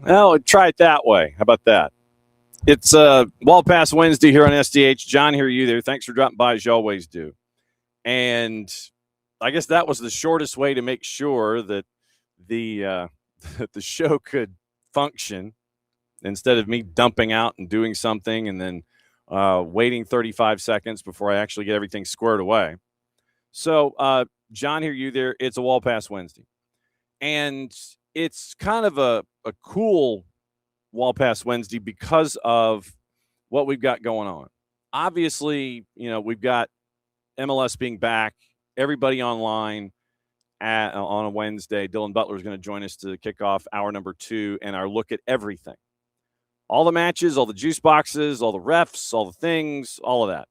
Well, try it that way. How about that? It's Wall Pass Wednesday here on SDH. John, here, you there. Thanks for dropping by, as you always do. And I guess that was the shortest way to make sure that the the show could function instead of me dumping out and doing something and then waiting 35 seconds before I actually get everything squared away. So, John, here, you there. It's a Wall Pass Wednesday. And it's kind of a cool Wall Pass Wednesday because of what we've got going on. Obviously, we've got MLS being back, everybody online on a Wednesday. Dylan Butler is going to join us to kick off hour number 2 and our look at everything. All the matches, all the juice boxes, all the refs, all the things, all of that.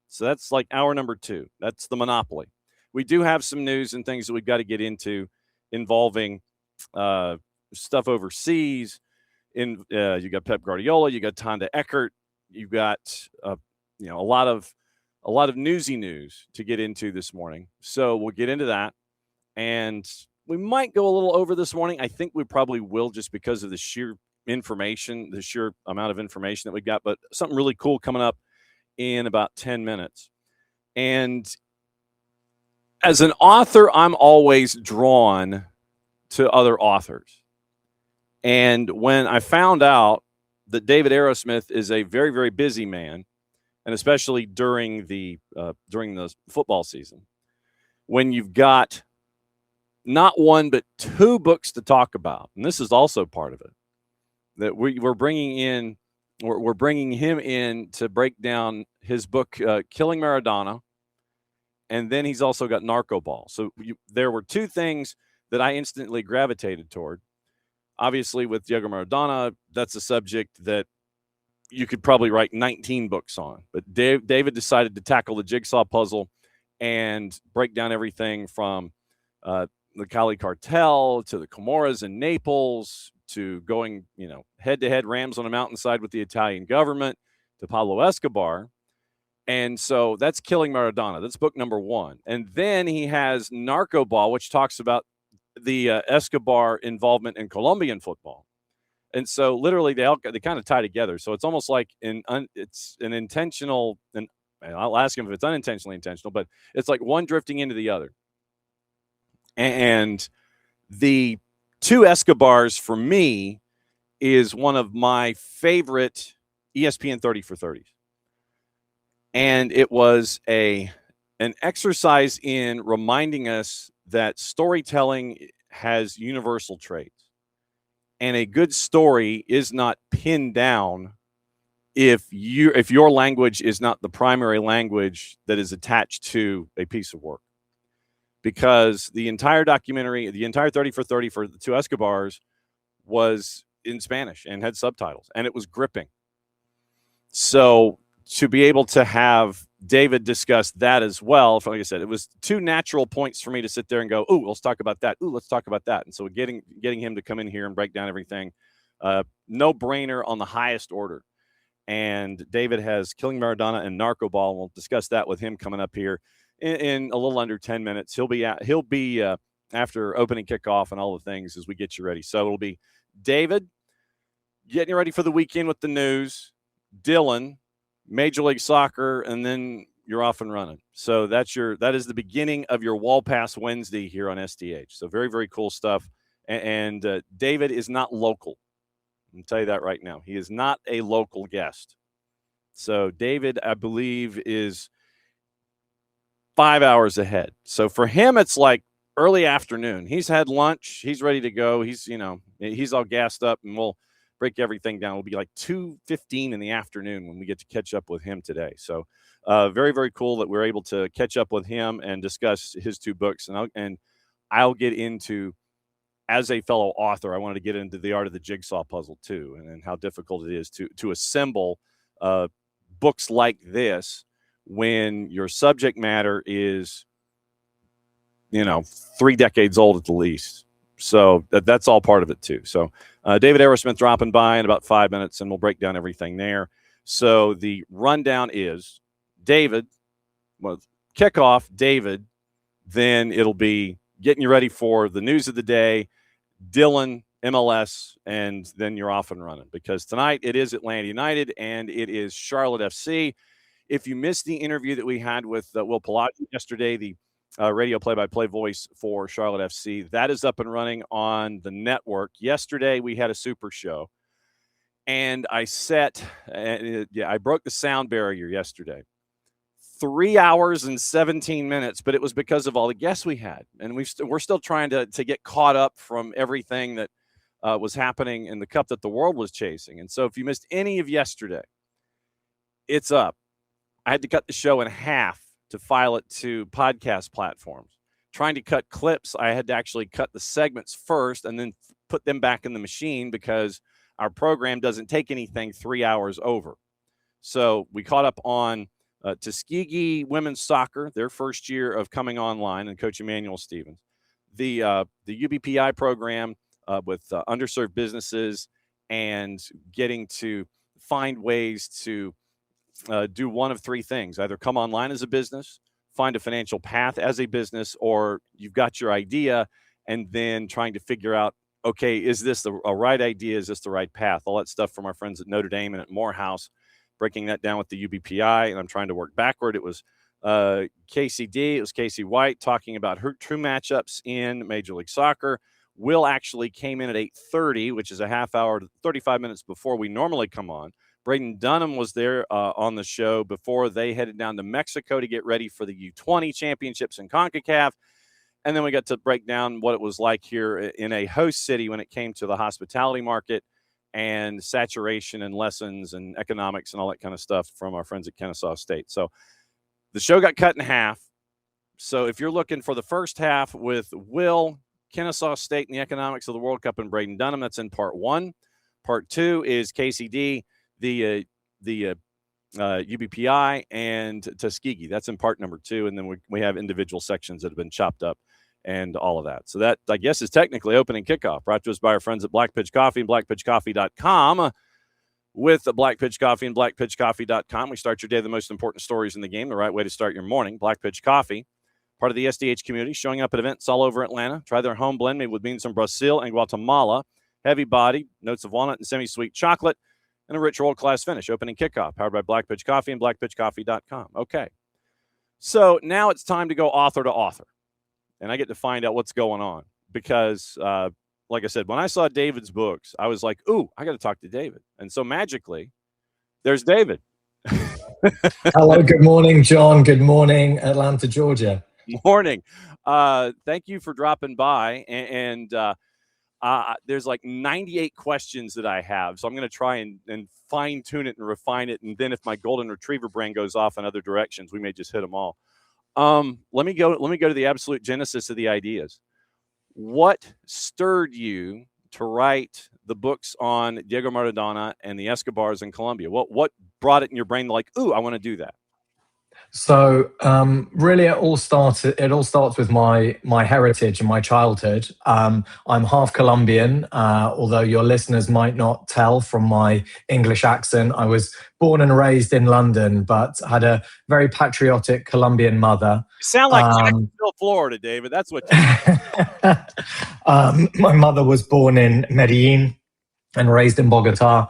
So that's like hour number 2. That's the monopoly. We do have some news and things that we've got to get into involving stuff overseas. You got Pep Guardiola, you got Tanda Eckert, you've got a lot of newsy news to get into this morning. So we'll get into that, and we might go a little over this morning. I think we probably will, just because of the sheer information, the sheer amount of information that we got. But something really cool coming up in about 10 minutes. And as an author, I'm always drawn to other authors. And when I found out that David Arrowsmith is a very, very busy man, and especially during the football season, when you've got not one but 2 books to talk about, and this is also part of it, that we're bringing him in to break down his book, Killing Maradona, and then he's also got Narcoball. So there were 2 things that I instantly gravitated toward. Obviously, with Diego Maradona, that's a subject that you could probably write 19 books on. But David decided to tackle the jigsaw puzzle and break down everything from the Cali cartel to the Comoras and Naples to going, head-to-head Rams on a mountainside with the Italian government to Pablo Escobar. And so that's Killing Maradona. That's book number 1. And then he has Narcoball, which talks about the Escobar involvement in Colombian football. And so literally they kind of tie together. So it's almost like it's an intentional, and I'll ask him if it's unintentionally intentional, but it's like one drifting into the other. And the 2 Escobars for me is one of my favorite ESPN 30 for 30s. And it was an exercise in reminding us that storytelling has universal traits. And a good story is not pinned down if your language is not the primary language that is attached to a piece of work. Because the entire documentary, the entire 30 for 30 for the 2 Escobars was in Spanish and had subtitles, and it was gripping. So to be able to have David discuss that as well, like I said, it was 2 natural points for me to sit there and go, "Ooh, let's talk about that. Ooh, let's talk about that." And so getting him to come in here and break down everything, no brainer on the highest order. And David has Killing Maradona and Narcoball. We'll discuss that with him coming up here in a little under 10 minutes. He'll be after opening kickoff and all the things as we get you ready. So it'll be David getting you ready for the weekend with the news, Dylan, Major League Soccer, and then you're off and running. So that is the beginning of your Wall Pass Wednesday here on SDH. So very, very cool stuff. And David is not local. I'll tell you that right now. He is not a local guest. So David, I believe, is 5 hours ahead. So for him, it's like early afternoon. He's had lunch. He's ready to go. He's all gassed up, and we'll break everything down. It'll be like 2:15 in the afternoon when we get to catch up with him today. So very, very cool that we're able to catch up with him and discuss his 2 books. And I'll get into, as a fellow author, I wanted to get into the art of the jigsaw puzzle too, and how difficult it is to assemble books like this when your subject matter is, 3 decades old at the least. So that's all part of it too. So David Arrowsmith dropping by in about 5 minutes, and we'll break down everything there. So the rundown is David, kickoff, David, then it'll be getting you ready for the news of the day, Dylan, MLS, and then you're off and running, because tonight it is Atlanta United and it is Charlotte FC. If you missed the interview that we had with Will Palazzi yesterday, the radio play-by-play voice for Charlotte FC, that is up and running on the network. Yesterday we had a super show, and I broke the sound barrier yesterday. 3 hours and 17 minutes, but it was because of all the guests we had. And we're still trying to get caught up from everything that was happening in the cup that the world was chasing. And so if you missed any of yesterday, it's up. I had to cut the show in half to file it to podcast platforms. Trying to cut clips, I had to actually cut the segments first and then put them back in the machine, because our program doesn't take anything 3 hours over. So we caught up on Tuskegee women's soccer, their first year of coming online, and Coach Emmanuel Stevens. The UBPI program with underserved businesses, and getting to find ways to do one of three things: either come online as a business, find a financial path as a business, or you've got your idea and then trying to figure out, okay, is this a right idea? Is this the right path? All that stuff from our friends at Notre Dame and at Morehouse, breaking that down with the UBPI, and I'm trying to work backward. It was KCD, it was Casey White talking about her true matchups in Major League Soccer. Will actually came in at 8:30, which is a half hour, 35 minutes before we normally come on. Braden Dunham was there on the show before they headed down to Mexico to get ready for the U20 championships in CONCACAF. And then we got to break down what it was like here in a host city when it came to the hospitality market and saturation and lessons and economics and all that kind of stuff from our friends at Kennesaw State. So the show got cut in half. So if you're looking for the first half with Will, Kennesaw State, and the economics of the World Cup, and Braden Dunham, that's in part one. Part two is KCD, the UBPI, and Tuskegee. That's in part number two. And then we have individual sections that have been chopped up and all of that. So that, I guess, is technically opening kickoff, brought to us by our friends at Black Pitch Coffee and blackpitchcoffee.com. With Black Pitch Coffee and blackpitchcoffee.com, we start your day with the most important stories in the game, the right way to start your morning. Black Pitch Coffee, part of the SDH community, showing up at events all over Atlanta. Try their home blend made with beans from Brazil and Guatemala. Heavy body, notes of walnut and semi-sweet chocolate, and a rich world-class finish. Opening kickoff, powered by Black Pitch Coffee and blackpitchcoffee.com. Okay. So now it's time to go author to author, and I get to find out what's going on, because like I said, when I saw David's books, I was like, ooh, I got to talk to David. And so magically, there's David. Hello, good morning, John. Good morning, Atlanta, Georgia. Morning. Thank you for dropping by. And there's like 98 questions that I have. So I'm going to try and fine tune it and refine it. And then if my golden retriever brain goes off in other directions, we may just hit them all. Let me go to the absolute genesis of the ideas. What stirred you to write the books on Diego Maradona and the Escobars in Colombia? What brought it in your brain like, ooh, I want to do that? So really, it all starts with my heritage and my childhood. I'm half Colombian, although your listeners might not tell from my English accent. I was born and raised in London, but had a very patriotic Colombian mother. You sound like Jacksonville, Florida, David. That's what my mother was born in Medellin and raised in Bogota.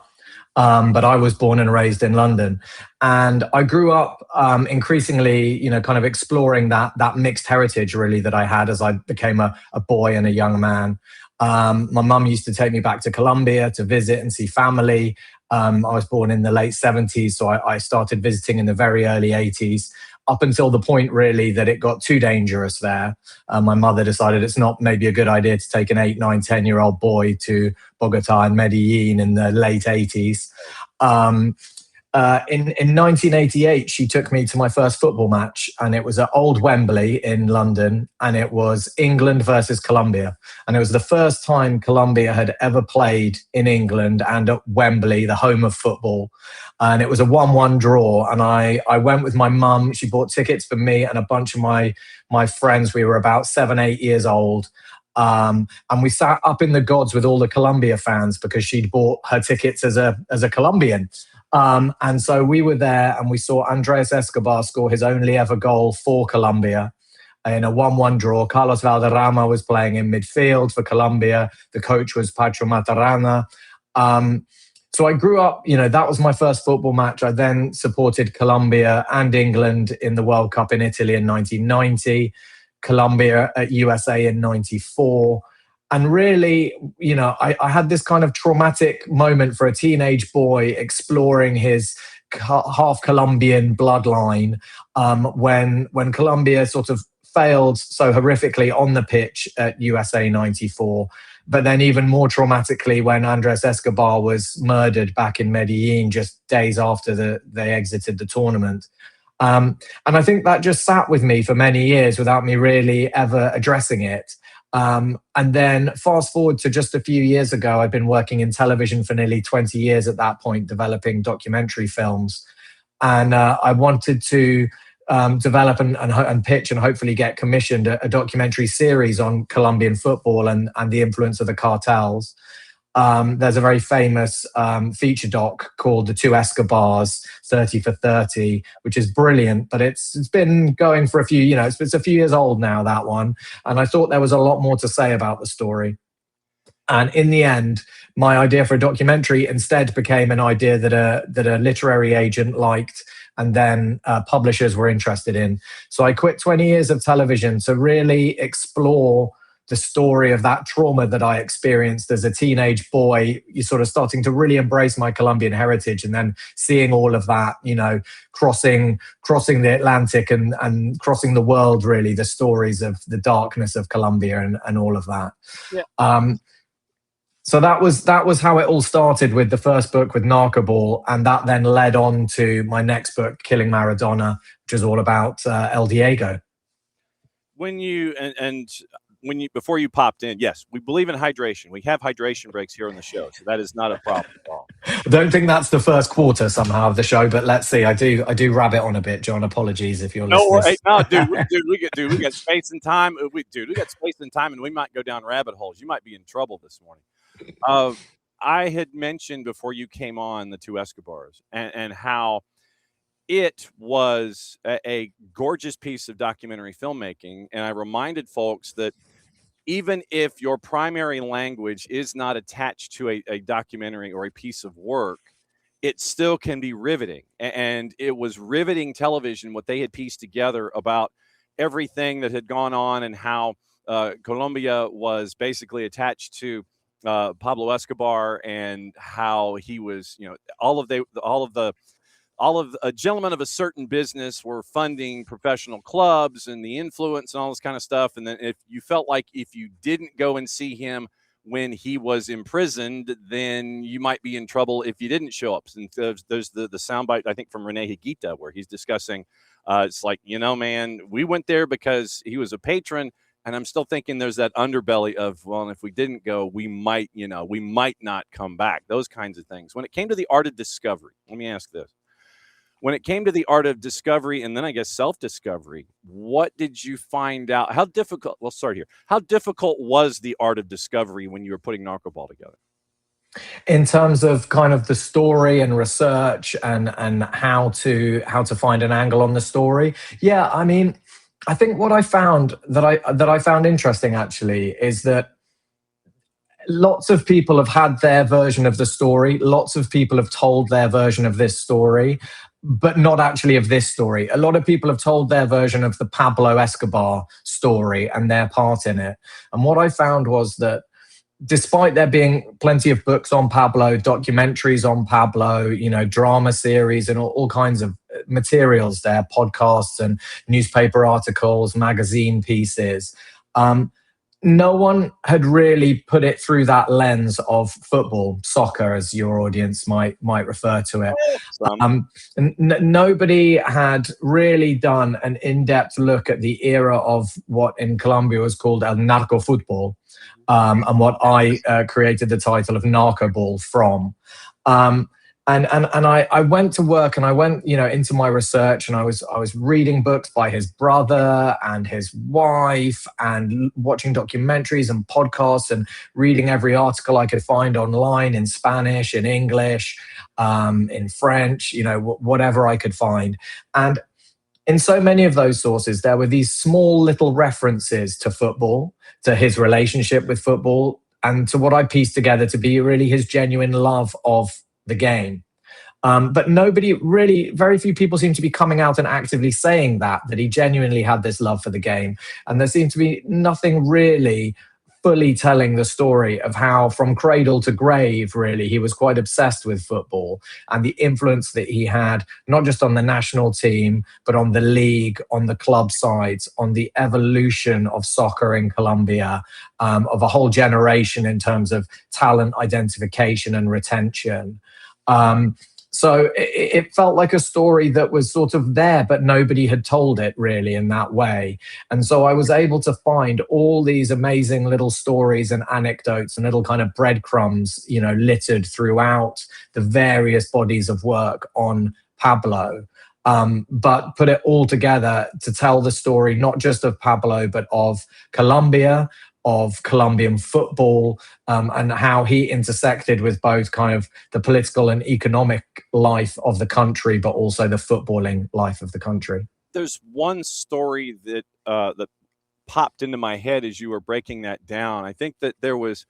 But I was born and raised in London, and I grew up increasingly, kind of exploring that mixed heritage really that I had as I became a boy and a young man. My mum used to take me back to Colombia to visit and see family. I was born in the late 70s, so I started visiting in the very early 80s. Up until the point, really, that it got too dangerous there. My mother decided it's not maybe a good idea to take an 8, 9, 10-year-old boy to Bogota and Medellin in the late 80s. In 1988, she took me to my first football match, and it was at Old Wembley in London, and it was England versus Colombia. And it was the first time Colombia had ever played in England and at Wembley, the home of football. And it was a 1-1 draw. And I went with my mum. She bought tickets for me and a bunch of my friends. We were about 7, 8 years old. And we sat up in the gods with all the Colombia fans because she'd bought her tickets as a Colombian. And so we were there, and we saw Andres Escobar score his only ever goal for Colombia. in a 1-1 draw. Carlos Valderrama was playing in midfield for Colombia. The coach was Pacho Matarrana. So I grew up, that was my first football match. I then supported Colombia and England in the World Cup in Italy in 1990, Colombia at USA in 94. And really, I had this kind of traumatic moment for a teenage boy exploring his half Colombian bloodline when Colombia sort of failed so horrifically on the pitch at USA 94. But then even more traumatically when Andres Escobar was murdered back in Medellin just days after they exited the tournament. And I think that just sat with me for many years without me really ever addressing it. And then fast forward to just a few years ago, I'd been working in television for nearly 20 years at that point, developing documentary films. And I wanted to develop and pitch and hopefully get commissioned a documentary series on Colombian football and the influence of the cartels. There's a very famous feature doc called The Two Escobars, 30 for 30, which is brilliant, but it's been going for a few, it's a few years old now, that one. And I thought there was a lot more to say about the story. And in the end, my idea for a documentary instead became an idea that a literary agent liked and then publishers were interested in. So I quit 20 years of television to really explore the story of that trauma that I experienced as a teenage boy. You're sort of starting to really embrace my Colombian heritage and then seeing all of that, crossing the Atlantic and crossing the world, really, the stories of the darkness of Colombia and all of that. Yeah. So that was how it all started with the first book with Narcoball, and that then led on to my next book, Killing Maradona, which is all about El Diego. Before you popped in, yes, we believe in hydration. We have hydration breaks here on the show, so that is not a problem at all. I don't think that's the first quarter somehow of the show, but let's see. I do rabbit on a bit, John. Apologies if you're listening. No, dude, we got space and time. We got space and time, and we might go down rabbit holes. You might be in trouble this morning. I had mentioned before you came on the Two Escobars and how it was a gorgeous piece of documentary filmmaking. And I reminded folks that even if your primary language is not attached to a documentary or a piece of work, it still can be riveting. And it was riveting television, what they had pieced together about everything that had gone on and how Colombia was basically attached to Pablo Escobar and how he was, all of a gentlemen of a certain business were funding professional clubs and the influence and all this kind of stuff. And then if you felt like if you didn't go and see him when he was imprisoned, then you might be in trouble if you didn't show up. And there's the soundbite, I think, from Rene Higuita, where he's discussing, it's like, man, we went there because he was a patron. And I'm still thinking there's that underbelly of, well, and if we didn't go, we might not come back. Those kinds of things. When it came to the art of discovery, let me ask this. When it came to the art of discovery and then I guess self-discovery, what did you find out? How difficult was the art of discovery when you were putting Narcoball together? In terms of kind of the story and research and how to find an angle on the story? Yeah, I mean, I think what I found that I found interesting actually is that lots of people have had their version of the story. Lots of people have told their version of this story, but not actually of this story. A lot of people have told their version of the Pablo Escobar story and their part in it. And what I found was that despite there being plenty of books on Pablo, documentaries on Pablo, drama series and all kinds of materials there, podcasts and newspaper articles, magazine pieces, no one had really put it through that lens of football, soccer, as your audience might refer to it. Nobody had really done an in-depth look at the era of what in Colombia was called el narco football, and what I created the title of Narcoball from. And I went to work and I went, into my research, and I was reading books by his brother and his wife and watching documentaries and podcasts and reading every article I could find online in Spanish, in English, in French, whatever I could find. And in so many of those sources, there were these small little references to football, to his relationship with football, and to what I pieced together to be really his genuine love of the game. But nobody really, very few people seem to be coming out and actively saying that he genuinely had this love for the game. And there seemed to be nothing really fully telling the story of how from cradle to grave, really, he was quite obsessed with football and the influence that he had, not just on the national team, but on the league, on the club sides, on the evolution of soccer in Colombia, of a whole generation in terms of talent identification and retention. So it felt like a story that was sort of there, but nobody had told it really in that way. And so I was able to find all these amazing little stories and anecdotes and little kind of breadcrumbs, littered throughout the various bodies of work on Pablo. But put it all together to tell the story, not just of Pablo, but of Colombia, of Colombian football, and how he intersected with both kind of the political and economic life of the country, but also the footballing life of the country. There's one story that that popped into my head as you were breaking that down. I think that there was,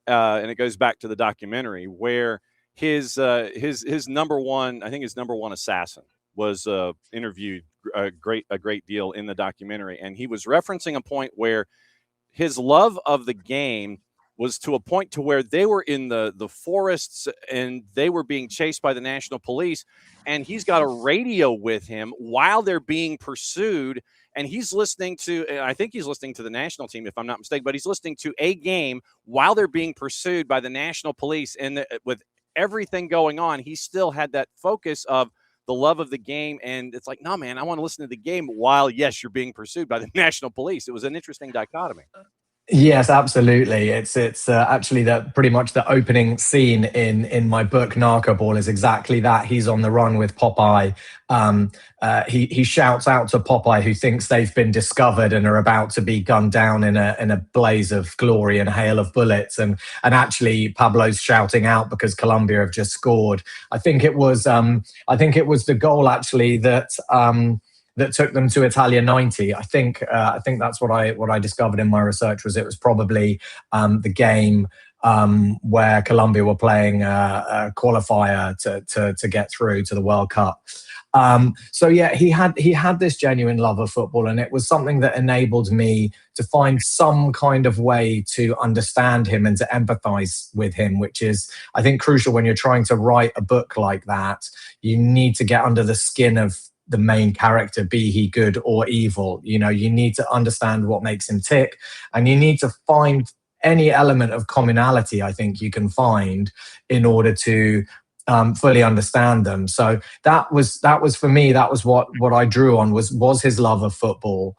and it goes back to the documentary, where his number one, I think his number one assassin was interviewed a great deal in the documentary, and he was referencing a point where his love of the game was to a point to where they were in the forests and they were being chased by the national police, and he's got a radio with him while they're being pursued, and he's listening to, I think he's listening to the national team if I'm not mistaken, but he's listening to a game while they're being pursued by the national police. And with everything going on, he still had that focus of the love of the game. And it's like, no, man, I want to listen to the game while, yes, you're being pursued by the national police. It was an interesting dichotomy. Yes, absolutely. It's actually pretty much the opening scene in my book Narcoball is exactly that. He's on the run with Popeye. He shouts out to Popeye, who thinks they've been discovered and are about to be gunned down in a blaze of glory and hail of bullets. And actually, Pablo's shouting out because Colombia have just scored. I think it was the goal actually that took them to Italia 90. I think that's what I discovered in my research. It was probably the game where Colombia were playing a qualifier to get through to the World Cup. So yeah, he had this genuine love of football, and it was something that enabled me to find some kind of way to understand him and to empathize with him, which is, I think, crucial when you're trying to write a book like that. You need to get under the skin of the main character, be he good or evil. You need to understand what makes him tick, and you need to find any element of commonality I think you can find in order to fully understand them. So that was for me, that was what I drew on was his love of football.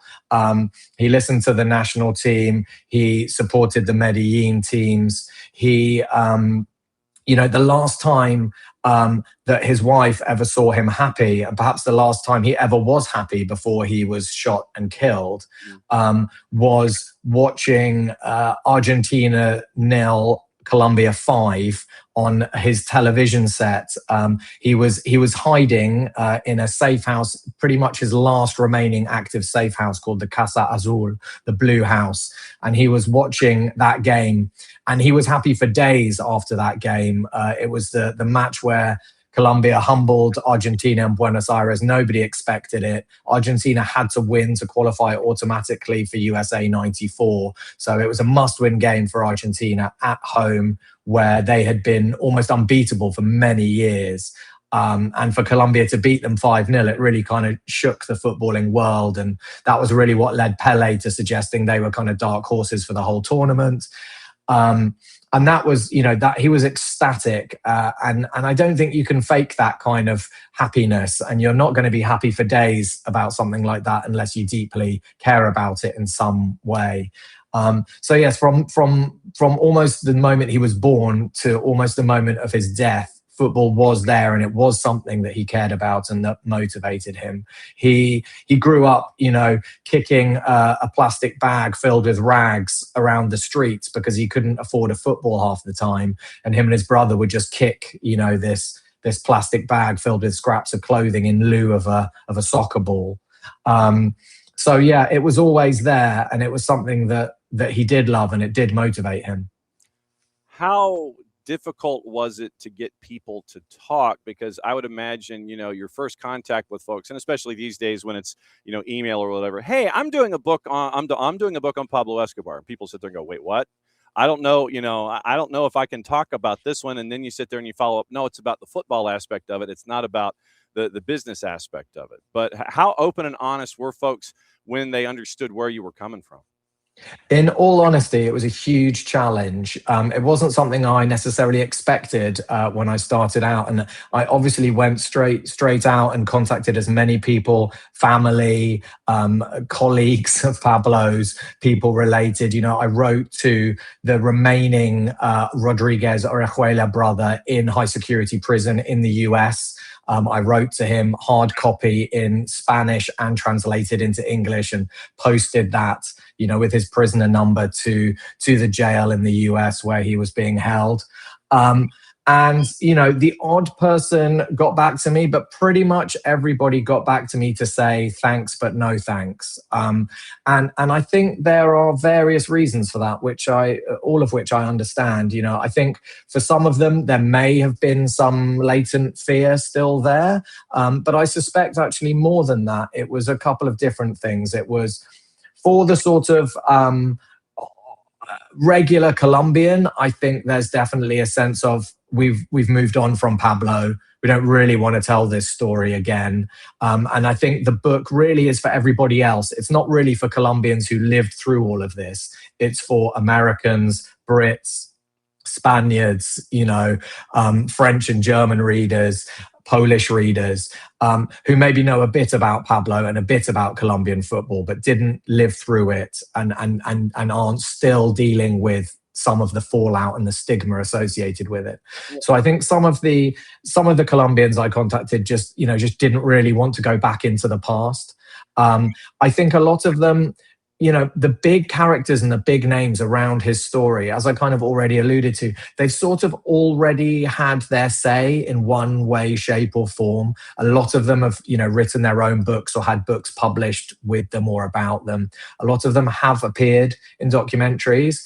He listened to the national team. He supported the Medellin teams. He, the last time that his wife ever saw him happy, and perhaps the last time he ever was happy before he was shot and killed, was watching Argentina 0, Colombia 5 on his television set. He was hiding in a safe house, pretty much his last remaining active safe house, called the Casa Azul, the Blue House. And he was watching that game, and he was happy for days after that game. It was the match where Colombia humbled Argentina in Buenos Aires. Nobody expected it. Argentina had to win to qualify automatically for USA 94. So it was a must-win game for Argentina at home, where they had been almost unbeatable for many years. And for Colombia to beat them 5-0, it really kind of shook the footballing world. And that was really what led Pele to suggesting they were kind of dark horses for the whole tournament. And that was, that he was ecstatic. And I don't think you can fake that kind of happiness. And you're not going to be happy for days about something like that unless you deeply care about it in some way. So yes, from almost the moment he was born to almost the moment of his death, football was there, and it was something that he cared about and that motivated him. He grew up, kicking a plastic bag filled with rags around the streets because he couldn't afford a football half the time, and him and his brother would just kick, this plastic bag filled with scraps of clothing in lieu of a soccer ball. So yeah, it was always there, and it was something that he did love, and it did motivate him. How difficult was it to get people to talk? Because I would imagine, your first contact with folks, and especially these days when it's, email or whatever. Hey, I'm doing a book on I'm doing a book on Pablo Escobar. And people sit there and go, wait, what? I don't know, I don't know if I can talk about this one. And then you sit there and you follow up. No, it's about the football aspect of it. It's not about the business aspect of it. But how open and honest were folks when they understood where you were coming from? In all honesty, it was a huge challenge. It wasn't something I necessarily expected when I started out, and I obviously went straight out and contacted as many people, family, colleagues of Pablo's, people related. I wrote to the remaining Rodriguez Orejuela brother in high security prison in the US. I wrote to him hard copy in Spanish and translated into English, and posted that, with his prisoner number to the jail in the US where he was being held. And, the odd person got back to me, but pretty much everybody got back to me to say thanks, but no thanks. And I think there are various reasons for that, all of which I understand. I think for some of them, there may have been some latent fear still there. But I suspect actually more than that, it was a couple of different things. It was for the sort of regular Colombian, I think there's definitely a sense of we've moved on from Pablo. We don't really want to tell this story again. And I think the book really is for everybody else. It's not really for Colombians who lived through all of this. It's for Americans, Brits, Spaniards, French and German readers, Polish readers, who maybe know a bit about Pablo and a bit about Colombian football, but didn't live through it and aren't still dealing with some of the fallout and the stigma associated with it. So I think some of the Colombians I contacted just didn't really want to go back into the past. I think a lot of them, the big characters and the big names around his story, as I kind of already alluded to, they've sort of already had their say in one way, shape or form. A lot of them have, written their own books or had books published with them or about them. A lot of them have appeared in documentaries,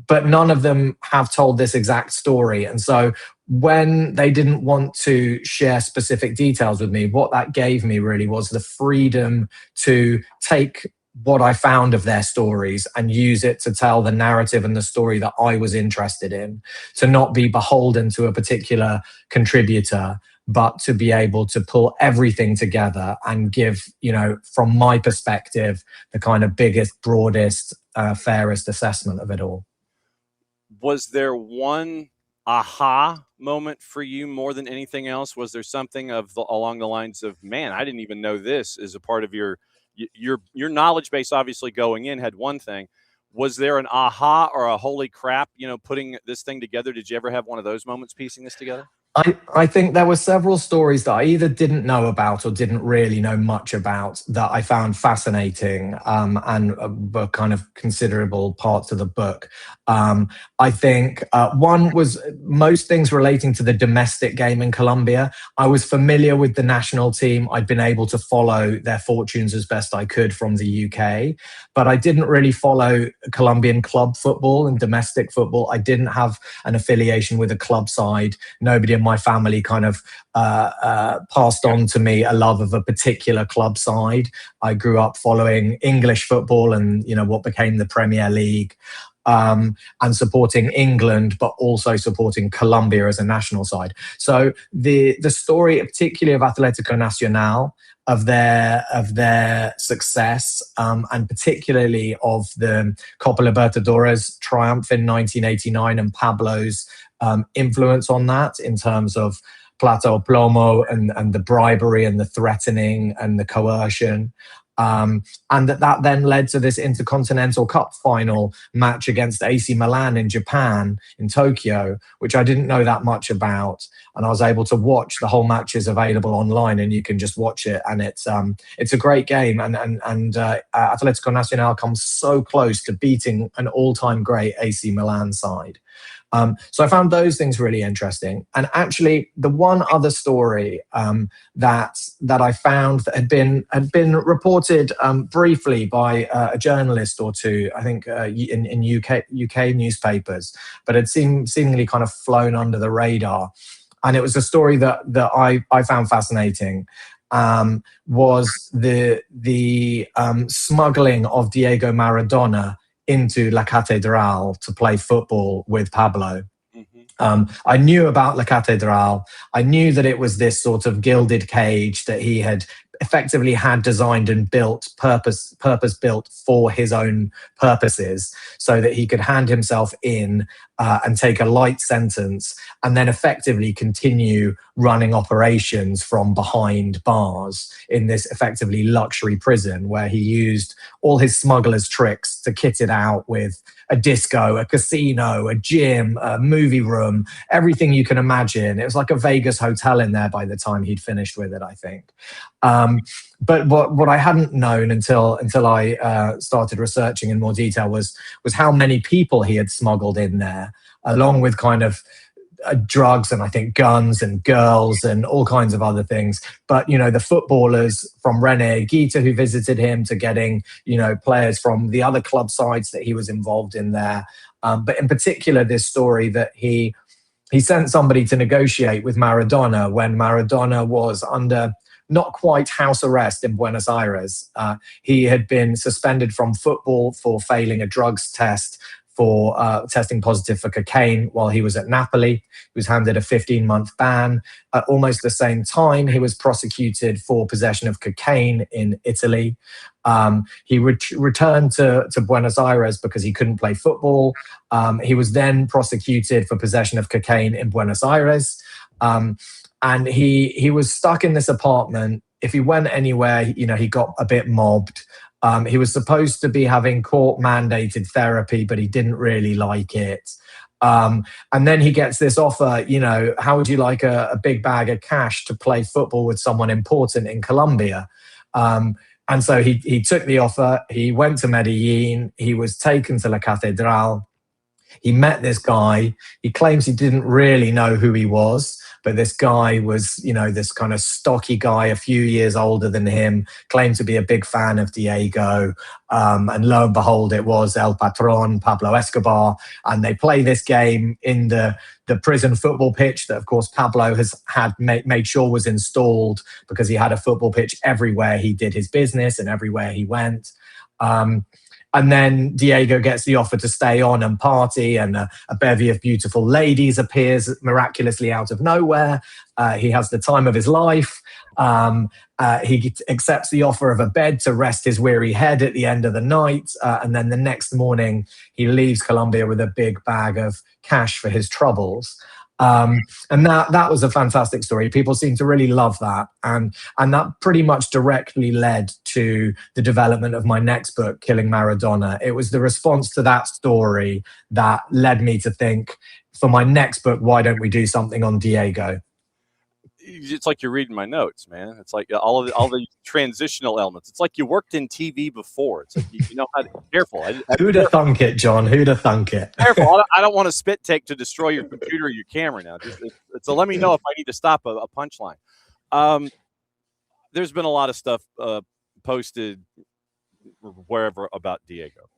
but none of them have told this exact story. And so when they didn't want to share specific details with me, what that gave me really was the freedom to take what I found of their stories and use it to tell the narrative and the story that I was interested in, to not be beholden to a particular contributor, but to be able to pull everything together and give, from my perspective, the kind of biggest, broadest, fairest assessment of it all. Was there one aha moment for you more than anything else? Was there something along the lines of, man, I didn't even know this is a part of your knowledge base? Obviously going in had one thing. Was there an aha or a holy crap, putting this thing together? Did you ever have one of those moments piecing this together? I think there were several stories that I either didn't know about or didn't really know much about that I found fascinating and were kind of considerable parts of the book. I think one was most things relating to the domestic game in Colombia. I was familiar with the national team. I'd been able to follow their fortunes as best I could from the UK, but I didn't really follow Colombian club football and domestic football. I didn't have an affiliation with a club side. Nobody in my family kind of passed on to me a love of a particular club side. I grew up following English football and, what became the Premier League. And supporting England, but also supporting Colombia as a national side. So the story, particularly of Atlético Nacional, of their success, and particularly of the Copa Libertadores triumph in 1989 and Pablo's influence on that in terms of plata o plomo and the bribery and the threatening and the coercion. And that then led to this Intercontinental Cup final match against AC Milan in Japan, in Tokyo, which I didn't know that much about. And I was able to watch. The whole match is available online and you can just watch it. And it's a great game. And Atlético Nacional comes so close to beating an all-time great AC Milan side. So I found those things really interesting. And actually, the one other story that I found that had been reported briefly by a journalist or two, I think in UK newspapers, but had seemingly kind of flown under the radar. And it was a story that I found fascinating. Was the smuggling of Diego Maradona into La Catedral to play football with Pablo. I knew about La Catedral. I knew that it was this sort of gilded cage that he had effectively had designed and built, purpose built for his own purposes, so that he could hand himself in and take a light sentence, and then effectively continue running operations from behind bars in this effectively luxury prison, where he used all his smuggler's tricks to kit it out with a disco, a casino, a gym, a movie room, everything you can imagine. It was like a Vegas hotel in there by the time he'd finished with it, I think. But what I hadn't known until I started researching in more detail was how many people he had smuggled in there, along with kind of drugs and I think guns and girls and all kinds of other things. But, you know, the footballers from René Guita who visited him, to getting, you know, players from the other club sides that he was involved in there. But in particular, this story that he sent somebody to negotiate with Maradona when Maradona was under not quite house arrest in Buenos Aires. He had been suspended from football for failing a drugs test, for testing positive for cocaine while he was at Napoli. He was handed a 15-month ban. At almost the same time, he was prosecuted for possession of cocaine in Italy. He returned to Buenos Aires because he couldn't play football. He was then prosecuted for possession of cocaine in Buenos Aires. And he was stuck in this apartment. If he went anywhere, you know, he got a bit mobbed. He was supposed to be having court-mandated therapy, but he didn't really like it. And then he gets this offer, you know, how would you like a big bag of cash to play football with someone important in Colombia? And so he took the offer. He went to Medellin. He was taken to La Catedral. He met this guy. He claims he didn't really know who he was, but this guy was, you know, this kind of stocky guy, a few years older than him, claimed to be a big fan of Diego. And lo and behold, it was El Patron, Pablo Escobar. And they play this game in the prison football pitch that, of course, Pablo has made sure was installed, because he had a football pitch everywhere he did his business and everywhere he went. And then Diego gets the offer to stay on and party, and a bevy of beautiful ladies appears miraculously out of nowhere. He has the time of his life. He accepts the offer of a bed to rest his weary head at the end of the night. And then the next morning, he leaves Colombia with a big bag of cash for his troubles. And that was a fantastic story. People seem to really love that. And that pretty much directly led to the development of my next book, Killing Maradona. It was the response to that story that led me to think, for my next book, why don't we do something on Diego? It's like you're reading my notes, man. It's like all the transitional elements. It's like you worked in TV before. It's like you know how to be careful. Who'd have thunk it, John? Who'd have thunk it? Careful. I don't want to spit take to destroy your computer or your camera now. So let me know if I need to stop a punchline. There's been a lot of stuff posted wherever about Diego.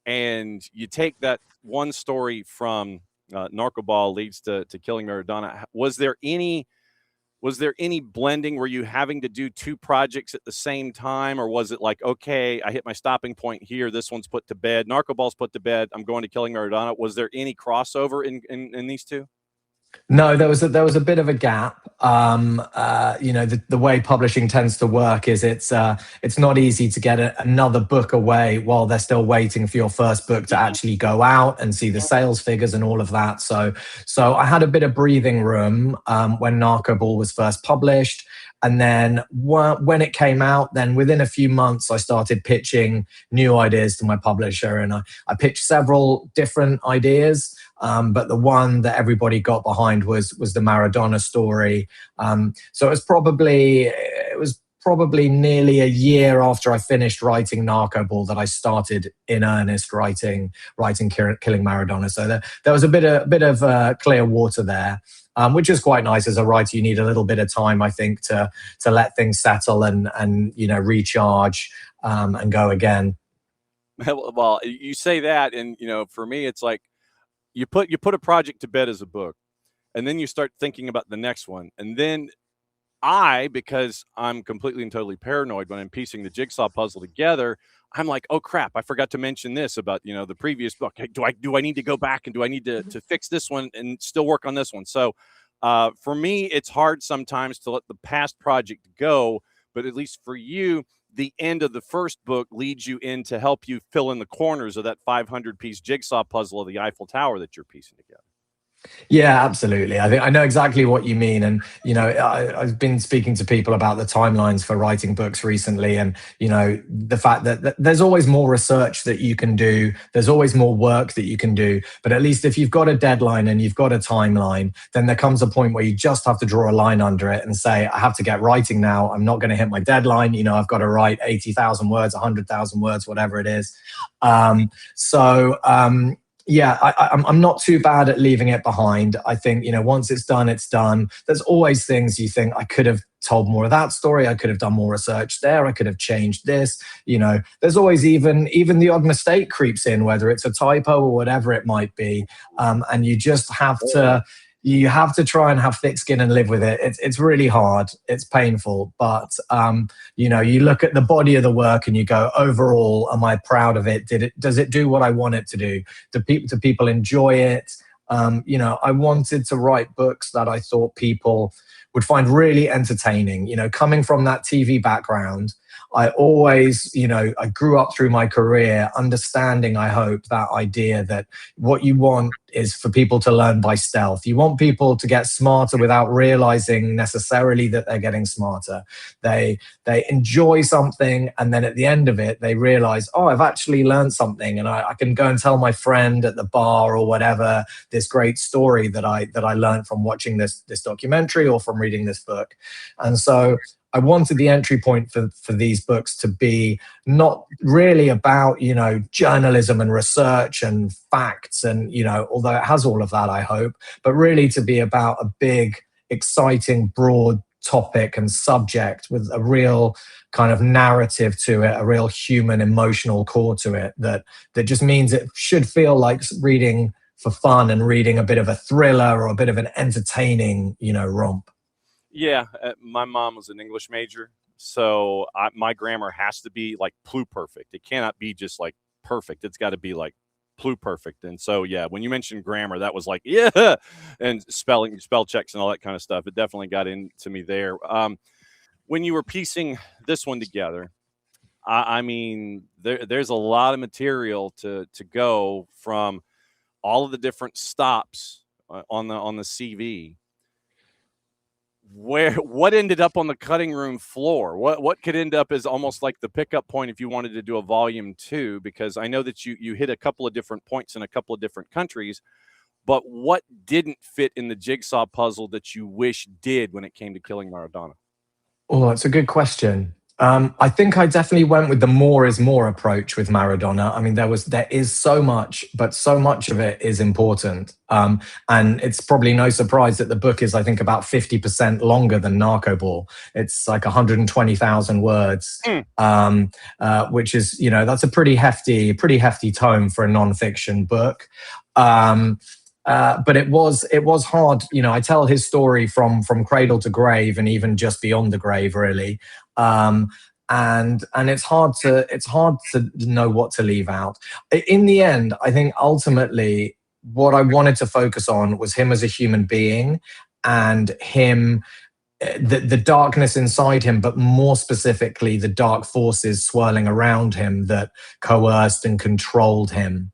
And you take that one story from Narcoball leads to Killing Maradona. Was there any blending? Were you having to do two projects at the same time? Or was it like, okay, I hit my stopping point here. This one's put to bed. Narcoball's put to bed. I'm going to Killing Maradona. Was there any crossover in these two? No, there was a bit of a gap. You know, the way publishing tends to work is it's not easy to get another book away while they're still waiting for your first book to actually go out and see the sales figures and all of that. So I had a bit of breathing room when Narcoball was first published. And then when it came out, then within a few months, I started pitching new ideas to my publisher. And I pitched several different ideas. But the one that everybody got behind was the Maradona story. So it was probably nearly a year after I finished writing Narcoball that I started in earnest writing Killing Maradona. So there was a bit of clear water there, which is quite nice. As a writer, you need a little bit of time, I think, to let things settle and recharge and go again. Well, you say that, and for me, it's like you put a project to bed as a book, and then you start thinking about the next one, and then because I'm completely and totally paranoid when I'm piecing the jigsaw puzzle together, I'm like, oh crap, I forgot to mention this about the previous book. Do I need to go back, and do I need to fix this one and still work on this one? So for me, it's hard sometimes to let the past project go, but at least for you, the end of the first book leads you in to help you fill in the corners of that 500-piece jigsaw puzzle of the Eiffel Tower that you're piecing together. Yeah, absolutely. I think I know exactly what you mean. And, I've been speaking to people about the timelines for writing books recently. And, the fact that there's always more research that you can do. There's always more work that you can do. But at least if you've got a deadline and you've got a timeline, then there comes a point where you just have to draw a line under it and say, I have to get writing now. I'm not going to hit my deadline. I've got to write 80,000 words, 100,000 words, whatever it is. Yeah, I'm not too bad at leaving it behind. I think, once it's done, it's done. There's always things you think, I could have told more of that story. I could have done more research there. I could have changed this. There's always even the odd mistake creeps in, whether it's a typo or whatever it might be. And you just have to... You have to try and have thick skin and live with it. It's really hard. It's painful. But, you look at the body of the work and you go, overall, am I proud of it? Does it do what I want it to do? Do people enjoy it? I wanted to write books that I thought people would find really entertaining. Coming from that TV background, I always, I grew up through my career understanding, I hope, that idea that what you want is for people to learn by stealth. You want people to get smarter without realizing necessarily that they're getting smarter. They enjoy something, and then at the end of it, they realize, oh, I've actually learned something, and I can go and tell my friend at the bar or whatever this great story that I learned from watching this documentary or from reading this book. And so I wanted the entry point for these books to be not really about, journalism and research and facts and, although it has all of that, I hope, but really to be about a big, exciting, broad topic and subject with a real kind of narrative to it, a real human emotional core to it that just means it should feel like reading for fun and reading a bit of a thriller or a bit of an entertaining, romp. Yeah, my mom was an English major, so my grammar has to be like pluperfect. It cannot be just like perfect. It's got to be like pluperfect. And so, yeah, when you mentioned grammar, that was like, yeah, and spell checks and all that kind of stuff. It definitely got into me there. When you were piecing this one together, I mean, there's a lot of material to go from all of the different stops on the CV. What ended up on the cutting room floor? What could end up as almost like the pickup point if you wanted to do a volume 2? Because I know that you hit a couple of different points in a couple of different countries, but what didn't fit in the jigsaw puzzle that you wish did when it came to Killing Maradona? Oh, that's a good question. I think I definitely went with the more is more approach with Maradona. I mean, there is so much, but so much of it is important. And it's probably no surprise that the book is, I think, about 50% longer than Narcoball. It's like 120,000 words, which is, that's a pretty hefty tome for a nonfiction book. But it was hard. I tell his story from cradle to grave and even just beyond the grave, really. And it's hard to know what to leave out. In the end, I think ultimately what I wanted to focus on was him as a human being and him, the darkness inside him, but more specifically, the dark forces swirling around him that coerced and controlled him.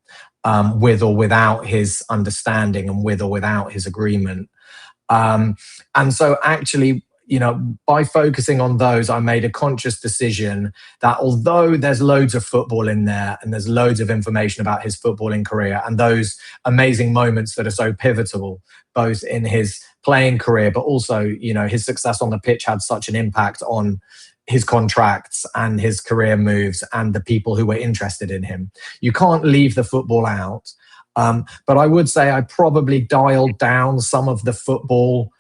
With or without his understanding and with or without his agreement. And so actually, by focusing on those, I made a conscious decision that although there's loads of football in there and there's loads of information about his footballing career and those amazing moments that are so pivotal, both in his playing career, but also, his success on the pitch had such an impact on his contracts and his career moves and the people who were interested in him. You can't leave the football out. But I would say I probably dialed down some of the football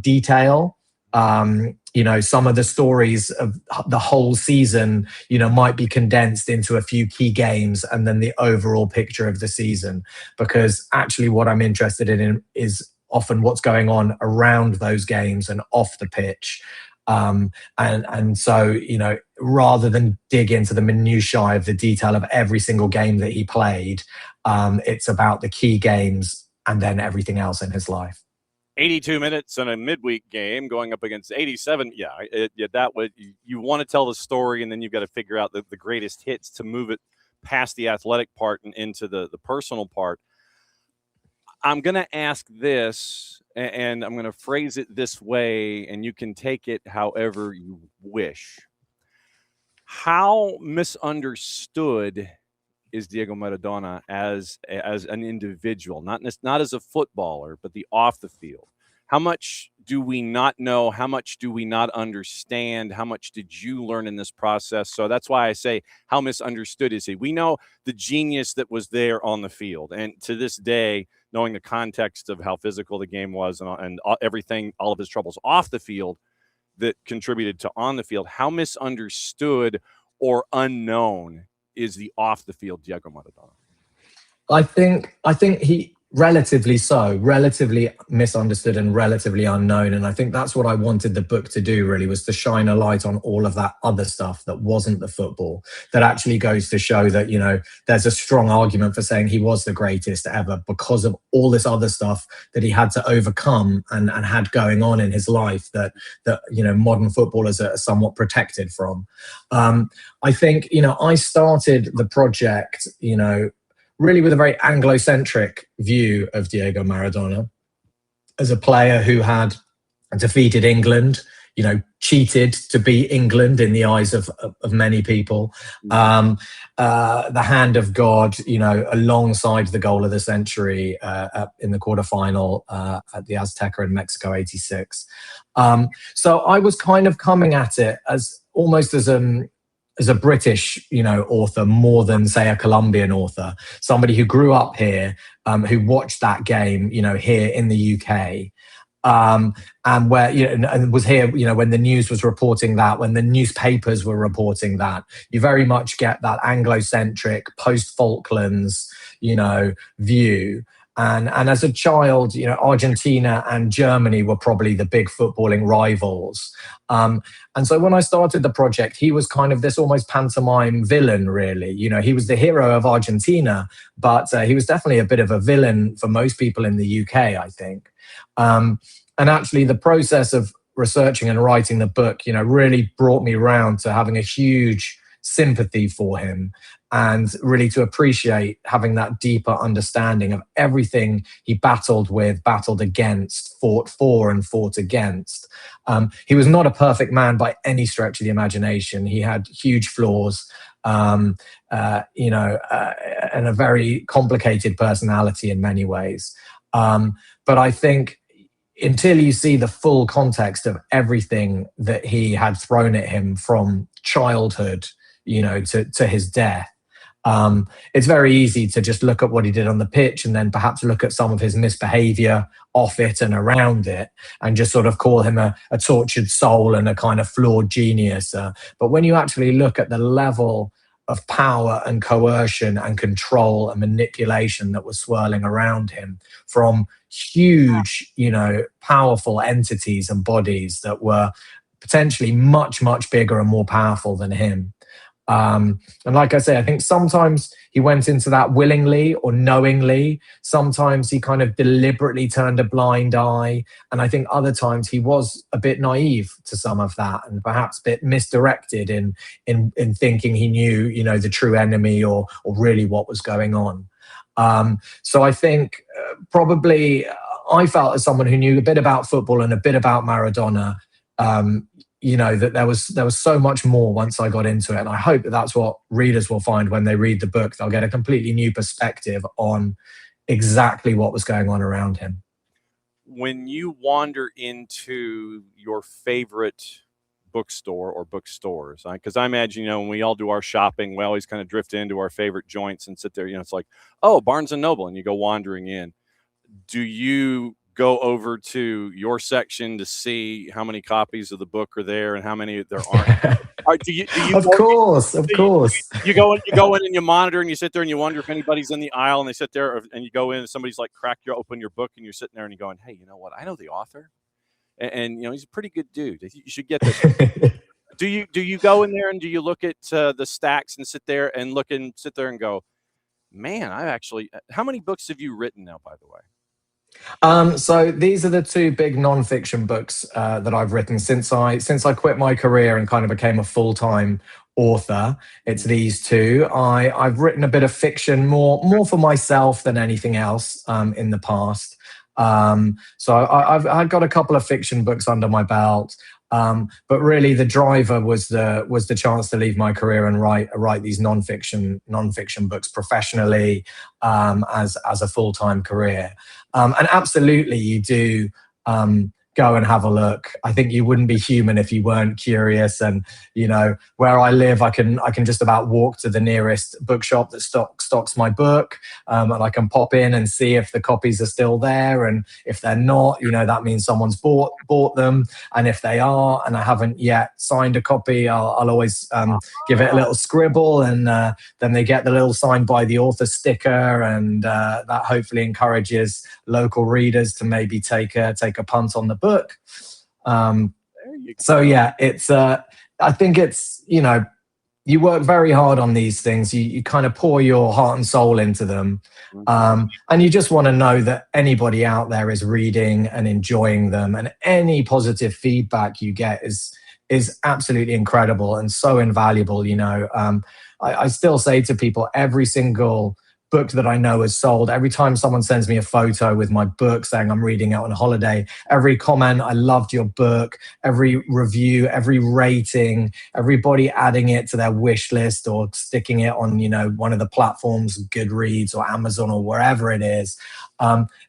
detail. Some of the stories of the whole season, might be condensed into a few key games and then the overall picture of the season. Because actually what I'm interested in is often what's going on around those games and off the pitch. And so, rather than dig into the minutiae of the detail of every single game that he played, it's about the key games and then everything else in his life. 82 minutes in a midweek game going up against 87. You want to tell the story, and then you've got to figure out the greatest hits to move it past the athletic part and into the personal part. I'm going to ask this, and I'm going to phrase it this way, and you can take it however you wish. How misunderstood is Diego Maradona as an individual, not as a footballer, but the off the field? How much do we not know? How much do we not understand? How much did you learn in this process? So that's why I say, how misunderstood is he? We know the genius that was there on the field. And to this day, knowing the context of how physical the game was and everything, all of his troubles off the field that contributed to on the field, how misunderstood or unknown is the off the field Diego Maradona? I think he relatively misunderstood and relatively unknown. And I think that's what I wanted the book to do, really, was to shine a light on all of that other stuff that wasn't the football, that actually goes to show that, there's a strong argument for saying he was the greatest ever because of all this other stuff that he had to overcome and had going on in his life that modern footballers are somewhat protected from. I think, I started the project, really with a very Anglo-centric view of Diego Maradona as a player who had defeated England, cheated to beat England in the eyes of many people. The hand of God, alongside the goal of the century in the quarterfinal at the Azteca in Mexico, 86. So I was kind of coming at it as almost as a British, author more than, say, a Colombian author, somebody who grew up here, who watched that game, here in the UK, and where, and was here, when the news was reporting that, when the newspapers were reporting that. You very much get that Anglo-centric post-Falklands, view. And as a child, Argentina and Germany were probably the big footballing rivals. And so when I started the project, he was kind of this almost pantomime villain, really. He was the hero of Argentina, but he was definitely a bit of a villain for most people in the UK, I think. And actually, the process of researching and writing the book, really brought me round to having a huge sympathy for him and really to appreciate having that deeper understanding of everything he battled against, fought for and fought against. He was not a perfect man by any stretch of the imagination. He had huge flaws, and a very complicated personality in many ways. But I think until you see the full context of everything that he had thrown at him from childhood, to his death, it's very easy to just look at what he did on the pitch and then perhaps look at some of his misbehavior off it and around it and just sort of call him a tortured soul and a kind of flawed genius. But when you actually look at the level of power and coercion and control and manipulation that was swirling around him from huge, powerful entities and bodies that were potentially much, much bigger and more powerful than him. And like I say, I think sometimes he went into that willingly or knowingly. Sometimes he kind of deliberately turned a blind eye. And I think other times he was a bit naive to some of that and perhaps a bit misdirected in thinking he knew, the true enemy or really what was going on. So I think probably I felt as someone who knew a bit about football and a bit about Maradona, that there was so much more once I got into it. And I hope that that's what readers will find when they read the book. They'll get a completely new perspective on exactly what was going on around him. When you wander into your favorite bookstore or bookstores? Because I imagine, when we all do our shopping, we always kind of drift into our favorite joints and sit there. It's like, oh, Barnes and Noble, and you go wandering in. Do you go over to your section to see how many copies of the book are there and how many there aren't? Do you Of course. You go in and you monitor and you sit there and you wonder if anybody's in the aisle, and they sit there and you go in and somebody's like open your book and you're sitting there and you're going, hey, you know what? I know the author, and he's a pretty good dude. You should get this. Do you go in there and do you look at the stacks and sit there and go, man, how many books have you written now, by the way? So these are the two big non-fiction books that I've written since I quit my career and kind of became a full-time author. It's these two. I've written a bit of fiction, more for myself than anything else in the past. So I've got a couple of fiction books under my belt. But really, the driver was the chance to leave my career and write these non-fiction books professionally as a full-time career. And absolutely, you do go and have a look. I think you wouldn't be human if you weren't curious. And where I live, I can just about walk to the nearest bookshop that stocks my book, and I can pop in and see if the copies are still there. And if they're not, that means someone's bought them. And if they are, and I haven't yet signed a copy, I'll always give it a little scribble, and then they get the little signed by the author sticker, and that hopefully encourages local readers to maybe take a punt on the book. So yeah, it's I think it's you work very hard on these things. You kind of pour your heart and soul into them, and you just want to know that anybody out there is reading and enjoying them, and any positive feedback you get is absolutely incredible and so invaluable. I still say to people, every single book that I know is sold, every time someone sends me a photo with my book saying I'm reading it on holiday, every comment, I loved your book, every review, every rating, everybody adding it to their wish list or sticking it on, one of the platforms, Goodreads or Amazon or wherever it is.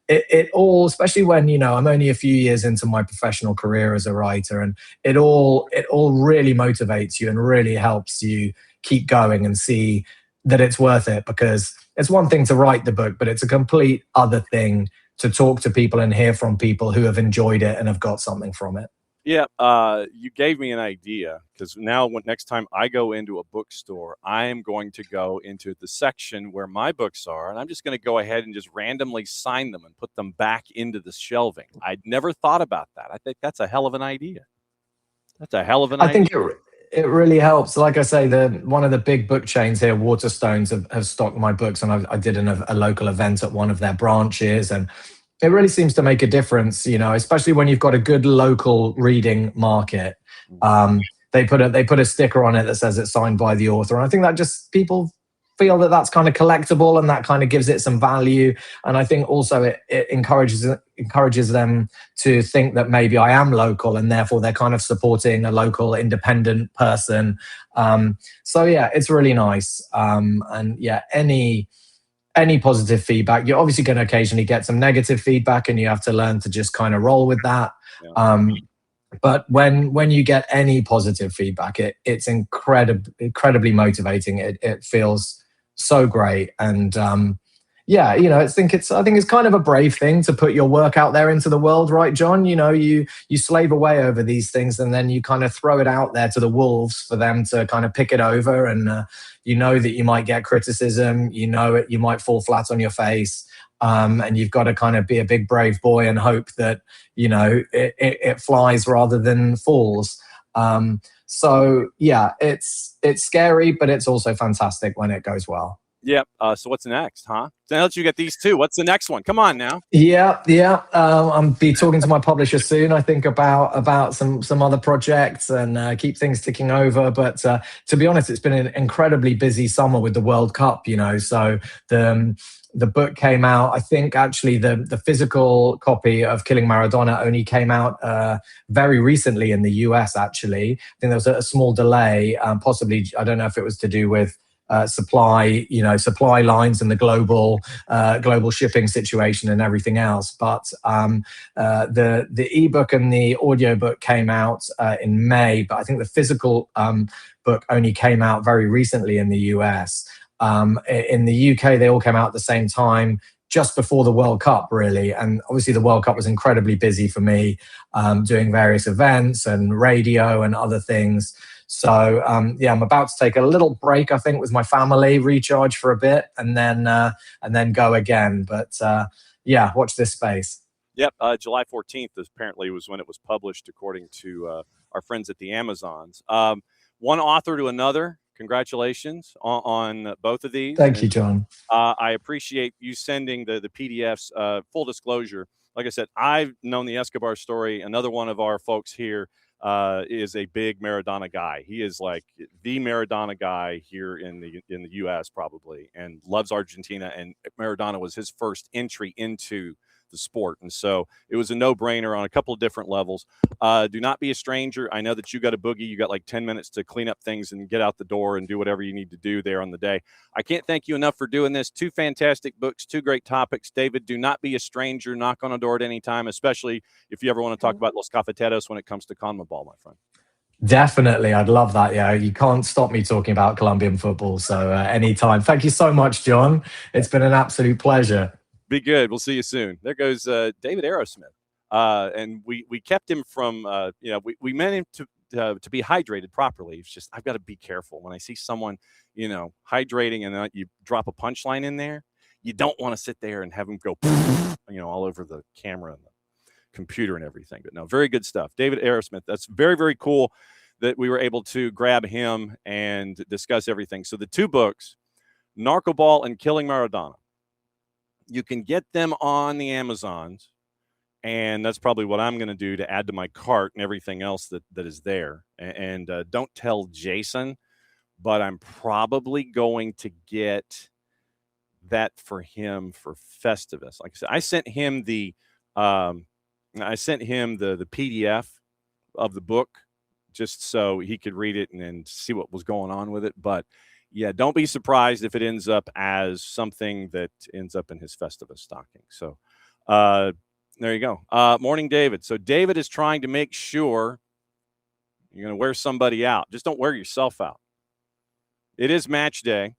It all, especially when, I'm only a few years into my professional career as a writer, and it all really motivates you and really helps you keep going and see that it's worth it, because it's one thing to write the book, but it's a complete other thing to talk to people and hear from people who have enjoyed it and have got something from it. Yeah, you gave me an idea, because now next time I go into a bookstore, I am going to go into the section where my books are, and I'm just going to go ahead and just randomly sign them and put them back into the shelving. I'd never thought about that. I think that's a hell of an idea. I think it really helps. Like I say, one of the big book chains here, Waterstones, have stocked my books, and I did a local event at one of their branches, and it really seems to make a difference, especially when you've got a good local reading market. They put a sticker on it that says it's signed by the author, and I think that just people feel that that's kind of collectible, and that kind of gives it some value. And I think also it encourages them to think that maybe I am local, and therefore they're kind of supporting a local independent person. So yeah, it's really nice. And yeah, any positive feedback, you're obviously going to occasionally get some negative feedback, and you have to learn to just kind of roll with that. Yeah. But when you get any positive feedback, it's incredibly motivating. It feels so great. And yeah, I think it's kind of a brave thing to put your work out there into the world, right, John? You slave away over these things, and then you kind of throw it out there to the wolves for them to kind of pick it over. And that you might get criticism, you might fall flat on your face. And you've got to kind of be a big brave boy and hope that it flies rather than falls. So yeah, it's scary, but it's also fantastic when it goes well. Yep. So what's next, huh? So now that you get these two, what's the next one? Come on now. Yeah. I'll be talking to my publisher soon, I think, about some other projects, and keep things ticking over. But to be honest, it's been an incredibly busy summer with the World Cup, so the book came out. I think actually the physical copy of Killing Maradona only came out very recently in the US, actually. I think there was a small delay, possibly, I don't know if it was to do with supply lines and the global shipping situation and everything else. But the ebook and the audiobook came out in May, but I think the physical book only came out very recently in the US. In the UK, they all came out at the same time, just before the World Cup, really. And obviously the World Cup was incredibly busy for me, doing various events and radio and other things. So, I'm about to take a little break, I think, with my family, recharge for a bit, and then go again. But watch this space. Yep, July 14th apparently was when it was published, according to our friends at the Amazons. One author to another, congratulations on both of these. Thank you, John. I appreciate you sending the PDFs. Full disclosure, like I said, I've known the Escobar story. Another one of our folks here is a big Maradona guy. He is like the Maradona guy here in the U.S. probably, and loves Argentina. And Maradona was his first entry into the sport, and so it was a no-brainer on a couple of different levels. Do not be a stranger. I know that you got a boogie. You got like 10 minutes to clean up things and get out the door and do whatever you need to do there on the day. I can't thank you enough for doing this. 2 fantastic books, 2 great topics. David, do not be a stranger. Knock on a door at any time, especially if you ever want to talk about Los Cafeteros when it comes to CONMEBOL, my friend. Definitely. I'd love that. Yeah, you can't stop me talking about Colombian football. So anytime. Thank you so much, John. It's been an absolute pleasure. Be good. We'll see you soon. There goes David Arrowsmith. And we kept him from, we meant him to be hydrated properly. It's just, I've got to be careful when I see someone, hydrating and you drop a punchline in there. You don't want to sit there and have him go, all over the camera and the computer and everything. But no, very good stuff. David Arrowsmith. That's very, very cool that we were able to grab him and discuss everything. So the 2 books, Narcoball and Killing Maradona. You can get them on the Amazons, and that's probably what I'm going to do to add to my cart and everything else that is there. And don't tell Jason, but I'm probably going to get that for him for Festivus. Like I said, I sent him the PDF of the book just so he could read it and see what was going on with it. But yeah, don't be surprised if it ends up as something that ends up in his Festivus stocking. So there you go. Morning, David. So David is trying to make sure you're going to wear somebody out. Just don't wear yourself out. It is match day.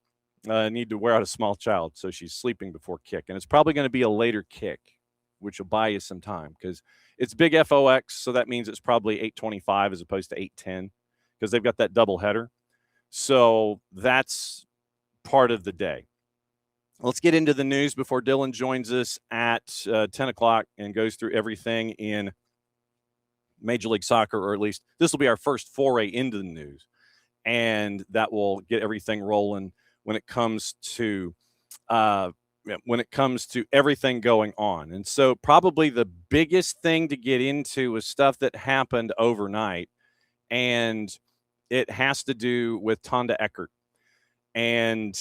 Need to wear out a small child, so she's sleeping before kick. And it's probably going to be a later kick, which will buy you some time because it's big FOX, so that means it's probably 8:25 as opposed to 8:10 because they've got that double header. So that's part of the day. Let's get into the news before Dylan joins us at 10 o'clock and goes through everything in Major League Soccer, or at least this will be our first foray into the news. And that will get everything rolling when it comes to everything going on. And so probably the biggest thing to get into is stuff that happened overnight. And it has to do with Thanda Eckert. And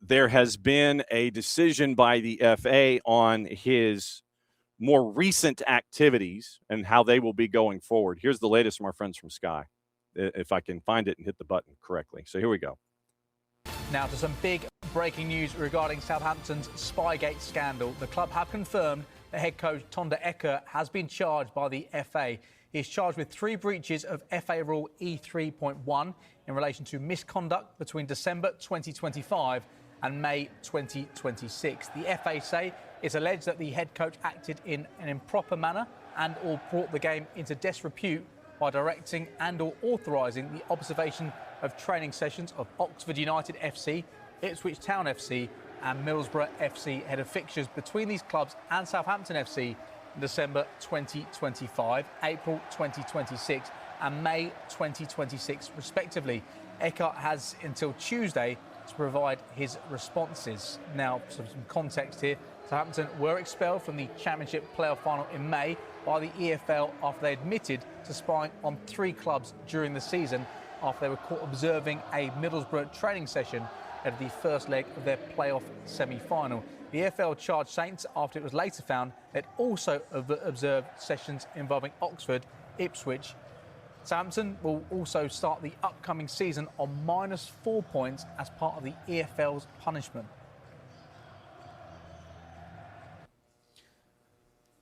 there has been a decision by the FA on his more recent activities and how they will be going forward. Here's the latest from our friends from Sky, if I can find it and hit the button correctly. So here we go. Now to some big breaking news regarding Southampton's Spygate scandal. The club have confirmed that head coach Thanda Eckert has been charged by the FA. He is charged with 3 breaches of FA Rule E3.1 in relation to misconduct between December 2025 and May 2026. The FA say it's alleged that the head coach acted in an improper manner and or brought the game into disrepute by directing and or authorising the observation of training sessions of Oxford United FC, Ipswich Town FC and Middlesbrough FC ahead of fixtures between these clubs and Southampton FC in December 2025, April 2026 and May 2026 respectively. Eckert has until Tuesday to provide his responses. Now, some context here. Southampton were expelled from the Championship playoff final in May by the EFL after they admitted to spying on 3 clubs during the season after they were caught observing a Middlesbrough training session at the first leg of their playoff semi-final. The EFL charged Saints after it was later found they'd also observed sessions involving Oxford, Ipswich Southampton will also start the upcoming season on -4 points as part of the EFL's punishment.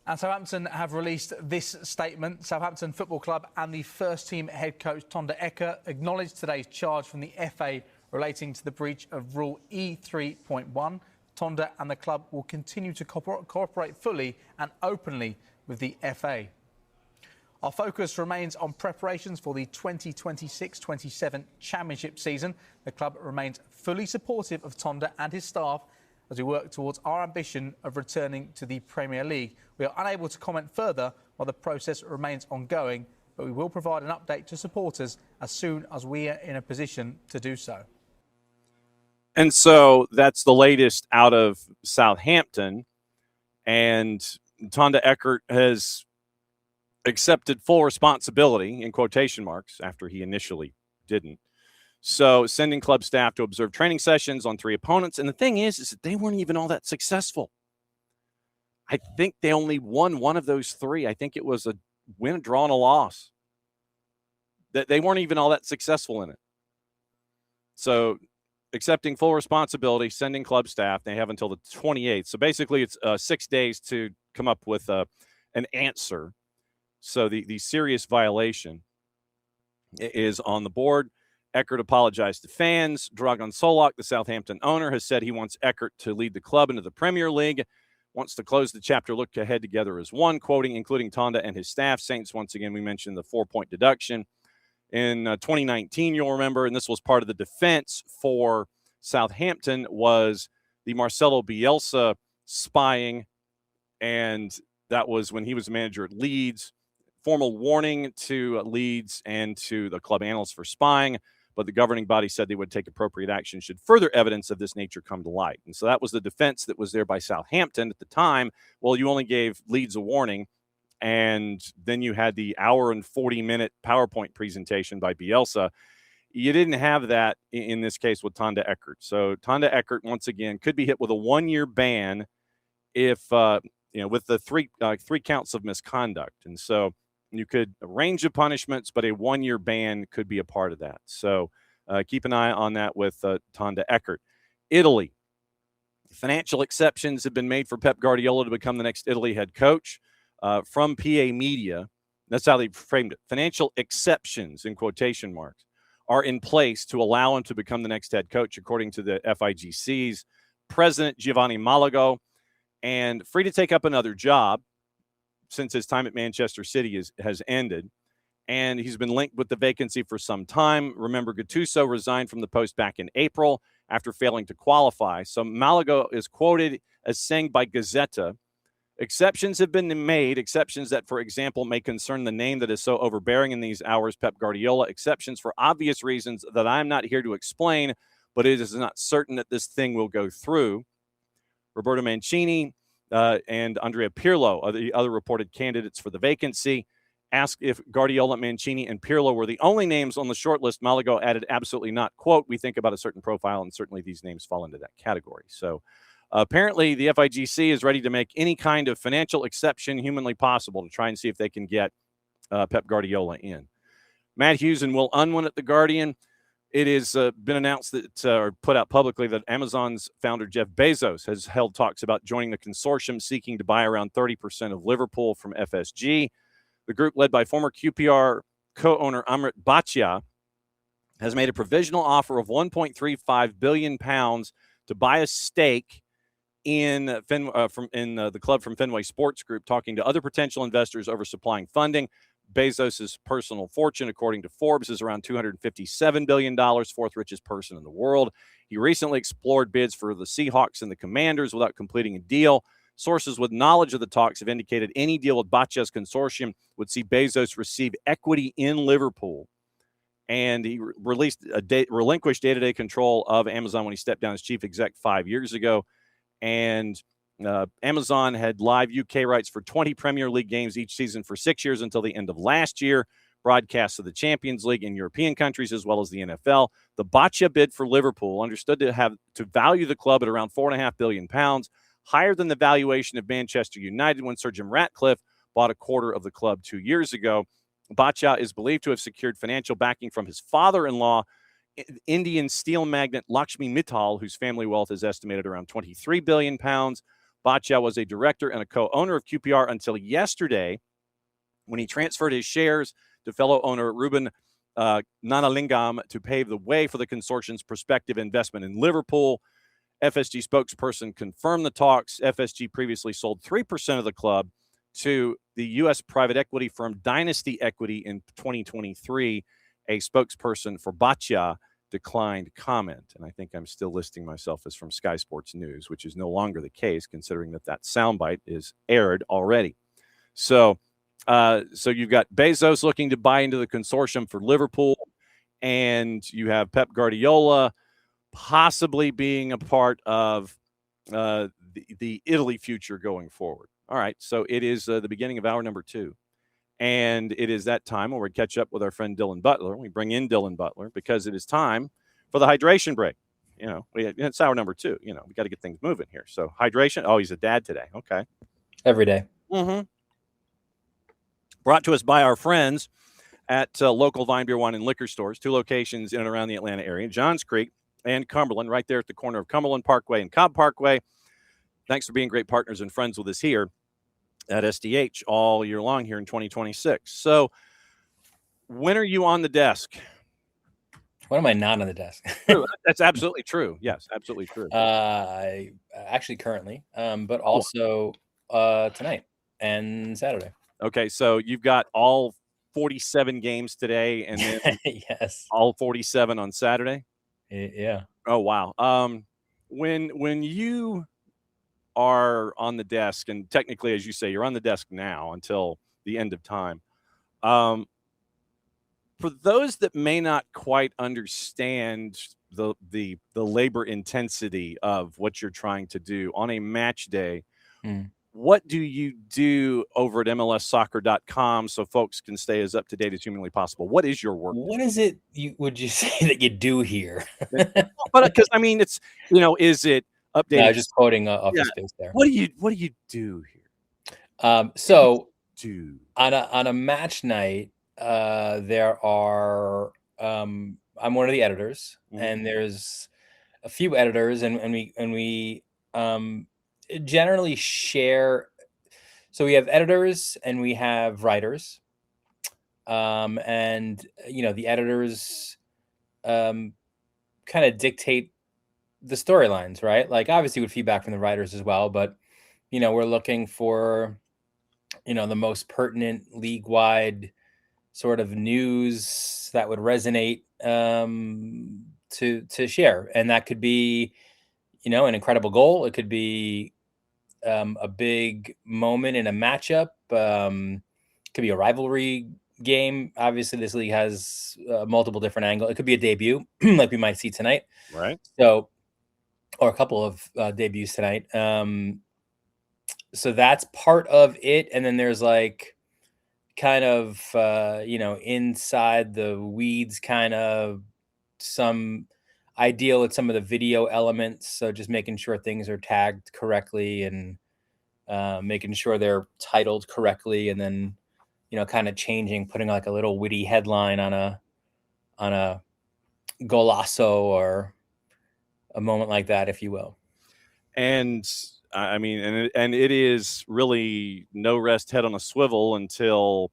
And Southampton have released this statement. Southampton Football Club and the first-team head coach Tonda Eka acknowledged today's charge from the FA relating to the breach of Rule E3.1. Tonda and the club will continue to cooperate fully and openly with the FA. Our focus remains on preparations for the 2026-27 Championship season. The club remains fully supportive of Tonda and his staff as we work towards our ambition of returning to the Premier League. We are unable to comment further while the process remains ongoing, but we will provide an update to supporters as soon as we are in a position to do so. And so that's the latest out of Southampton. And Tonda Eckert has accepted full responsibility, in quotation marks, after he initially didn't. So sending club staff to observe training sessions on 3 opponents. And the thing is that they weren't even all that successful. I think they only won one of those 3. I think it was a win, a draw, and a loss. That they weren't even all that successful in it. So accepting full responsibility, sending club staff. They have until the 28th. So basically it's 6 days to come up with an answer. So the serious violation is on the board. Eckert apologized to fans. Dragan Solak, the Southampton owner, has said he wants Eckert to lead the club into the Premier League, wants to close the chapter, look ahead together as one, quoting, including Tonda and his staff. Saints, once again, we mentioned the 4-point deduction. In 2019, you'll remember, and this was part of the defense for Southampton, was the Marcelo Bielsa spying, and that was when he was manager at Leeds. Formal warning to Leeds and to the club analysts for spying, but the governing body said they would take appropriate action should further evidence of this nature come to light. And so that was the defense that was there by Southampton at the time. Well, you only gave Leeds a warning, and then you had the hour and 40-minute PowerPoint presentation by Bielsa. You didn't have that in this case with Tonda Eckert. So Tonda Eckert, once again, could be hit with a 1-year ban if, with the three counts of misconduct. And so you could a range of punishments, but a 1-year ban could be a part of that. So keep an eye on that with Tonda Eckert. Italy. Financial exceptions have been made for Pep Guardiola to become the next Italy head coach. From PA Media, that's how they framed it. Financial exceptions, in quotation marks, are in place to allow him to become the next head coach, according to the FIGC's president, Giovanni Malago, and free to take up another job since his time at Manchester City has ended. And he's been linked with the vacancy for some time. Remember, Gattuso resigned from the post back in April after failing to qualify. So Malago is quoted as saying by Gazzetta, exceptions have been made, exceptions that, for example, may concern the name that is so overbearing in these hours, Pep Guardiola, exceptions for obvious reasons that I'm not here to explain, but it is not certain that this thing will go through. Roberto Mancini and Andrea Pirlo are the other reported candidates for the vacancy. Asked if Guardiola, Mancini, and Pirlo were the only names on the short list, Malago added, absolutely not. Quote, we think about a certain profile, and certainly these names fall into that category. So apparently the FIGC is ready to make any kind of financial exception humanly possible to try and see if they can get Pep Guardiola in. Matt Hughes and Will Unwin at The Guardian. It has been announced that, or put out publicly, that Amazon's founder Jeff Bezos has held talks about joining the consortium seeking to buy around 30% of Liverpool from FSG. The group, led by former QPR co-owner Amrit Bhatia, has made a provisional offer of £1.35 billion to buy a stake in the club from Fenway Sports Group, talking to other potential investors over supplying funding. Bezos' personal fortune, according to Forbes, is around $257 billion, fourth richest person in the world. He recently explored bids for the Seahawks and the Commanders without completing a deal. Sources with knowledge of the talks have indicated any deal with Bhatia's consortium would see Bezos receive equity in Liverpool. And he relinquished day-to-day control of Amazon when he stepped down as chief exec 5 years ago. And Amazon had live UK rights for 20 Premier League games each season for 6 years until the end of last year, broadcasts of the Champions League in European countries as well as the NFL. The Bhatia bid for Liverpool, understood to value the club at around £4.5 billion, higher than the valuation of Manchester United when Sir Jim Ratcliffe bought a quarter of the club 2 years ago. Baccia is believed to have secured financial backing from his father-in-law, Indian steel magnate Lakshmi Mittal, whose family wealth is estimated around £23 billion. Baccia was a director and a co-owner of QPR until yesterday, when he transferred his shares to fellow owner Ruben Nanalingam to pave the way for the consortium's prospective investment in Liverpool. FSG spokesperson confirmed the talks. FSG previously sold 3% of the club to the U.S. private equity firm Dynasty Equity in 2023. A spokesperson for Baccia declined comment. And I think I'm still listing myself as from Sky Sports News, which is no longer the case, considering that soundbite is aired already. So you've got Bezos looking to buy into the consortium for Liverpool, and you have Pep Guardiola possibly being a part of the Italy future going forward. All right, so it is the beginning of hour number 2, and it is that time where we catch up with our friend Dylan Butler. We bring in Dylan Butler because it is time for the hydration break. It's hour number 2. We got to get things moving here. So hydration. Oh, he's a dad today. Okay. Every day. Mm-hmm. Brought to us by our friends at local Vine Beer, Wine, and Liquor stores, 2 locations in and around the Atlanta area, Johns Creek and Cumberland, right there at the corner of Cumberland Parkway and Cobb Parkway. Thanks for being great partners and friends with us here at SDH all year long here in 2026. So when are you on the desk? When am I not on the desk? That's absolutely true. Yes, absolutely true. I actually currently, but also tonight and Saturday. Okay, so you've got all 47 games today, and then yes, all 47 on Saturday. Yeah. Oh wow. When you are on the desk, and technically, as you say, you're on the desk now until the end of time. For those that may not quite understand the labor intensity of what you're trying to do on a match day. What do you do over at MLSsoccer.com so folks can stay as up to date as humanly possible? What is your work? What is it would you say that you do here? But because it's is it updated? No, just quoting Office Space there. What do you do here? So on a match night, there are I'm one of the editors, and there's a few editors, and we generally share. So we have editors and we have writers, and the editors kind of dictate the storylines, right? Like obviously with feedback from the writers as well, but we're looking for the most pertinent league-wide sort of news that would resonate to share, and that could be an incredible goal. It could be a big moment in a matchup. Could be a rivalry game. Obviously, this league has multiple different angles. It could be a debut, like we might see tonight. Right. So, or a couple of debuts tonight. So that's part of it. And then there's like kind of, inside the weeds, kind of some ideal at some of the video elements. So just making sure things are tagged correctly and making sure they're titled correctly, and then kind of putting like a little witty headline on a golazo or a moment like that, if you will. And I mean, and it is really no rest, head on a swivel until,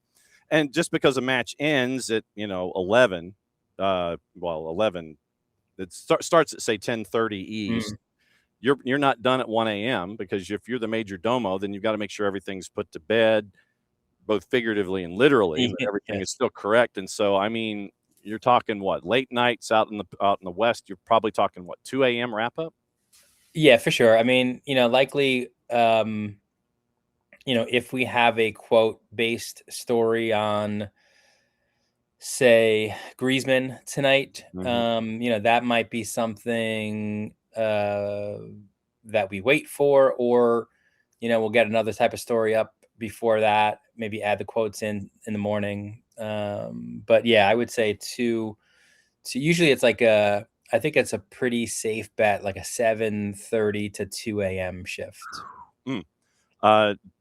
and just because a match ends at 11, 11. It starts at say 10:30 East. You're not done at 1 a.m. because if you're the major domo, then you've got to make sure everything's put to bed, both figuratively and literally. Everything is still correct. And so, I mean, you're talking what, late nights out in the West? You're probably talking what, 2 a.m. wrap up? Yeah, for sure. I mean, likely, if we have a quote based story on, say, Griezmann tonight, that might be something that we wait for, or we'll get another type of story up before that, maybe add the quotes in the morning. But yeah, I would say to usually it's like I think it's a pretty safe bet, like a 7:30 to 2 a.m. shift.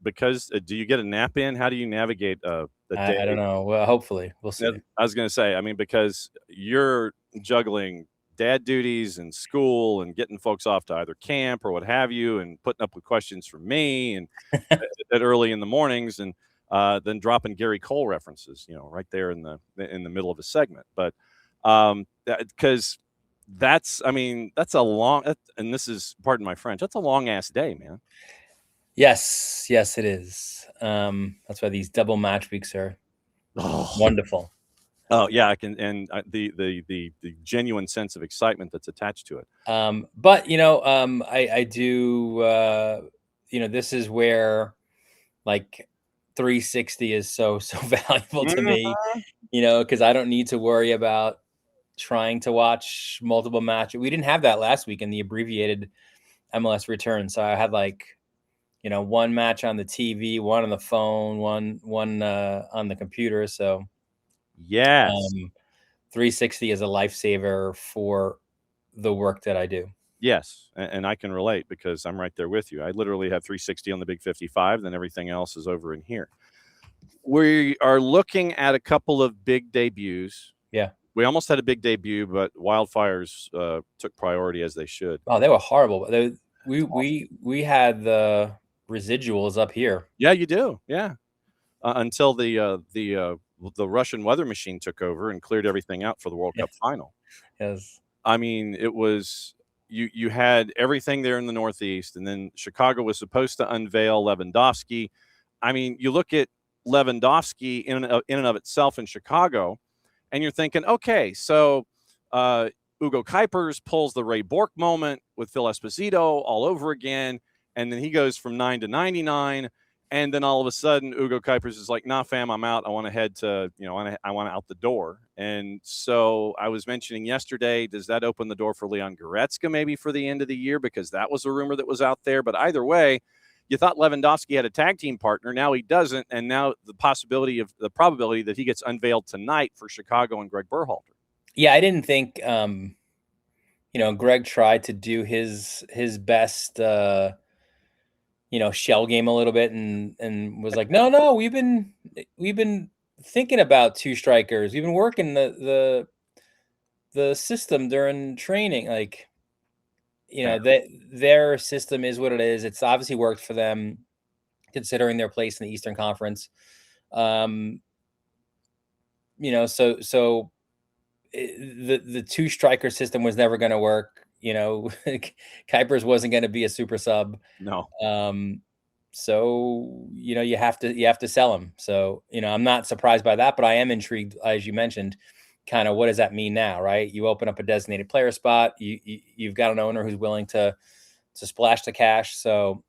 Because do you get a nap in? How do you navigate the day? I don't know. Well, hopefully we'll see. I was going to say, I mean, because you're juggling dad duties and school and getting folks off to either camp or what have you, and putting up with questions from me and at early in the mornings, and then dropping Gary Cole references, right there in the middle of a segment. But because that's a long, and this is, pardon my French, that's a long ass day, man. Yes, it is. That's why these double match weeks are wonderful. Oh yeah, I can, and the genuine sense of excitement that's attached to it. But I do. This is where like 360 is so valuable to me. Because I don't need to worry about trying to watch multiple matches. We didn't have that last week in the abbreviated MLS return, so I had one match on the TV, one on the phone, one on the computer. So yes, 360 is a lifesaver for the work that I do. Yes, and I can relate because I'm right there with you. I literally have 360 on the big 55, then everything else is over in here. We are looking at a couple of big debuts. Yeah. We almost had a big debut, but wildfires took priority, as they should. Oh, they were horrible. We had the residuals up here. Yeah, you do. Yeah, until the Russian weather machine took over and cleared everything out for the World Cup final. Yes. I mean, it was you had everything there in the Northeast, and then Chicago was supposed to unveil Lewandowski. I mean, you look at Lewandowski in and of itself in Chicago, and you're thinking, okay, so Ugo Kuipers pulls the Ray Bork moment with Phil Esposito all over again, and then he goes from 9 to 99, and then all of a sudden Ugo Kuipers is like, nah, fam, I'm out. I want to head to, I want out the door. And so I was mentioning yesterday, does that open the door for Leon Goretzka maybe for the end of the year? Because that was a rumor that was out there. But either way, you thought Lewandowski had a tag team partner. Now he doesn't. And now the probability that he gets unveiled tonight for Chicago and Greg Berhalter. Yeah, I didn't think, Greg tried to do his best, shell game a little bit and was like, no, we've been thinking about two strikers. We've been working the system during training. Like, their system is what it is. It's obviously worked for them considering their place in the Eastern Conference. So the two striker system was never going to work. Kuipers wasn't going to be a super sub. No. So, you have to sell him. So, I'm not surprised by that, but I am intrigued, as you mentioned, kind of what does that mean now, right? You open up a designated player spot. You've got an owner who's willing to splash the cash. So,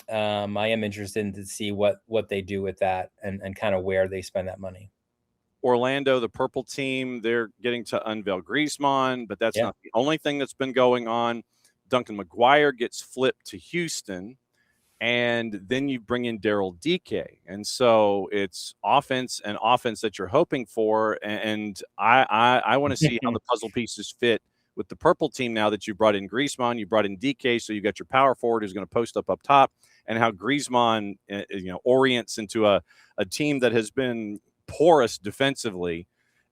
I am interested to see what they do with that and kind of where they spend that money. Orlando, the purple team, they're getting to unveil Griezmann, but that's not the only thing that's been going on. Duncan McGuire gets flipped to Houston, and then you bring in Daryl Dike. And so it's offense that you're hoping for. And I want to see how the puzzle pieces fit with the purple team now that you brought in Griezmann, you brought in Dike, so you got your power forward who's going to post up top, and how Griezmann orients into a team that has been porous defensively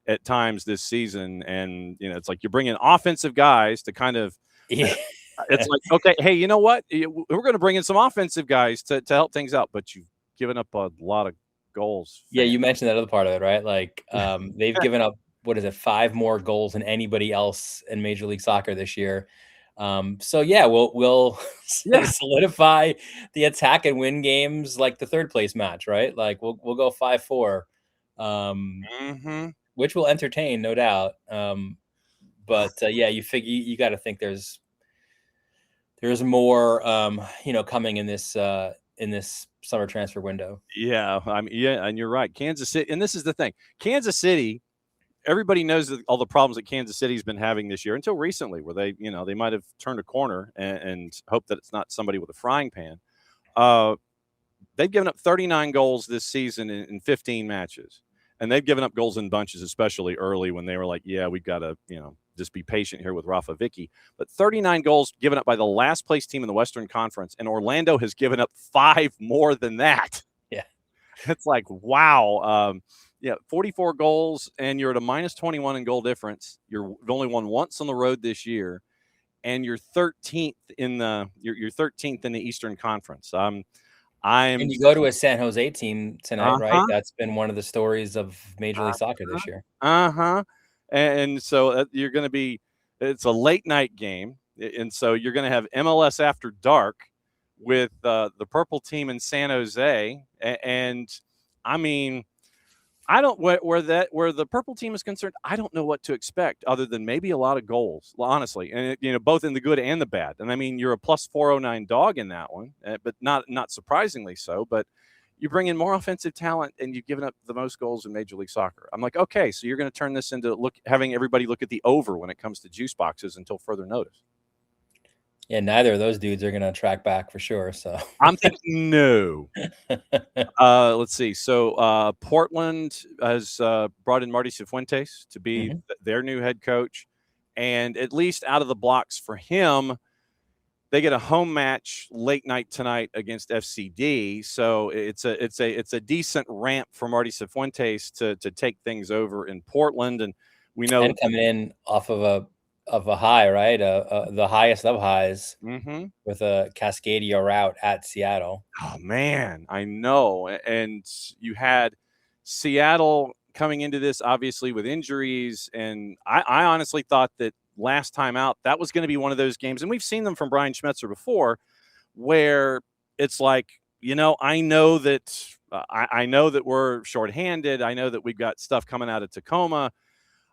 at times this season. And it's like you're bringing offensive guys to kind of it's like, okay, hey, you know what, we're going to bring in some offensive guys to help things out, but you've given up a lot of goals. Yeah, you mentioned that other part of it, right? Like they've given up 5 more goals than anybody else in Major League Soccer this year. So yeah, we'll solidify the attack and win games like the third place match, right? Like we'll go 5-4. Which will entertain, no doubt. But you figure you got to think there's more, coming in this summer transfer window. Yeah, and you're right. Kansas City, and this is the thing, Kansas City. Everybody knows that all the problems that Kansas City's been having this year until recently, where they might have turned a corner and hope that it's not somebody with a frying pan. They've given up 39 goals this season in 15 matches. And they've given up goals in bunches, especially early when they were like, yeah, we've got to, just be patient here with Rafa Vicky. But 39 goals given up by the last place team in the Western Conference, and Orlando has given up 5 more than that. Yeah. It's like, wow. 44 goals, and you're at a minus 21 in goal difference. You've only won once on the road this year, and you're 13th in the you're 13th in the Eastern Conference. And you go to a San Jose team tonight, right? That's been one of the stories of Major League Soccer this year. And so you're going to be – it's a late-night game, and so you're going to have MLS After Dark with the purple team in San Jose. And, I mean – I don't where the purple team is concerned. I don't know what to expect other than maybe a lot of goals, honestly, and both in the good and the bad. And I mean, you're a plus 409 dog in that one, but not surprisingly so. But you bring in more offensive talent, and you've given up the most goals in Major League Soccer. I'm like, okay, so you're going to turn this into having everybody look at the over when it comes to juice boxes until further notice. Yeah, neither of those dudes are going to track back for sure. So I'm thinking no. Let's see. So Portland has brought in Marty Cifuentes to be their new head coach, and at least out of the blocks for him, they get a home match late night tonight against FCD. So it's a decent ramp for Marty Cifuentes to take things over in Portland, and we know and coming in off of a high, right? The highest of highs with a Cascadia route at Seattle. Oh, man, I know. And you had Seattle coming into this, obviously, with injuries. And I honestly thought that last time out, that was going to be one of those games. And we've seen them from Brian Schmetzer before, where it's like, I know that I know that we're shorthanded. I know that we've got stuff coming out of Tacoma.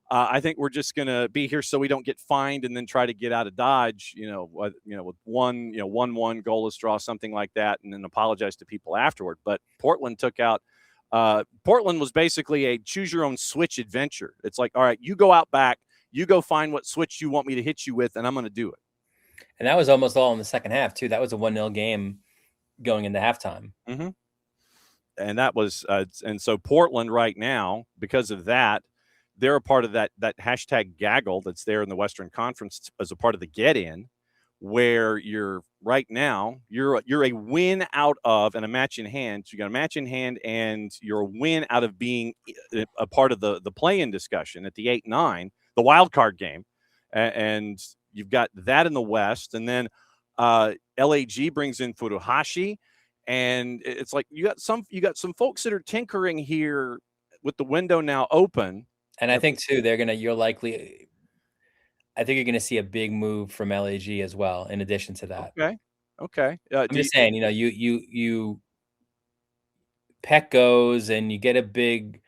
I think we're just going to be here so we don't get fined and then try to get out of Dodge, with 1-1 goalless draw, something like that, and then apologize to people afterward. But Portland took out Portland was basically a choose your own switch adventure. It's like, all right, you go out back, you go find what switch you want me to hit you with, and I'm going to do it. And that was almost all in the second half, too. That was a 1-0 game going into halftime. And that was and so Portland right now, because of that, they're a part of that hashtag gaggle that's there in the Western Conference as a part of the get-in, where you're right now, you're a win out of and a match in hand. So you got a match in hand, and you're a win out of being a part of the play-in discussion at the 8-9, the wild card game, and you've got that in the West, and then LAG brings in Furuhashi, and it's like you got some folks that are tinkering here with the window now open. And I think too, I think you're going to see a big move from LAG as well. In addition to that, okay. I'm just saying, you Peck goes and you get a big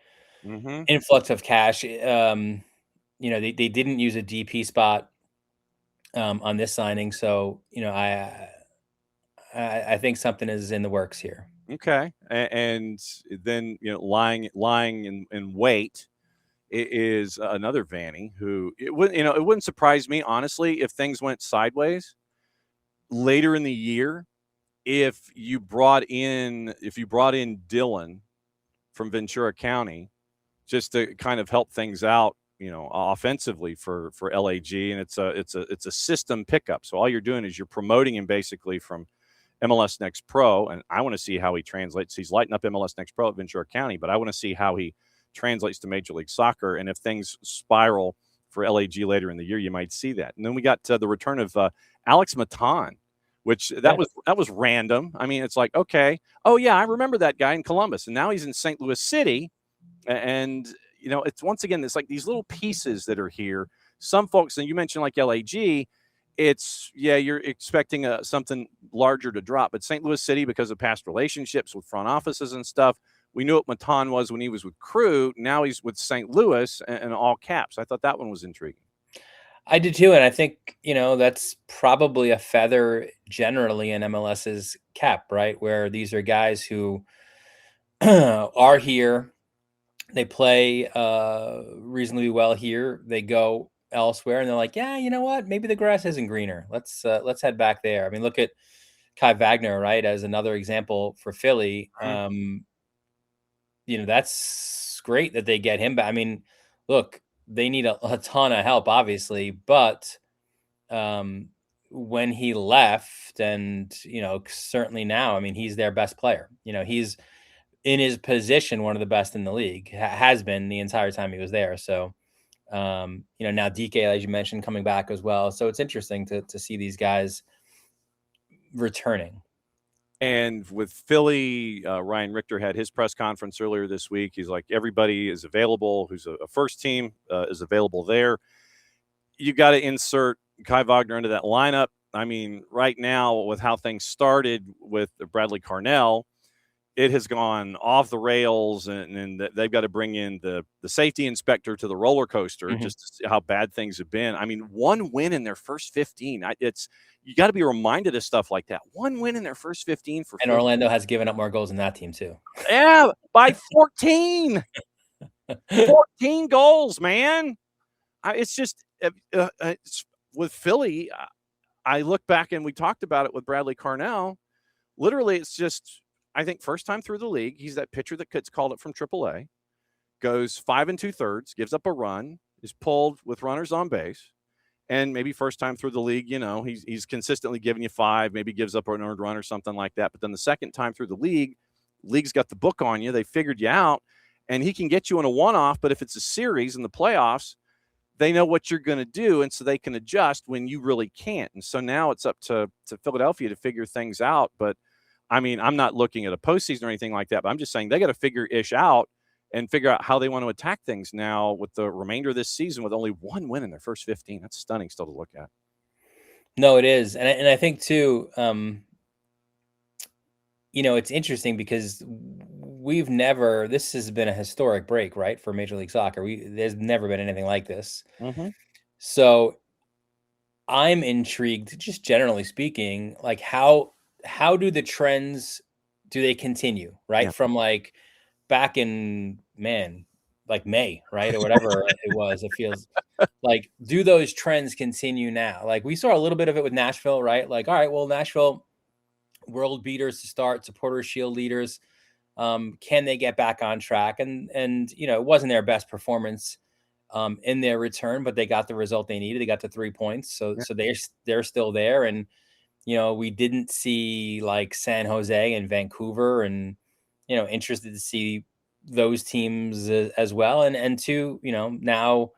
influx of cash. They didn't use a DP spot on this signing, so I think something is in the works here. Okay, and then lying in wait. It is another Vanny who it wouldn't surprise me, honestly, if things went sideways later in the year. If you brought in Dylan from Ventura County just to kind of help things out, offensively for LAG, and it's a system pickup. So all you're doing is you're promoting him basically from MLS Next Pro, and I want to see how he translates. He's lighting up MLS Next Pro at Ventura County, but I want to see how he translates to Major League Soccer, and if things spiral for LAG later in the year, you might see that. And then we got the return of Alex Matan, which that was random. I mean, it's like, okay, oh yeah, I remember that guy in Columbus, and now he's in St. Louis City, and it's once again, it's like these little pieces that are here. Some folks, and you mentioned like LAG, you're expecting something larger to drop, but St. Louis City, because of past relationships with front offices and stuff. We knew what Matan was when he was with Crew. Now he's with St. Louis and all caps. I thought that one was intriguing. I did too. And I think, that's probably a feather generally in MLS's cap, right? Where these are guys who are here. They play reasonably well here. They go elsewhere and they're like, yeah, you know what? Maybe the grass isn't greener. Let's head back there. I mean, look at Kai Wagner, right? As another example for Philly. That's great that they get him back. I mean, look, they need a ton of help, obviously, but when he left, and certainly now, I mean, he's their best player. He's in his position one of the best in the league, has been the entire time he was there. So now DK, as you mentioned, coming back as well. So it's interesting to see these guys returning. And with Philly, Ryan Richter had his press conference earlier this week. He's like, everybody is available who's a first team is available there. You got to insert Kai Wagner into that lineup. I mean, right now, with how things started with Bradley Carnell, it has gone off the rails, and they've got to bring in the safety inspector to the roller coaster just to see how bad things have been. I mean, one win in their first 15. You got to be reminded of stuff like that. One win in their first 15 for and Orlando has given up more goals than that team too. Yeah, by 14. 14 goals, man. It's just it's, with Philly, I look back and we talked about it with Bradley Carnell. Literally, it's just, I think, first time through the league, he's that pitcher that gets called up from AAA, goes 5 2/3, gives up a run, is pulled with runners on base, and maybe first time through the league, he's consistently giving you 5, maybe gives up an earned run or something like that. But then the second time through the league's got the book on you. They figured you out, and he can get you in a one-off. But if it's a series in the playoffs, they know what you're going to do, and so they can adjust when you really can't. And so now it's up to Philadelphia to figure things out. But I mean, I'm not looking at a postseason or anything like that, but I'm just saying they got to figure ish out and figure out how they want to attack things now with the remainder of this season with only one win in their first 15. That's stunning still to look at. No, it is. And I think too, it's interesting because this has been a historic break, right, for Major League Soccer. There's never been anything like this. Mm-hmm. So I'm intrigued, just generally speaking, like how do the trends, do they continue, right? Yeah. From like back in, like May, right? Or whatever it was, it feels like, do those trends continue now? Like we saw a little bit of it with Nashville, right? Like, all right, well, Nashville, world beaters to start, Supporters Shield leaders. Can they get back on track? And it wasn't their best performance in their return, but they got the result they needed. They got the 3 points. So they're still there. And, we didn't see like San Jose and Vancouver, and, interested to see those teams as well. And two, now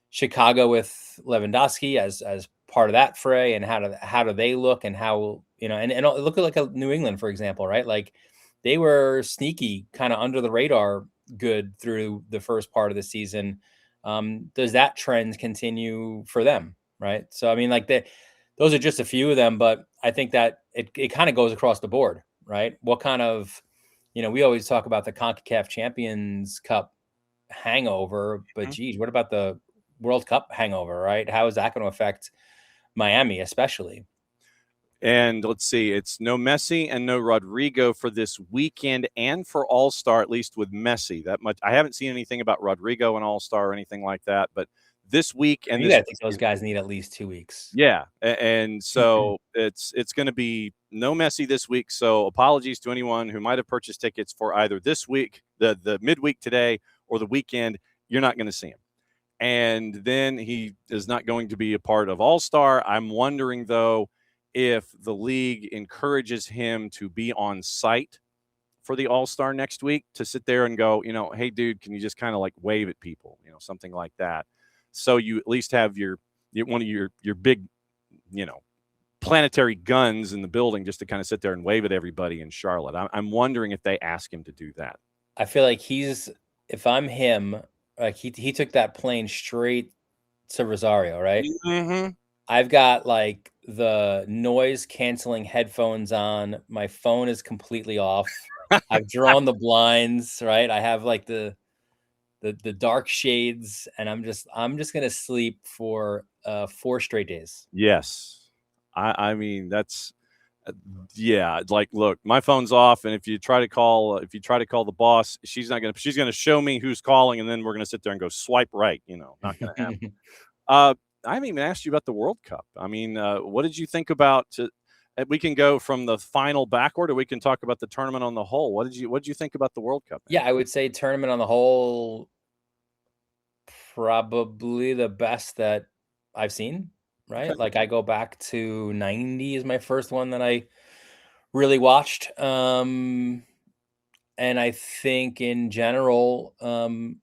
Chicago with Lewandowski as part of that fray, and how do they look, and how, and look at like a New England, for example, right? Like they were sneaky, kind of under the radar good through the first part of the season. Does that trend continue for them? Right. So, I mean, like those are just a few of them, but I think that it kind of goes across the board, right? What kind of, we always talk about the CONCACAF Champions Cup hangover, but geez, what about the World Cup hangover, right? How is that going to affect Miami, especially? And let's see, it's no Messi and no Rodrigo for this weekend and for All-Star, at least with Messi. That much. I haven't seen anything about Rodrigo and All-Star or anything like that, but this week and I think those guys need at least 2 weeks. Yeah, and so it's going to be no Messi this week. So apologies to anyone who might have purchased tickets for either this week, the midweek today, or the weekend. You're not going to see him. And then he is not going to be a part of All-Star. I'm wondering, though, if the league encourages him to be on site for the All-Star next week, to sit there and go, hey, dude, can you just kind of like wave at people, something like that. So you at least have one of your big, planetary guns in the building just to kind of sit there and wave at everybody in Charlotte. I'm wondering if they ask him to do that. I feel like if I'm him, like he took that plane straight to Rosario, right? Mm-hmm. I've got like the noise canceling headphones on. My phone is completely off. I've drawn the blinds, right? I have like the dark shades, and I'm just going to sleep for 4 straight days. Yes. I mean, that's, yeah. Like, look, my phone's off. And if you try to call the boss, she's going to show me who's calling. And then we're going to sit there and go swipe right, not going to happen. I haven't even asked you about the World Cup. I mean, what did you think about we can go from the final backward, or we can talk about the tournament on the whole. What did you think about the World Cup? Yeah, I would say tournament on the whole, probably the best that I've seen, right? Okay. Like I go back to 90 is my first one that I really watched. And I think in general, and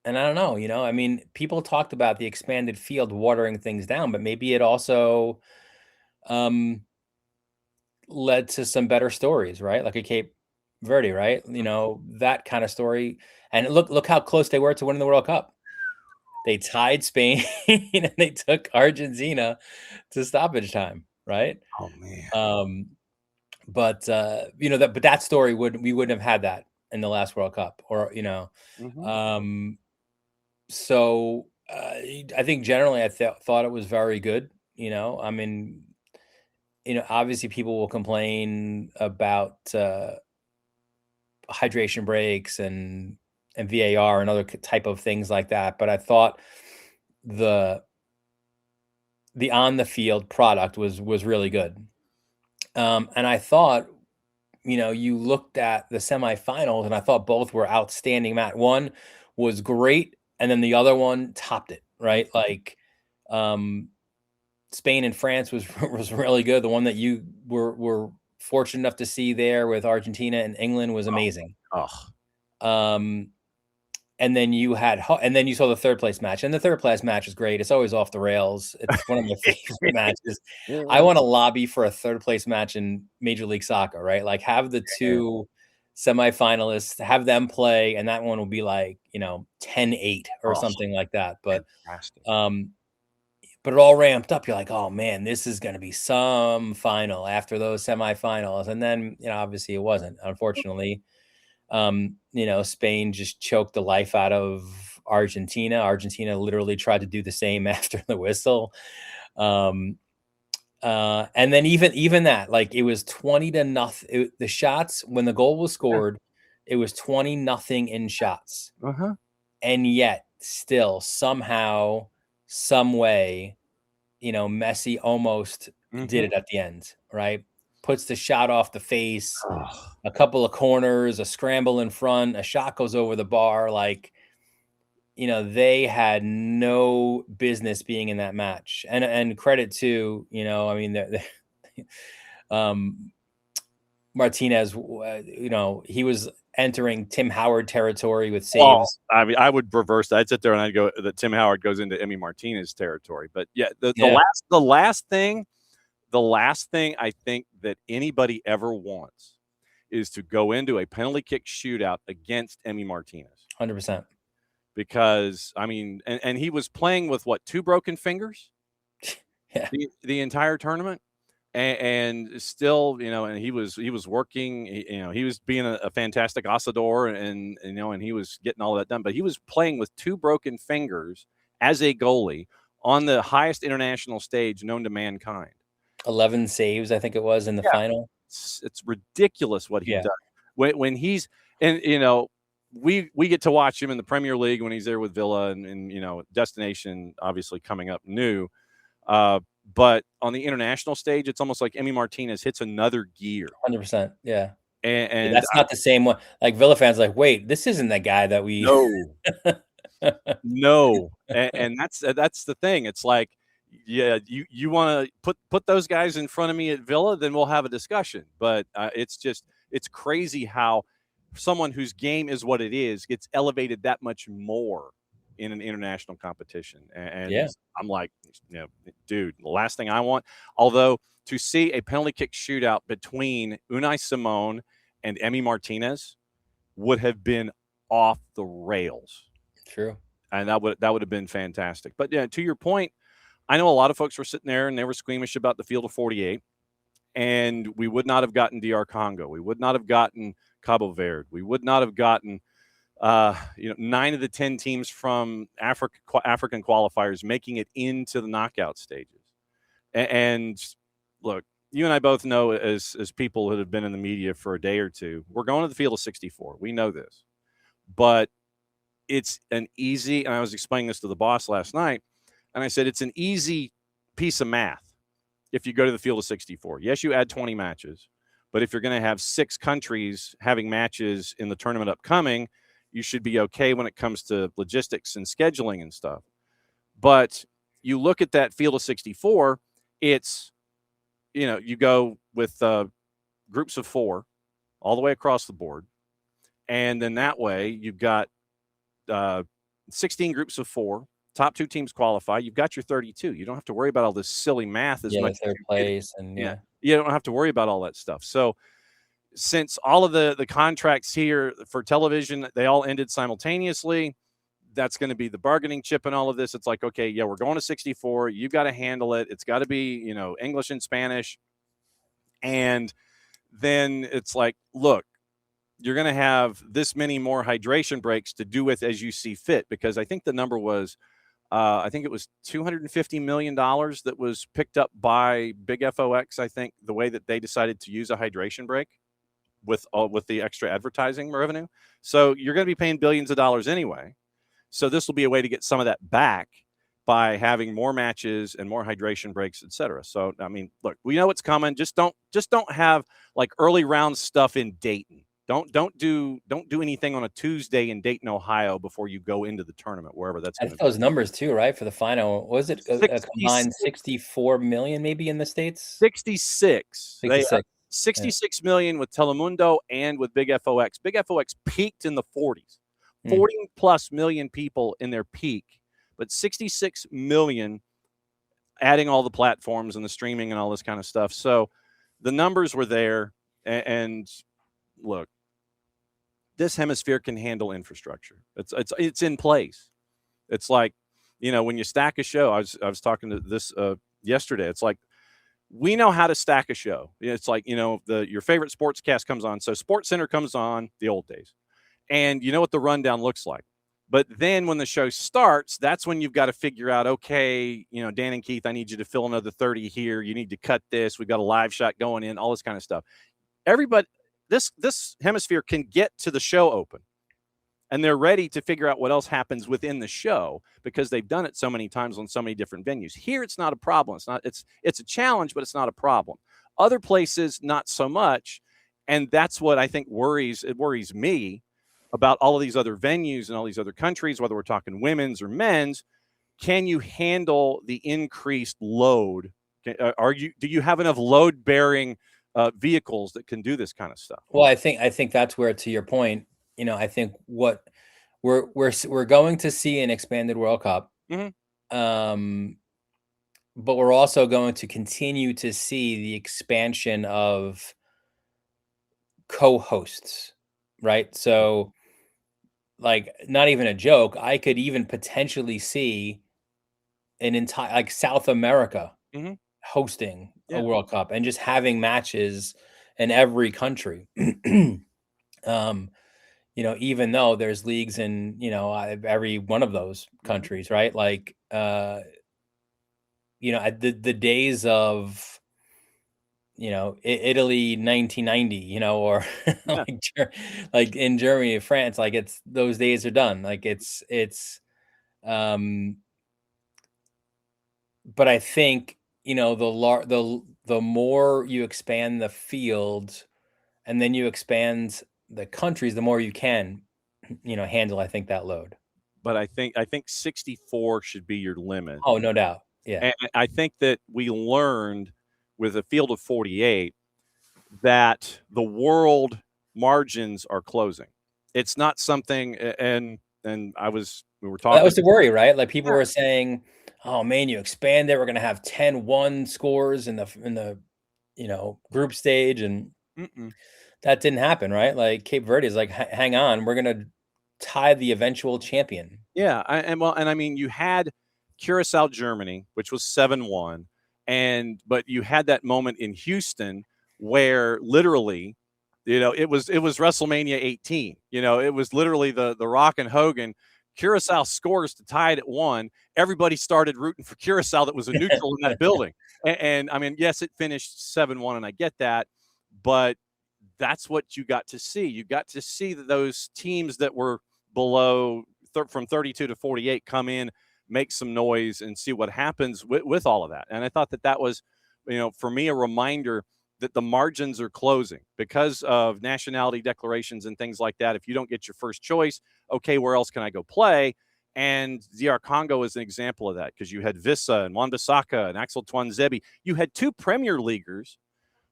I don't know, I mean, people talked about the expanded field watering things down, but maybe it also led to some better stories, right? Like a Cape Verde, right? That kind of story. And look how close they were to winning the World Cup. They tied Spain and they took Argentina to stoppage time, right? Oh man. But that story we wouldn't have had that in the last World Cup, or Mhm. So I think generally I thought it was very good. I mean, obviously people will complain about hydration breaks and VAR and other type of things like that, but I thought the on the field product was really good. And I thought, you looked at the semifinals and I thought both were outstanding. One was great, and then the other one topped it, right? Like Spain and France was really good. The one that you were fortunate enough to see there with Argentina and England was amazing. Oh. And then you saw the third place match, and the third place match is great. It's always off the rails. It's one of my favorite matches. I want to lobby for a third place match in Major League Soccer, right? Like have the two semifinalists, have them play, and that one will be like, 10-8 or something like that. But it all ramped up. You're like, oh man, this is going to be some final after those semifinals. And then, obviously it wasn't, unfortunately. Spain just choked the life out of Argentina. Argentina literally tried to do the same after the whistle. And then even that, like it was 20-0. The shots, when the goal was scored, it was 20-0 in shots. And yet still somehow, some way, Messi almost did it at the end, right? Puts the shot off the face, a couple of corners, a scramble in front, a shot goes over the bar. Like, they had no business being in that match. And credit to, I mean, Martinez, he was entering Tim Howard territory with saves. Well, I mean, I would reverse that. I'd sit there and I'd go that Tim Howard goes into Emi Martinez territory. But yeah, the last thing I think that anybody ever wants is to go into a penalty kick shootout against Emi Martinez. 100%. Because I mean, and he was playing with what, 2 broken fingers? Yeah. The entire tournament. And still, and he was working, he was being a fantastic asador and he was getting all that done, but he was playing with 2 broken fingers as a goalie on the highest international stage known to mankind. 11 saves, I think it was, in the final. It's ridiculous what he does when he's, and we get to watch him in the Premier League when he's there with Villa and Destination obviously coming up new. But on the international stage, it's almost like Emi Martinez hits another gear. 100%. Yeah. And that's not the same one. Like Villa fans like, wait, this isn't the guy that we No. And that's the thing. It's like, yeah, you want to put those guys in front of me at Villa, then we'll have a discussion. But it's crazy how someone whose game is what it is gets elevated that much more in an international competition. And I'm like, dude, the last thing I want, although to see a penalty kick shootout between Unai Simon and Emi Martinez would have been off the rails. True. And that would have been fantastic. But yeah, to your point, I know a lot of folks were sitting there and they were squeamish about the field of 48, and we would not have gotten DR Congo. We would not have gotten Cabo Verde. We would not have gotten 9 of the 10 teams from African qualifiers making it into the knockout stages. And look, you and I both know, as people that have been in the media for a day or two, we're going to the field of 64. We know this, but it's an easy, and I was explaining this to the boss last night, and I said, it's an easy piece of math. If you go to the field of 64, yes, you add 20 matches, but if you're going to have 6 countries having matches in the tournament upcoming, You should be okay when it comes to logistics and scheduling and stuff. But you look at that field of 64, it's, you go with groups of 4 all the way across the board. And then that way you've got 16 groups of 4. Top 2 teams qualify. You've got your 32. You don't have to worry about all this silly math as much. Third place and you don't have to worry about all that stuff. So since all of the contracts here for television, they all ended simultaneously, that's going to be the bargaining chip and all of this. It's like, okay, yeah, we're going to 64. You've got to handle it. It's got to be, English and Spanish. And then it's like, look, you're going to have this many more hydration breaks to do with as you see fit, because I think the number was, I think it was $250 million that was picked up by Big FOX. I think the way that they decided to use a hydration break with the extra advertising revenue. So you're going to be paying billions of dollars anyway. So this will be a way to get some of that back by having more matches and more hydration breaks, et cetera. So, I mean, look, we know it's coming. Just don't have like early round stuff in Dayton. Don't do anything on a Tuesday in Dayton, Ohio before you go into the tournament, wherever that's going to be. Those numbers too, right? For the final, was it a combined 64 million maybe in the States? 66. 66 $66 million with Telemundo and with Big FOX. Big FOX peaked in the 40s. 40 plus million people in their peak, but 66 million adding all the platforms and the streaming and all this kind of stuff. So the numbers were there. And look, this hemisphere can handle infrastructure. It's in place. It's like, when you stack a show, I was talking to this yesterday. It's like, we know how to stack a show. It's like, your favorite sportscast comes on. So SportsCenter comes on, the old days. And you know what the rundown looks like. But then when the show starts, that's when you've got to figure out, okay, Dan and Keith, I need you to fill another 30 here. You need to cut this. We've got a live shot going in, all this kind of stuff. Everybody, this hemisphere can get to the show open. And they're ready to figure out what else happens within the show because they've done it so many times on so many different venues. Here, it's not a problem. It's a challenge, but it's not a problem. Other places, not so much. And that's what I think worries me about all of these other venues and all these other countries, whether we're talking women's or men's. Can you handle the increased load? Do you have enough load bearing vehicles that can do this kind of stuff? Well, I think that's where, to your point, I think what we're going to see an expanded World Cup, but we're also going to continue to see the expansion of co-hosts, right? So, like, not even a joke, I could even potentially see an entire, like, South America hosting a World Cup and just having matches in every country. Even though there's leagues in, every one of those countries, right? Like, the days of, Italy 1990, or like in Germany and France, like those days are done. Like but I think, the more you expand the field and then you expand the countries, the more you can, handle, I think, that load. But I think 64 should be your limit. Oh, no doubt. Yeah. And I think that we learned with a field of 48 that the world margins are closing. It's not something, and we were talking. That was the worry, right? Like, people were saying, oh man, you expand it, we're going to have 10-1 scores in the group stage, and that didn't happen, right? Like, Cape Verde is like, hang on, we're going to tie the eventual champion. Yeah. I mean, you had Curacao, Germany, which was 7-1. But you had that moment in Houston where literally, it was WrestleMania 18. It was literally the Rock and Hogan. Curacao scores to tie it at 1. Everybody started rooting for Curacao that was a neutral in that building. And I mean, yes, it finished 7-1, and I get that, but that's what you got to see. You got to see that those teams that were below from 32 to 48 come in, make some noise, and see what happens with all of that. And I thought that was, for me, a reminder that the margins are closing because of nationality declarations and things like that. If you don't get your first choice, okay, where else can I go play? And DR Congo is an example of that, because you had Vissa and Wan-Bissaka and Axel Tuanzebe. You had 2 Premier Leaguers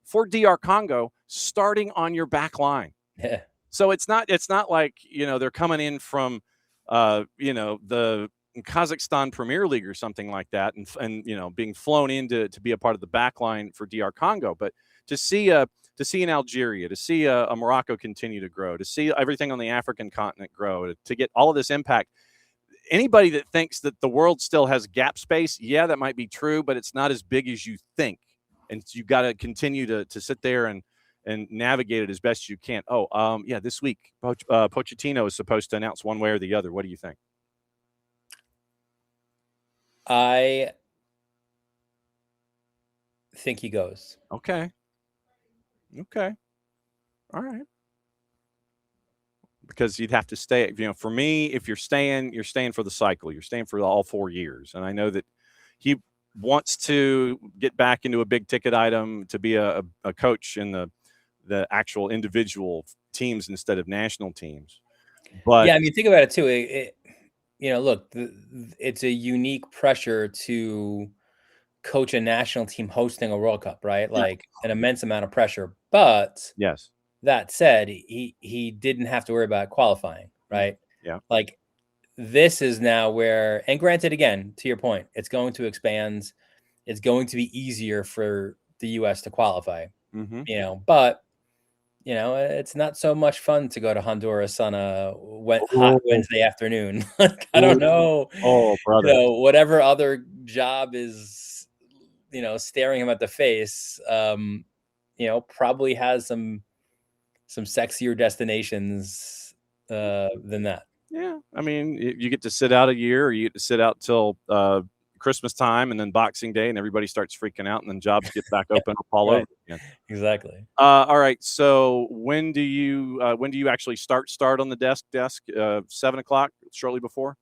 for DR Congo starting on your back line. Yeah. So it's not like, they're coming in from, the Kazakhstan Premier League or something like that, and being flown in to be a part of the back line for DR Congo. But to see in Algeria, to see a Morocco continue to grow, to see everything on the African continent grow, to get all of this impact. Anybody that thinks that the world still has gap space, yeah, that might be true, but it's not as big as you think. And you got to continue to sit there and navigate it as best you can. This week, Pochettino is supposed to announce one way or the other. What do you think? I think he goes. Okay. All right. Because you'd have to stay. For me, if you're staying for the cycle. You're staying for all 4 years. And I know that he wants to get back into a big ticket item, to be a coach in the actual individual teams instead of national teams. But yeah, I mean, think about it too. Look, it's a unique pressure to coach a national team hosting a World Cup, right? Like an immense amount of pressure. But yes, that said, he didn't have to worry about qualifying, right? Yeah. Like, this is now where, and granted, again, to your point, it's going to expand. It's going to be easier for the U.S. to qualify, but it's not so much fun to go to Honduras on a hot Wednesday afternoon. I don't know. Oh, brother. Whatever other job is, staring him at the face, probably has some sexier destinations than that. Yeah. I mean, you get to sit out a year, or you get to sit out till Christmas time, and then Boxing Day, and everybody starts freaking out, and then jobs get back open all over again. Exactly. All right. So when do you actually start on the desk? 7:00, shortly before?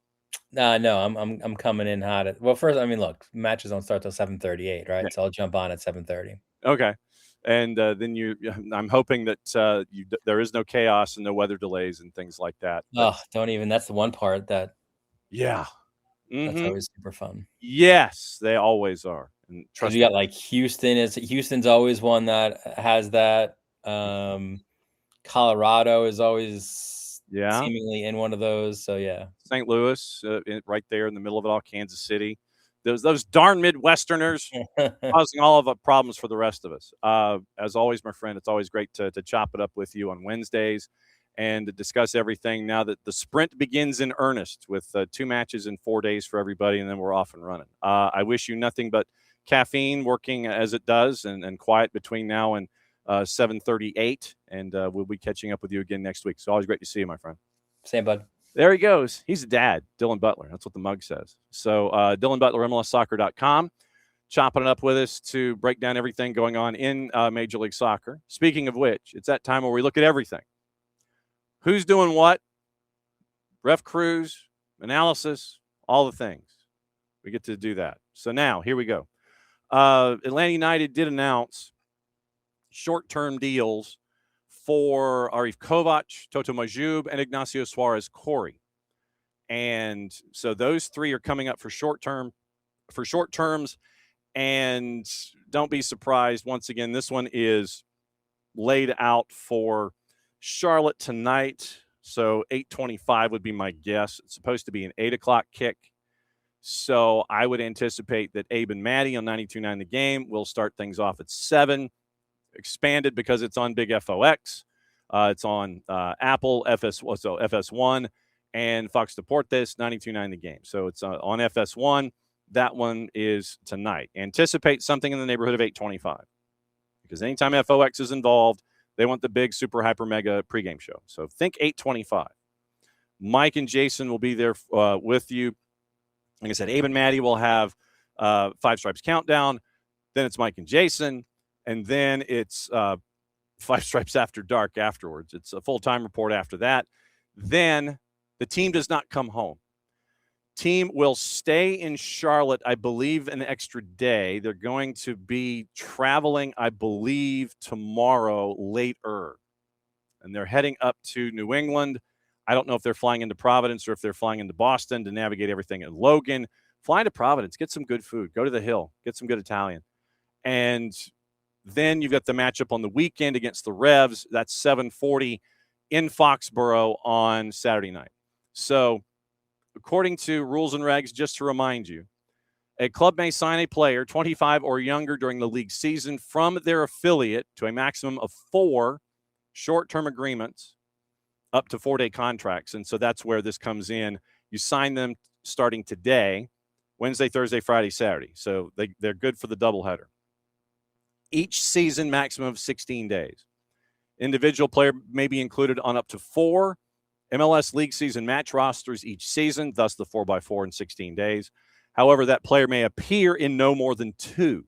No, I'm coming in hot. Well, first, I mean, look, matches don't start till 7:38, right? So I'll jump on at 7:30. Okay. And then I'm hoping that there is no chaos and no weather delays and things like that. Oh, don't even. That's the one part that. Yeah. Mm-hmm. That's always super fun. Yes, they always are. And trust me, you got like Houston's always one that has that. Colorado is always seemingly in one of those. So yeah. St. Louis, right there in the middle of it all. Kansas City. Those darn Midwesterners causing all of the problems for the rest of us. As always, my friend, it's always great to chop it up with you on Wednesdays and to discuss everything now that the sprint begins in earnest with 2 matches in 4 days for everybody, and then we're off and running. I wish you nothing but caffeine working as it does, and quiet between now and 7:38, and we'll be catching up with you again next week. So always great to see you, my friend. Same, bud. There he goes. He's a dad, Dylan Butler. That's what the mug says. So Dylan Butler, MLSsoccer.com, chopping it up with us to break down everything going on in Major League Soccer. Speaking of which, it's that time where we look at everything. Who's doing what? Ref crews, analysis, all the things. We get to do that. So now, here we go. Atlanta United did announce short-term deals for Arif Kovac, Toto Majub, and Ignacio Suarez Corey. And so those 3 are coming up for short terms. And don't be surprised, once again, this one is laid out for Charlotte tonight. So 8:25 would be my guess. It's supposed to be an 8:00 kick. So I would anticipate that Abe and Maddie on 92.9 The Game will start things off at 7. Expanded because it's on Big FOX. It's on Apple, FS1, and Fox Deportes, 92.9 The Game. So it's on FS1. That one is tonight. Anticipate something in the neighborhood of 8:25. Because anytime FOX is involved, they want the big, super, hyper, mega pregame show. So think 8:25. Mike and Jason will be there with you. Like I said, Abe and Maddie will have 5 Stripes Countdown. Then it's Mike and Jason. And then it's 5 Stripes After Dark afterwards. It's a full-time report after that. Then the team does not come home. team will stay in Charlotte, I believe, an extra day. They're going to be traveling, I believe, tomorrow later. And they're heading up to New England. I don't know if they're flying into Providence or if they're flying into Boston to navigate everything in Logan. Fly to Providence, get some good food, go to the Hill, get some good Italian. And then you've got the matchup on the weekend against the Revs. That's 7:40 in Foxborough on Saturday night. So according to rules and regs, just to remind you, a club may sign a player 25 or younger during the league season from their affiliate to a maximum of 4 short-term agreements up to 4-day contracts. And so that's where this comes in. You sign them starting today, Wednesday, Thursday, Friday, Saturday. So they're good for the doubleheader. Each season, maximum of 16 days. Individual player may be included on up to 4 MLS league season match rosters each season, thus the 4x4 in 16 days. However, that player may appear in no more than 2.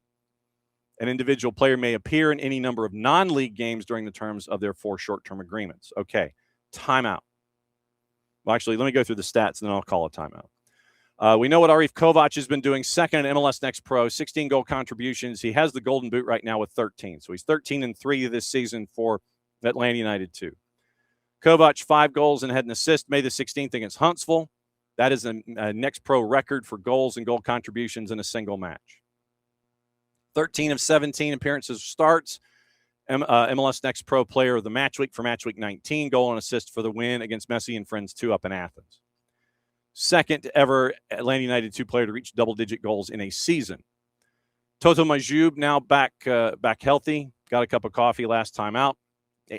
An individual player may appear in any number of non-league games during the terms of their 4 short-term agreements. Okay, timeout. Well, actually, let me go through the stats, and then I'll call a timeout. We know what Arif Kovac has been doing, second in MLS Next Pro, 16 goal contributions. He has the Golden Boot right now with 13. So he's 13-3 this season for Atlanta United 2. Kovac, 5 goals and had an assist May the 16th against Huntsville. That is a Next Pro record for goals and goal contributions in a single match. 13 of 17 appearances or starts. MLS Next Pro Player of the Match Week for Match Week 19. Goal and assist for the win against Messi and Friends 2 up in Athens. Second ever Atlanta United 2 player to reach double-digit goals in a season. Toto Majoub now back healthy. Got a cup of coffee last time out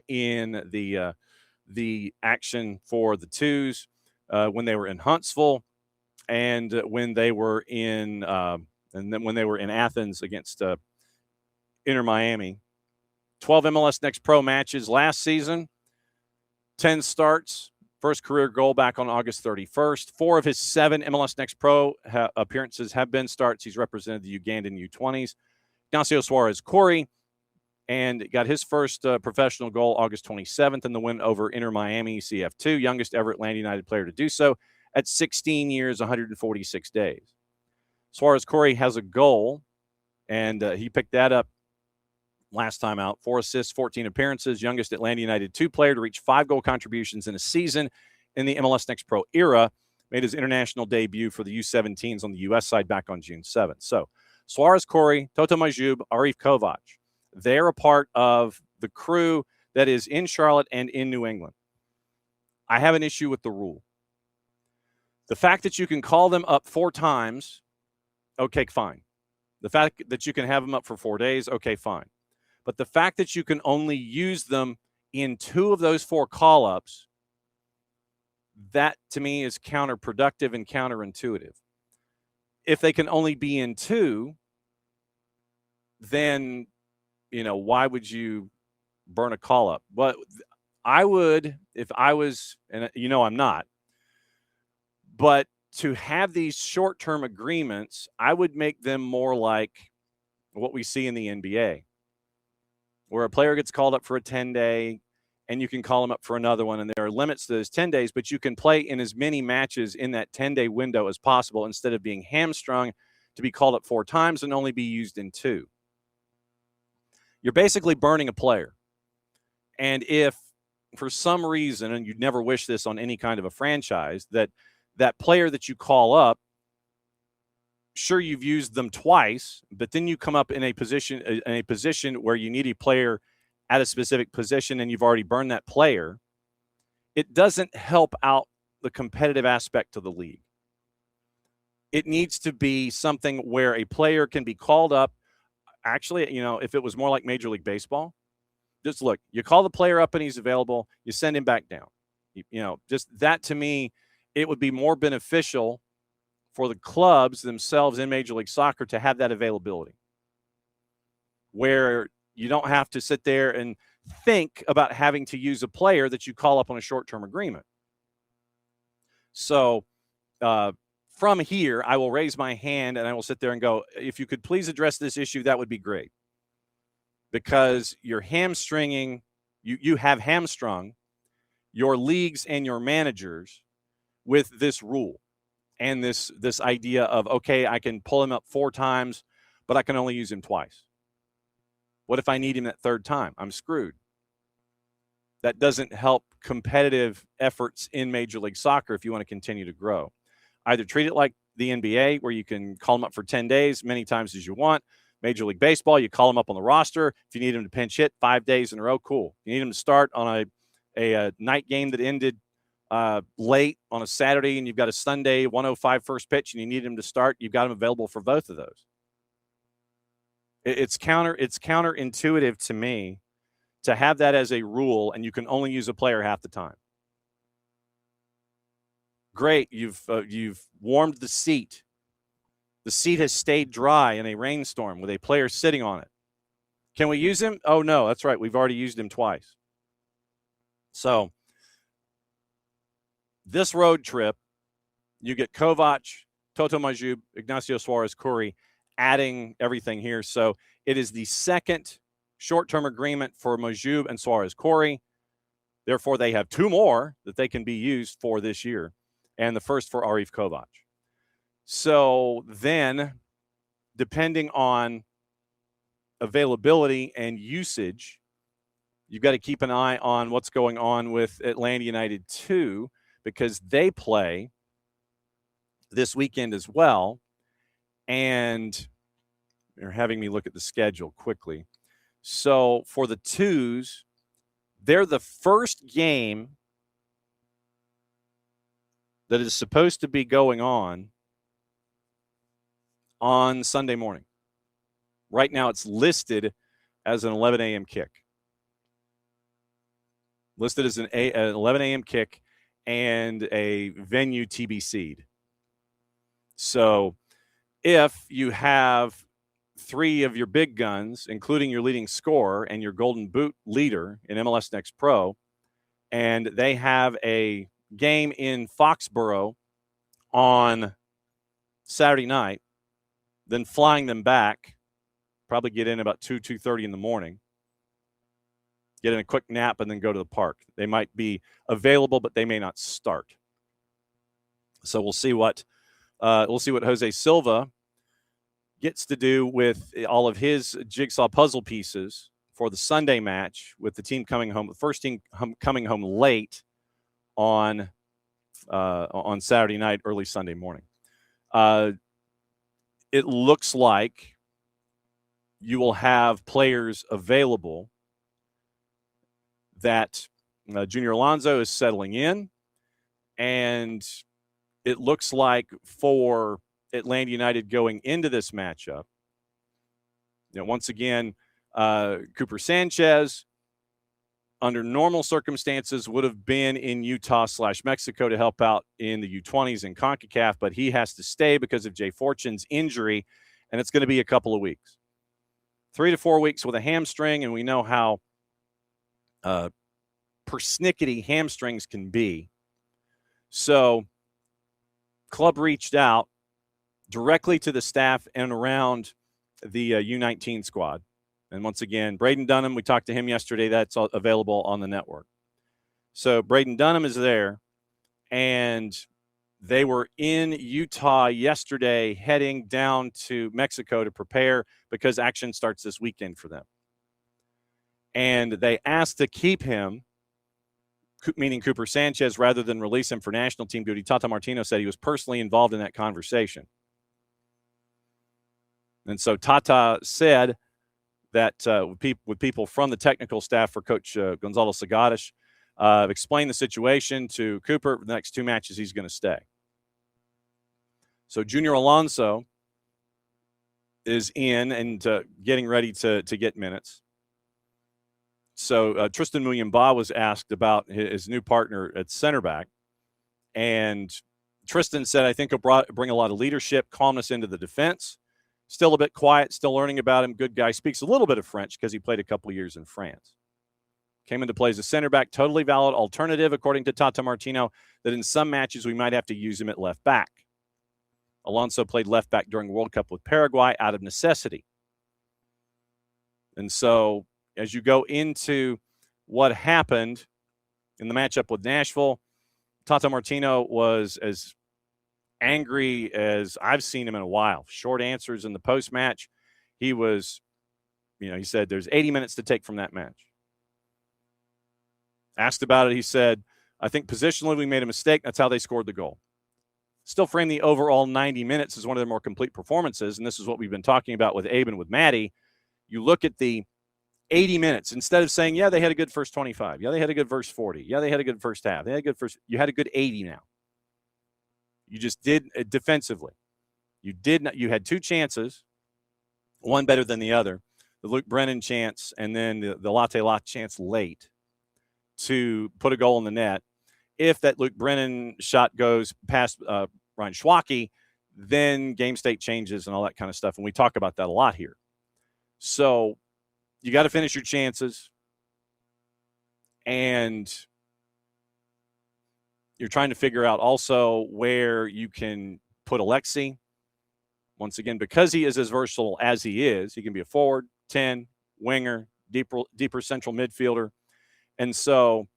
in the action for the Twos when they were in Huntsville and when they were in Athens against Inter Miami. 12 MLS Next Pro matches last season. 10 starts. First career goal back on August 31st. 4 of his 7 MLS Next Pro appearances have been starts. He's represented the Ugandan U20s. Ignacio Suarez Corey, and got his first professional goal August 27th in the win over Inter Miami CF2, youngest ever Atlanta United player to do so at 16 years, 146 days. Suarez Corey has a goal, and he picked that up last time out. 4 assists, 14 appearances, youngest Atlanta United 2 player to reach 5 goal contributions in a season in the MLS Next Pro era. Made his international debut for the U17s on the U.S. side back on June 7th. So Suarez Corey, Toto Majoub, Arif Kovac, they're a part of the crew that is in Charlotte and in New England. I have an issue with the rule. The fact that you can call them up 4 times, okay, fine. The fact that you can have them up for 4 days, okay, fine. But the fact that you can only use them in 2 of those 4 call-ups, that to me is counterproductive and counterintuitive. If they can only be in 2, then, why would you burn a call-up? But I would, if I was, and I'm not, but to have these short-term agreements, I would make them more like what we see in the NBA, where a player gets called up for a 10-day and you can call him up for another one. And there are limits to those 10 days, but you can play in as many matches in that 10-day window as possible instead of being hamstrung to be called up 4 times and only be used in 2. You're basically burning a player. And if for some reason, and you'd never wish this on any kind of a franchise, that player that you call up, sure, you've used them twice, but then you come up in a position where you need a player at a specific position and you've already burned that player, it doesn't help out the competitive aspect of the league. It needs to be something where a player can be called up. Actually, if it was more like Major League Baseball, just look, you call the player up and he's available, you send him back down. Just that, to me, it would be more beneficial for the clubs themselves in Major League Soccer to have that availability, where you don't have to sit there and think about having to use a player that you call up on a short-term agreement. So from here, I will raise my hand and I will sit there and go, if you could please address this issue, that would be great. Because you're hamstringing, you have hamstrung your leagues and your managers with this rule. and this idea of, okay, I can pull him up 4 times, but I can only use him twice. What if I need him that third time? I'm screwed. That doesn't help competitive efforts in Major League Soccer if you want to continue to grow. Either treat it like the NBA, where you can call them up for 10 days, many times as you want. Major League Baseball, you call them up on the roster. If you need them to pinch hit 5 days in a row, cool. You need them to start on a night game that ended late on a Saturday, and you've got a Sunday 105 first pitch, and you need them to start. You've got them available for both of those. It's counterintuitive to me to have that as a rule, and you can only use a player half the time. Great, you've warmed the seat. The seat has stayed dry in a rainstorm with a player sitting on it. Can we use him? Oh, no, that's right. We've already used him twice. So this road trip, you get Kovac, Toto Majub, Ignacio Suarez, Curry, adding everything here. So it is the second short-term agreement for Majub and Suarez Curry. Therefore, they have 2 more that they can be used for this year, and the first for Arif Kovac. So then, depending on availability and usage, you've got to keep an eye on what's going on with Atlanta United too, because they play this weekend as well. And they're having me look at the schedule quickly. So for the twos, they're the first game that is supposed to be going on Sunday morning. Right now it's listed as an 11 a.m. kick. Listed as an 11 a.m. kick and a venue TBC'd. So if you have 3 of your big guns, including your leading scorer and your Golden Boot leader in MLS Next Pro, and they have a game in Foxborough on Saturday night, then flying them back, probably get in about 2:30 in the morning, get in a quick nap, and then go to the park. They might be available, but they may not start. So we'll see what Jose Silva gets to do with all of his jigsaw puzzle pieces for the Sunday match, with the team coming home, the first team coming home late on Saturday night, early Sunday morning. It looks like you will have players available that Junior Alonso is settling in, and it looks like for Atlanta United going into this matchup, once again, Cooper Sanchez, under normal circumstances, would have been in Utah/Mexico to help out in the U20s in CONCACAF, but he has to stay because of Jay Fortune's injury, and it's going to be a couple of weeks. 3 to 4 weeks with a hamstring, and we know how persnickety hamstrings can be. So club reached out directly to the staff and around the U19 squad. And once again, Braden Dunham, we talked to him yesterday. That's available on the network. So Braden Dunham is there, and they were in Utah yesterday heading down to Mexico to prepare because action starts this weekend for them. And they asked to keep him, meaning Cooper Sanchez, rather than release him for national team duty. Tata Martino said he was personally involved in that conversation. And so Tata said that with people from the technical staff for Coach Gonzalo Sagades, explained the situation to Cooper. The next 2 matches, he's going to stay. So Junior Alonso is in and getting ready to get minutes. So Tristan Muyumba was asked about his new partner at center back. And Tristan said, I think he'll bring a lot of leadership, calmness into the defense. Still a bit quiet, still learning about him. Good guy. Speaks a little bit of French because he played a couple of years in France. Came into play as a center back, totally valid alternative, according to Tata Martino, that in some matches we might have to use him at left back. Alonso played left back during World Cup with Paraguay out of necessity. And so as you go into what happened in the matchup with Nashville, Tata Martino was as angry as I've seen him in a while. Short answers in the post-match. He was, he said there's 80 minutes to take from that match. Asked about it, he said, I think positionally we made a mistake. That's how they scored the goal. Still frame the overall 90 minutes as one of their more complete performances, and this is what we've been talking about with Abe and with Maddie. You look at the 80 minutes, instead of saying, yeah, they had a good first 25. Yeah, they had a good first 40. Yeah, they had a good first half. They had a good first. You had a good 80 now. You just did defensively. You did not. You had two chances, one better than the other. The Luke Brennan chance and then the Latte chance late to put a goal in the net. If that Luke Brennan shot goes past Ryan Schwacke, then game state changes and all that kind of stuff. And we talk about that a lot here. So you got to finish your chances. And you're trying to figure out also where you can put Alexi. Once again, because he is as versatile as he is, he can be a forward, 10, winger, deeper central midfielder. And so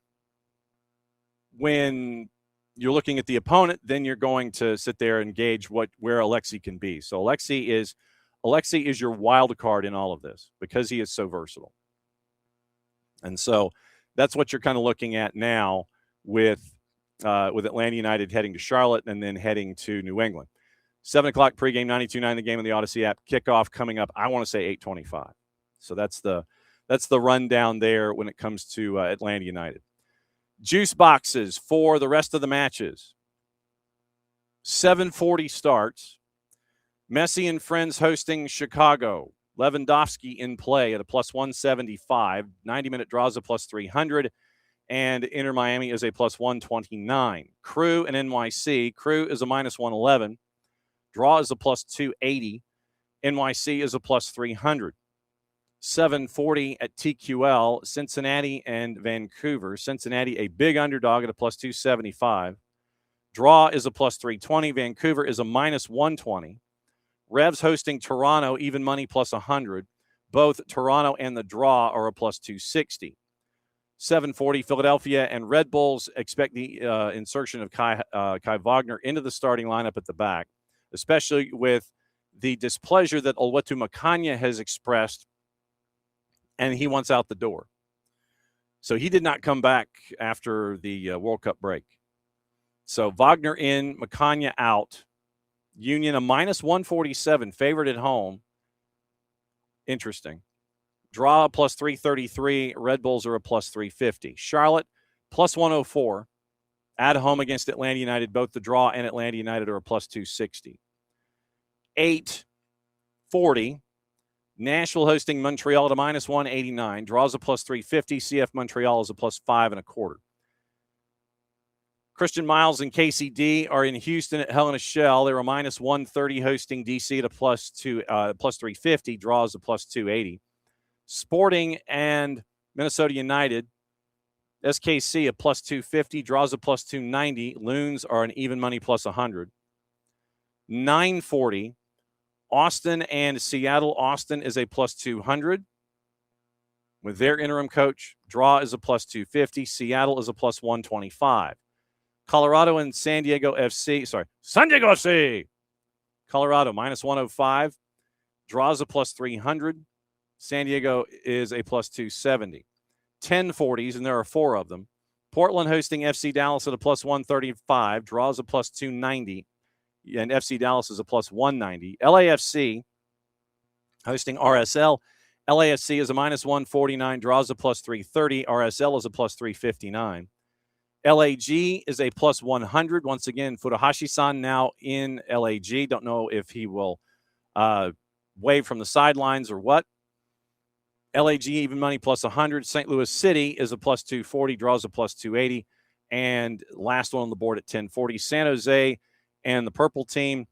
when you're looking at the opponent, then you're going to sit there and gauge where Alexi can be. So Alexi is your wild card in all of this because he is so versatile. And so that's what you're kind of looking at now with Atlanta United heading to Charlotte and then heading to New England. 7 o'clock pregame, 92.9 the game on the Odyssey app. Kickoff coming up, I want to say 8:25. So that's the rundown there when it comes to Atlanta United. Juice boxes for the rest of the matches. 7:40 starts. Messi and friends hosting Chicago. Lewandowski in play at a plus 175. 90-minute draws a plus 300. And Inter Miami is a plus 129. Crew and NYC. Crew is a minus 111. Draw is a plus 280. NYC is a plus 300. 740 at TQL, Cincinnati and Vancouver. Cincinnati, a big underdog at a plus 275. Draw is a plus 320. Vancouver is a minus 120. Revs hosting Toronto, even money plus 100. Both Toronto and the draw are a plus 260. 740, Philadelphia and Red Bulls expect the insertion of Kai Wagner into the starting lineup at the back, especially with the displeasure that Oluwatu Makanya has expressed, and he wants out the door. So he did not come back after the World Cup break. So Wagner in, Makanya out. Union a minus 147, favored at home. Interesting. Draw plus 333. Red Bulls are a plus 350. Charlotte plus 104. At home against Atlanta United. Both the draw and Atlanta United are a plus 260. 840. Nashville hosting Montreal at a minus 189. Draws a plus 350. CF Montreal is a plus 5.25. Christian Miles and KCD are in Houston at Hell in a Shell. They're a minus 130 hosting DC at a plus 350. Draws a plus 280. Sporting and Minnesota United. SKC a plus 250. Draws a plus 290. Loons are an even money plus 100. 940. Austin and Seattle. Austin is a plus 200 with their interim coach. Draw is a plus 250. Seattle is a plus 125. Colorado and San Diego FC. San Diego FC. Colorado minus 105. Draws a plus 300. San Diego is a plus 270. 1040s, and there are 4 of them. Portland hosting FC Dallas at a plus 135. Draws a plus 290. And FC Dallas is a plus 190. LAFC hosting RSL. LAFC is a minus 149, draws a plus 330. RSL is a plus 359. LAG is a plus 100. Once again, Furuhashi-san now in LAG. Don't know if he will wave from the sidelines or what. LAG even money plus 100. St. Louis City is a plus 240, draws a plus 280. And last one on the board at 1040, San Jose and the purple team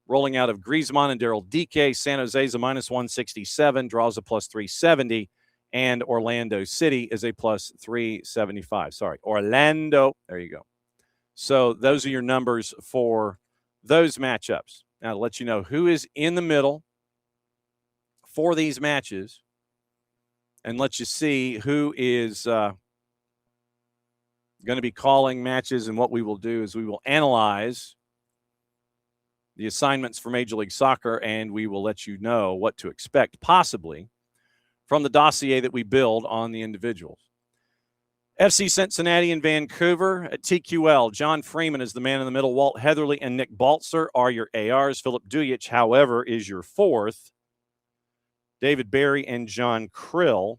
rolling out of Griezmann and Daryl Dike. San Jose is a minus 167, draws a plus 370. And Orlando City is a plus 375. Orlando. There you go. So those are your numbers for those matchups. Now, to let you know who is in the middle for these matches and let you see who is going to be calling matches. And what we will do is we will analyze the assignments for Major League Soccer, and we will let you know what to expect, possibly, from the dossier that we build on the individuals. FC Cincinnati and Vancouver at TQL. John Freeman is the man in the middle. Walt Heatherly and Nick Baltzer are your ARs. Philip Duyich, however, is your fourth. David Barry and John Krill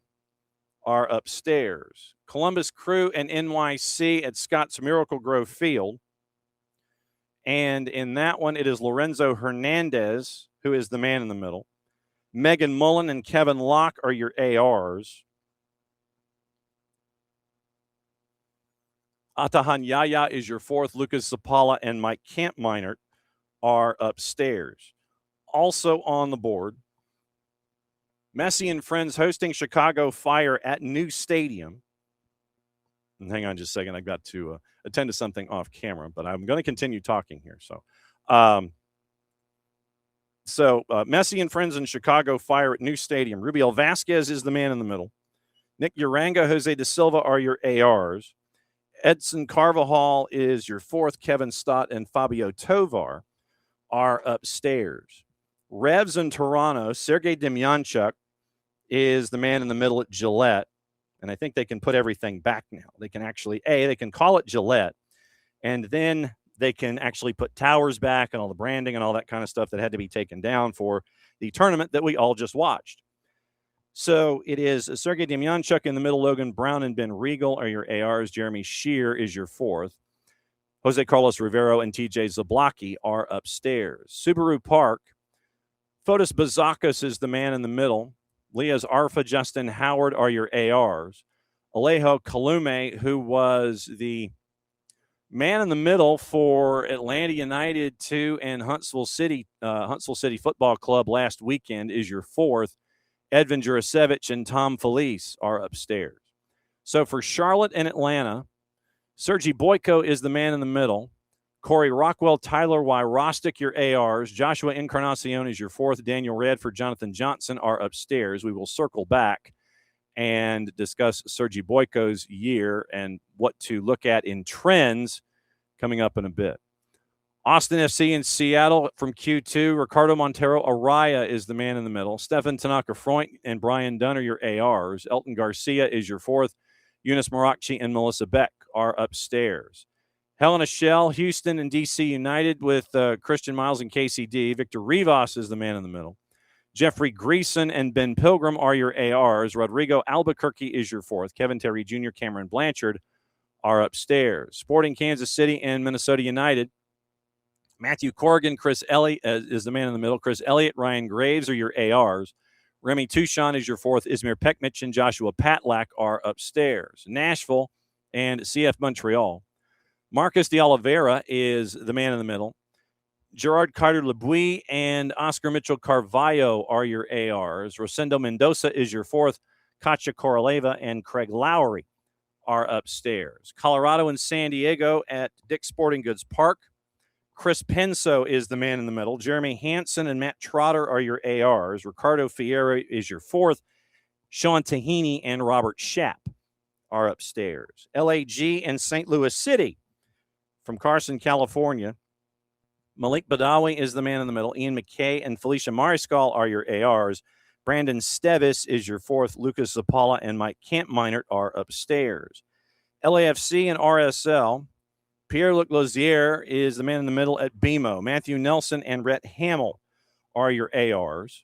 are upstairs. Columbus Crew and NYC at Scott's Miracle Grove Field. And in that one, it is Lorenzo Hernandez who is the man in the middle. Megan Mullen and Kevin Locke are your ARs. Atahan Yaya is your fourth. Lucas Zapala and Mike Kampmeinert are upstairs. Also on the board, Messi and Friends hosting Chicago Fire at New Stadium. And hang on just a second. I've got to attend to something off camera, but I'm going to continue talking here. So Messi and Friends in Chicago Fire at New Stadium. Rubiel Vasquez is the man in the middle. Nick Uranga, Jose da Silva are your ARs. Edson Carvajal is your fourth. Kevin Stott and Fabio Tovar are upstairs. Revs in Toronto, Sergei Demyanchuk is the man in the middle at Gillette. And I think they can put everything back now. They can actually, they can call it Gillette. And then they can actually put towers back and all the branding and all that kind of stuff that had to be taken down for the tournament that we all just watched. So it is Sergei Demyanchuk in the middle. Logan Brown and Ben Regal are your ARs. Jeremy Shear is your fourth. Jose Carlos Rivero and TJ Zablocki are upstairs. Subaru Park, Fotis Bazakos is the man in the middle. Leah's Arfa, Justin Howard are your ARs. Alejo Kalume, who was the man in the middle for Atlanta United 2 and Huntsville City Football Club last weekend, is your fourth. Edvin Jurasevich and Tom Felice are upstairs. So for Charlotte and Atlanta, Sergi Boyko is the man in the middle. Corey Rockwell, Tyler Y. Rostick, your ARs. Joshua Encarnacion is your fourth. Daniel Radford, Jonathan Johnson are upstairs. We will circle back and discuss Sergi Boyko's year and what to look at in trends coming up in a bit. Austin FC in Seattle from Q2. Ricardo Montero Araya is the man in the middle. Stefan Tanaka-Freund and Brian Dunn are your ARs. Elton Garcia is your fourth. Eunice Marakchi and Melissa Beck are upstairs. Helena Shell, Houston, and DC United with Christian Miles and KCD. Victor Rivas is the man in the middle. Jeffrey Greason and Ben Pilgrim are your ARs. Rodrigo Albuquerque is your fourth. Kevin Terry Jr., Cameron Blanchard are upstairs. Sporting Kansas City and Minnesota United. Matthew Corrigan, Chris Elliott is the man in the middle. Chris Elliott, Ryan Graves are your ARs. Remy Tuchon is your fourth. Ismir Pekmich and Joshua Patlak are upstairs. Nashville and CF Montreal. Marcus de Oliveira is the man in the middle. Gerard Carter-Lebuy and Oscar Mitchell Carvalho are your ARs. Rosendo Mendoza is your fourth. Katya Koroleva and Craig Lowry are upstairs. Colorado and San Diego at Dick's Sporting Goods Park. Chris Penso is the man in the middle. Jeremy Hansen and Matt Trotter are your ARs. Ricardo Fieri is your fourth. Sean Tahini and Robert Schapp are upstairs. LAG and St. Louis City from Carson, California. Malik Badawi is the man in the middle. Ian McKay and Felicia Mariscal are your ARs. Brandon Stevis is your fourth. Lucas Zapala and Mike Kampmeinert are upstairs. LAFC and RSL. Pierre-Luc Lozier is the man in the middle at BMO. Matthew Nelson and Rhett Hamill are your ARs.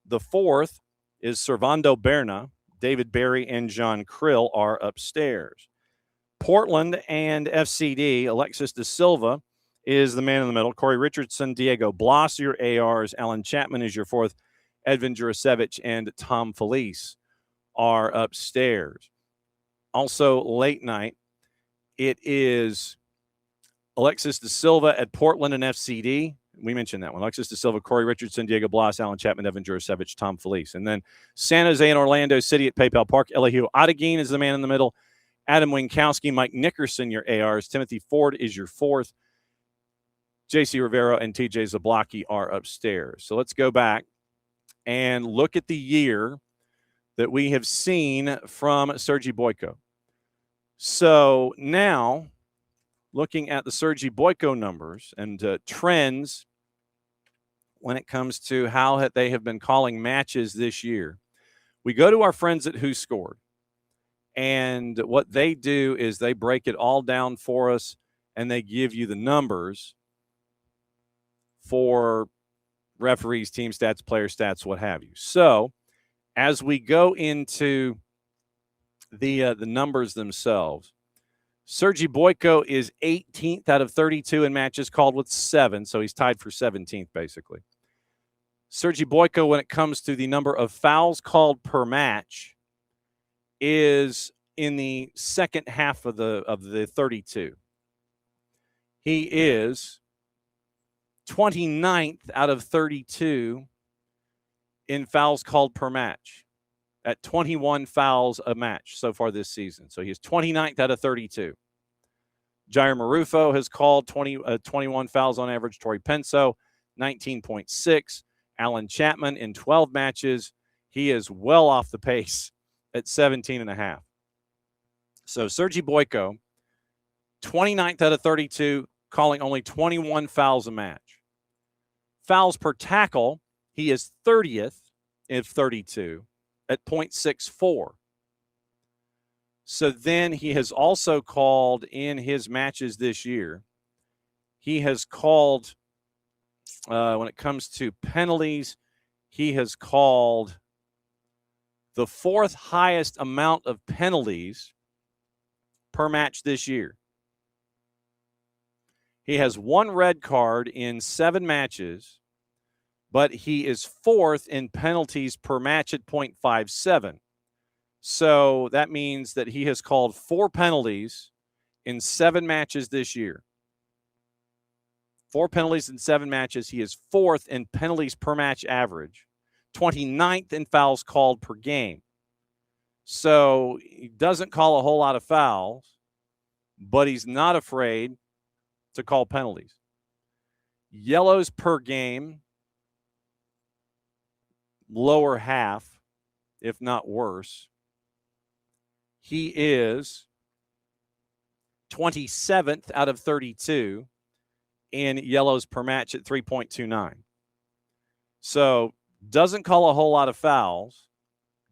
The fourth is Servando Berna. David Barry and John Krill are upstairs. Portland and FCD, Alexis De Silva is the man in the middle. Corey Richardson, Diego Blas, your ARs. Alan Chapman is your fourth. Edvin Jurasevich and Tom Felice are upstairs. Also, late night, it is Alexis De Silva at Portland and FCD. We mentioned that one. Alexis De Silva, Corey Richardson, Diego Blas, Alan Chapman, Edvin Jurasevich, Tom Felice. And then San Jose and Orlando City at PayPal Park. Elihu Adegin is the man in the middle. Adam Winkowski, Mike Nickerson, your ARs. Timothy Ford is your fourth. JC Rivera and TJ Zablocki are upstairs. So let's go back and look at the year that we have seen from Sergi Boyko. So now, looking at the Sergi Boyko numbers and trends when it comes to how they have been calling matches this year. We go to our friends at Who Scored, and what they do is they break it all down for us, and they give you the numbers for referees, team stats, player stats, what have you. So as we go into the numbers themselves, Sergi Boyko is 18th out of 32 in matches called with 7, so he's tied for 17th, basically. Sergi Boyko, when it comes to the number of fouls called per match, is in the second half of the 32. He is 29th out of 32 in fouls called per match, at 21 fouls a match so far this season. So he is 29th out of 32. Jair Marufo has called 21 fouls on average. Torrey Penso, 19.6. Alan Chapman in 12 matches. He is well off the pace at 17.5. So Sergi Boyko, 29th out of 32, calling only 21 fouls a match. Fouls per tackle, he is 30th of 32 at 0.64. So then he has also called in his matches this year. He has called, when it comes to penalties, he has called the 4th highest amount of penalties per match this year. He has 1 red card in 7 matches, but he is 4th in penalties per match at 0.57. So that means that he has called 4 penalties in 7 matches this year. 4 penalties in 7 matches. He is 4th in penalties per match average, 29th in fouls called per game. So he doesn't call a whole lot of fouls, but he's not afraid to call penalties. Yellows per game, lower half, if not worse. He is 27th out of 32 in yellows per match at 3.29. So doesn't call a whole lot of fouls,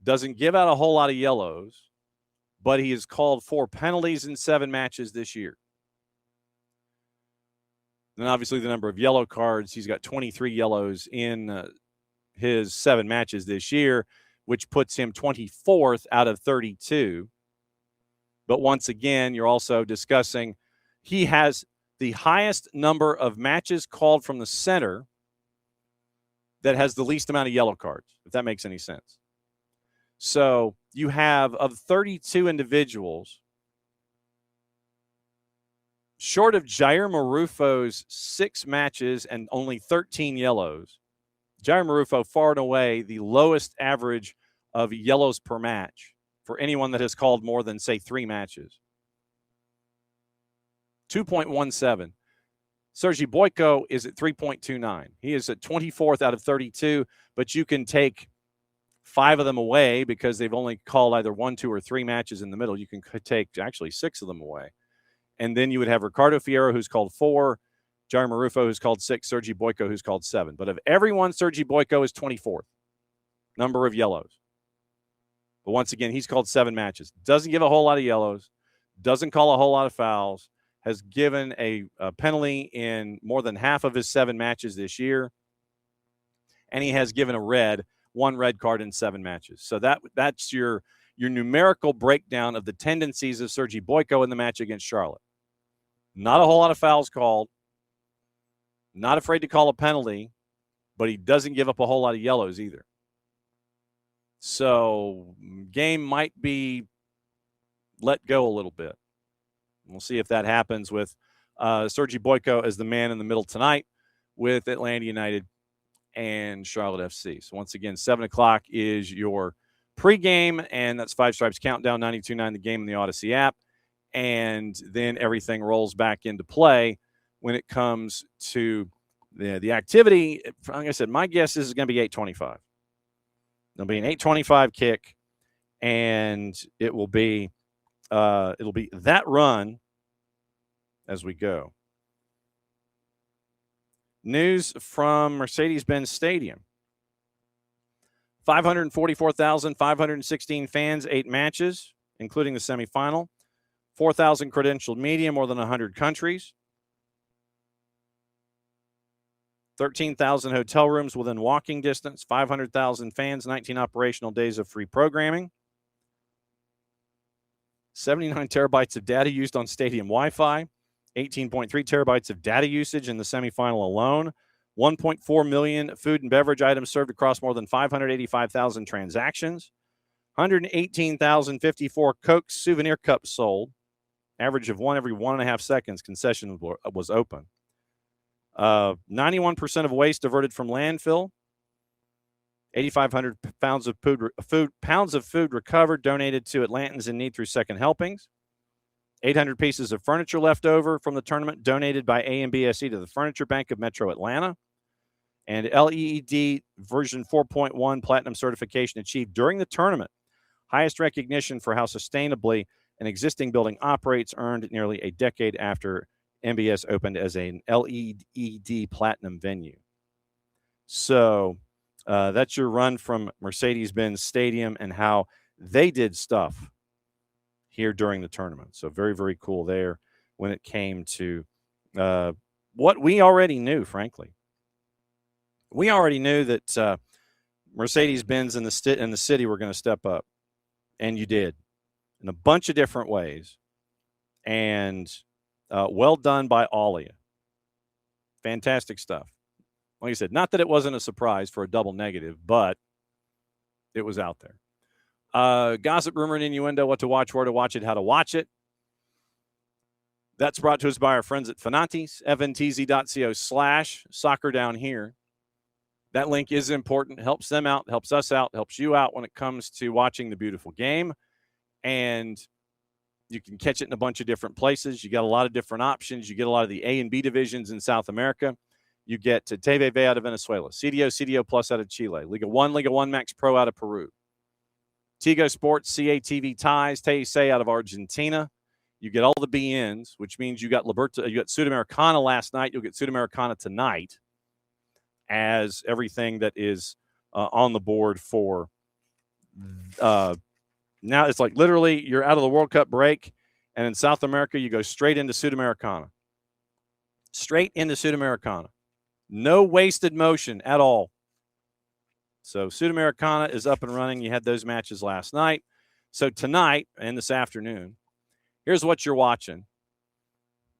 doesn't give out a whole lot of yellows, but he has called 4 penalties in 7 matches this year. And obviously the number of yellow cards, he's got 23 yellows in his 7 matches this year, which puts him 24th out of 32. But once again, you're also discussing he has the highest number of matches called from the center that has the least amount of yellow cards, if that makes any sense. So you have, of 32 individuals, short of Jair Marufo's 6 matches and only 13 yellows, Jair Marufo far and away the lowest average of yellows per match for anyone that has called more than, say, 3 matches. 2.17. Sergi Boyko is at 3.29. He is at 24th out of 32, but you can take 5 of them away because they've only called either 1, 2, or 3 matches in the middle. You can take actually 6 of them away. And then you would have Ricardo Fierro, who's called 4, Jair Marufo, who's called 6, Sergi Boyko, who's called 7. But of everyone, Sergi Boyko is 24th. Number of yellows. But once again, he's called 7 matches. Doesn't give a whole lot of yellows. Doesn't call a whole lot of fouls. Has given a penalty in more than half of his 7 matches this year. And he has given a 1 red card in 7 matches. So that's your numerical breakdown of the tendencies of Sergi Boyko in the match against Charlotte. Not a whole lot of fouls called. Not afraid to call a penalty, but he doesn't give up a whole lot of yellows either. So game might be let go a little bit. We'll see if that happens with Sergi Boyko as the man in the middle tonight with Atlanta United and Charlotte FC. So once again, 7 o'clock is your pregame, and that's Five Stripes Countdown, 92.9 The Game in the Odyssey app. And then everything rolls back into play when it comes to the activity. Like I said, my guess is going to be 8:25. There'll be an 8:25 kick, and it'll be that run as we go. News from Mercedes-Benz Stadium. 544,516 fans, 8 matches, including the semifinal. 4,000 credentialed media, more than 100 countries. 13,000 hotel rooms within walking distance. 500,000 fans, 19 operational days of free programming. 79 terabytes of data used on stadium Wi-Fi. 18.3 terabytes of data usage in the semifinal alone. 1.4 million food and beverage items served across more than 585,000 transactions. 118,054 Coke souvenir cups sold. Average of one every 1.5 seconds. Concession was open. 91% of waste diverted from landfill. 8,500 pounds of food recovered, donated to Atlantans in need through second helpings. 800 pieces of furniture left over from the tournament, donated by AMBSE to the Furniture Bank of Metro Atlanta. And LED version 4.1 platinum certification achieved during the tournament. Highest recognition for how sustainably an existing building operates, earned nearly a decade after MBS opened as an LED platinum venue. So that's your run from Mercedes-Benz Stadium and how they did stuff here during the tournament. So very, very cool there when it came to what we already knew, frankly. We already knew that Mercedes-Benz and the city were going to step up, and you did in a bunch of different ways. And well done by all of you. Fantastic stuff. Like I said, not that it wasn't a surprise for a double negative, but it was out there. Gossip, rumor, and innuendo, what to watch, where to watch it, how to watch it. That's brought to us by our friends at Fanatis, fntz.co/soccer down here. That link is important. Helps them out, helps us out, helps you out when it comes to watching the beautiful game. And you can catch it in a bunch of different places. You got a lot of different options. You get a lot of the A and B divisions in South America. You get TVV out of Venezuela, CDO Plus out of Chile, Liga 1 Max Pro out of Peru, Tigo Sports, CATV Ties, Teisei out of Argentina. You get all the BNs, which means you got Sudamericana last night. You'll get Sudamericana tonight, as everything that is on the board for now. It's like literally you're out of the World Cup break, and in South America, you go straight into Sudamericana. Straight into Sudamericana. No wasted motion at all. So Sudamericana is up and running. You had those matches last night. So tonight and this afternoon, here's what you're watching.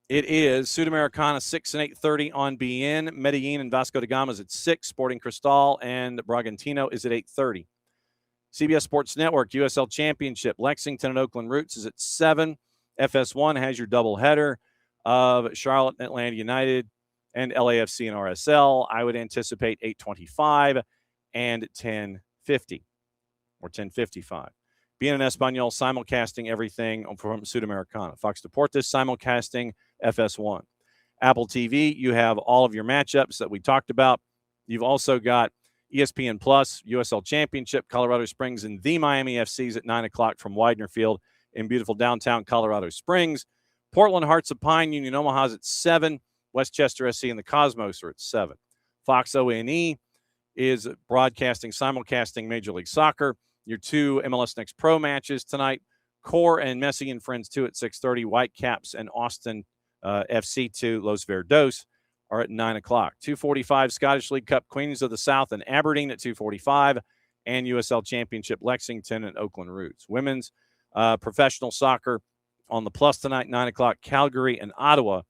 It is Sudamericana 6 and 8:30 on BN. Medellin and Vasco da Gama is at 6. Sporting Cristal and Bragantino is at 8:30. CBS Sports Network, USL Championship, Lexington and Oakland Roots is at 7. FS1 has your doubleheader of Charlotte and Atlanta United and LAFC and RSL. I would anticipate 8:25 and 10:50 or 10:55. BN Espanol simulcasting everything from Sudamericana. Fox Deportes simulcasting FS1. Apple TV, you have all of your matchups that we talked about. You've also got ESPN Plus, USL Championship, Colorado Springs, and the Miami FCs at 9 o'clock from Widener Field in beautiful downtown Colorado Springs. Portland Hearts of Pine, Union Omaha's at 7. Westchester SC and the Cosmos are at 7. Fox ONE is broadcasting, simulcasting Major League Soccer. Your 2 MLS Next Pro matches tonight. Core and Messi and Friends 2 at 6:30. Whitecaps and Austin FC 2, Los Verdos, are at 9 o'clock. 2:45 Scottish League Cup, Queens of the South and Aberdeen at 2:45. And USL Championship, Lexington and Oakland Roots. Women's professional soccer on the Plus tonight, 9 o'clock. Calgary and Ottawa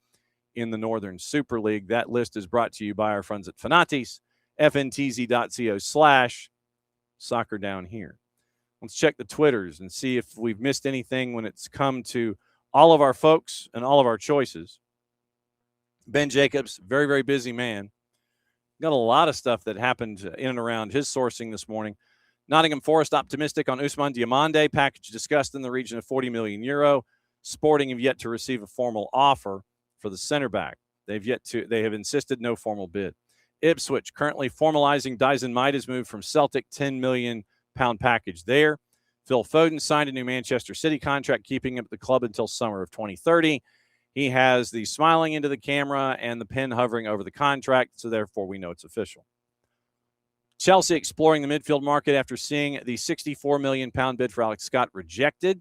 in the Northern Super League. That list is brought to you by our friends at Fanatis, fntz.co/soccer down here. Let's check the Twitters and see if we've missed anything when it's come to all of our folks and all of our choices. Ben Jacobs, very, very busy man. Got a lot of stuff that happened in and around his sourcing this morning. Nottingham Forest optimistic on Ousmane Diomande, package discussed in the region of €40 million. Sporting have yet to receive a formal offer for the center back. They have insisted no formal bid. Ipswich currently formalizing Dyson Maida's move from Celtic, £10 million package there. Phil Foden signed a new Manchester City contract, keeping him at the club until summer of 2030. He has the smiling into the camera and the pen hovering over the contract, so therefore we know it's official. Chelsea exploring the midfield market after seeing the £64 million bid for Alex Scott rejected.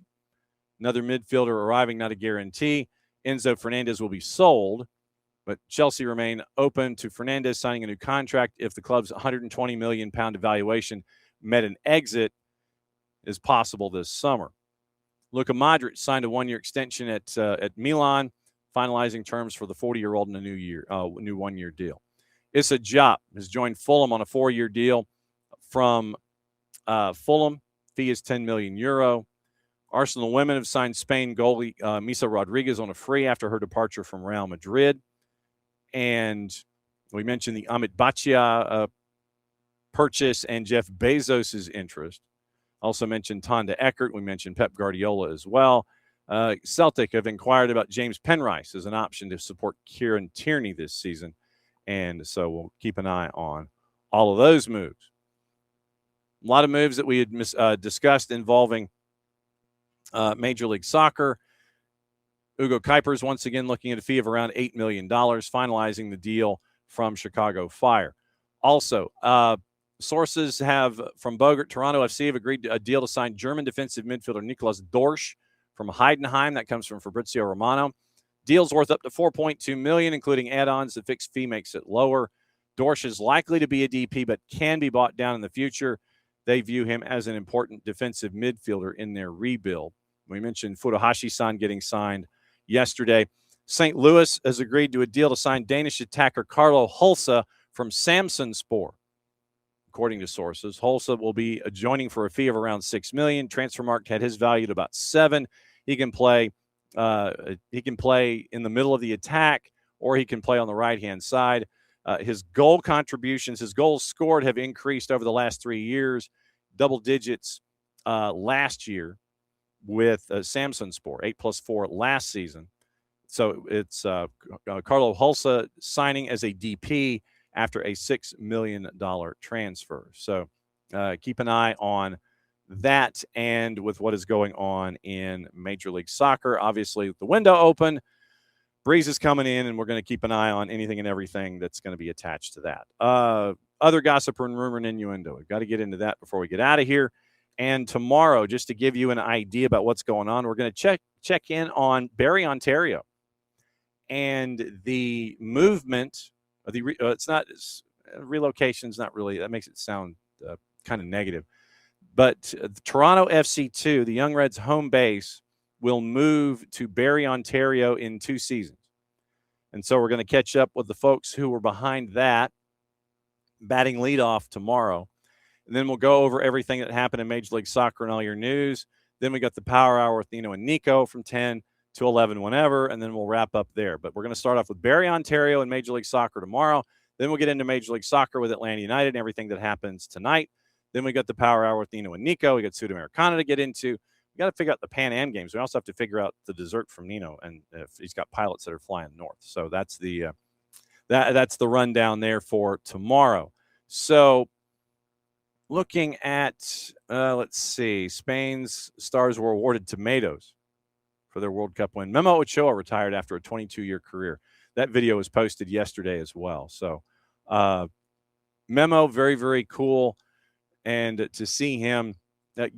Another midfielder arriving, not a guarantee. Enzo Fernandez will be sold, but Chelsea remain open to Fernandez signing a new contract if the club's £120 million evaluation met an exit is possible this summer. Luka Modric signed a one-year extension at Milan, finalizing terms for the 40-year-old in a new one-year deal. Issa Diop has joined Fulham on a 4-year deal from Fulham. Fee is €10 million. Arsenal women have signed Spain goalie Misa Rodriguez on a free after her departure from Real Madrid. And we mentioned the Amit Bhatia purchase and Jeff Bezos' interest. Also mentioned Tonda Eckert. We mentioned Pep Guardiola as well. Celtic have inquired about James Penrice as an option to support Kieran Tierney this season. And so we'll keep an eye on all of those moves. A lot of moves that we had discussed involving Major League Soccer. Ugo Kuipers once again looking at a fee of around $8 million, finalizing the deal from Chicago Fire. Also, sources have from Bogart, Toronto FC have agreed to a deal to sign German defensive midfielder Niklas Dorsch from Heidenheim. That comes from Fabrizio Romano. Deal's worth up to $4.2 million, including add-ons. The fixed fee makes it lower. Dorsch is likely to be a DP, but can be bought down in the future. They view him as an important defensive midfielder in their rebuild. We mentioned Furuhashi-san getting signed yesterday. St. Louis has agreed to a deal to sign Danish attacker Carlo Hulse from Samsunspor. According to sources, Hulse will be joining for a fee of around $6 million. Transfermarkt had his value at about $7 million. He can play in the middle of the attack, or he can play on the right-hand side. His goal contributions, his goals scored have increased over the last 3 years, double digits last year with Samsunspor, 8+4 last season. So it's Carlo Hulse signing as a DP after a $6 million transfer. So keep an eye on that, and with what is going on in Major League Soccer. Obviously, with the window open, Breeze is coming in, and we're going to keep an eye on anything and everything that's going to be attached to that. Other gossip and rumor and innuendo. We've got to get into that before we get out of here. And tomorrow, just to give you an idea about what's going on, we're going to check in on Barrie, Ontario, and the movement. Relocation's not really. That makes it sound kind of negative. But the Toronto FC2, the Young Reds' home base, will move to Barrie, Ontario in 2 seasons. And so we're going to catch up with the folks who were behind that, batting leadoff tomorrow. And then we'll go over everything that happened in Major League Soccer and all your news. Then we got the Power Hour with Nino and Nico from 10 to 11 whenever, and then we'll wrap up there. But we're going to start off with Barrie, Ontario and Major League Soccer tomorrow. Then we'll get into Major League Soccer with Atlanta United and everything that happens tonight. Then we got the Power Hour with Nino and Nico. We got Sudamericana to get into. We got to figure out the Pan Am games. We also have to figure out the dessert from Nino, and if he's got pilots that are flying north. So that's the that's the rundown there for tomorrow. So looking at let's see, Spain's stars were awarded tomatoes for their World Cup win. Memo Ochoa retired after a 22-year career. That video was posted yesterday as well. So Memo, very, very cool. And to see him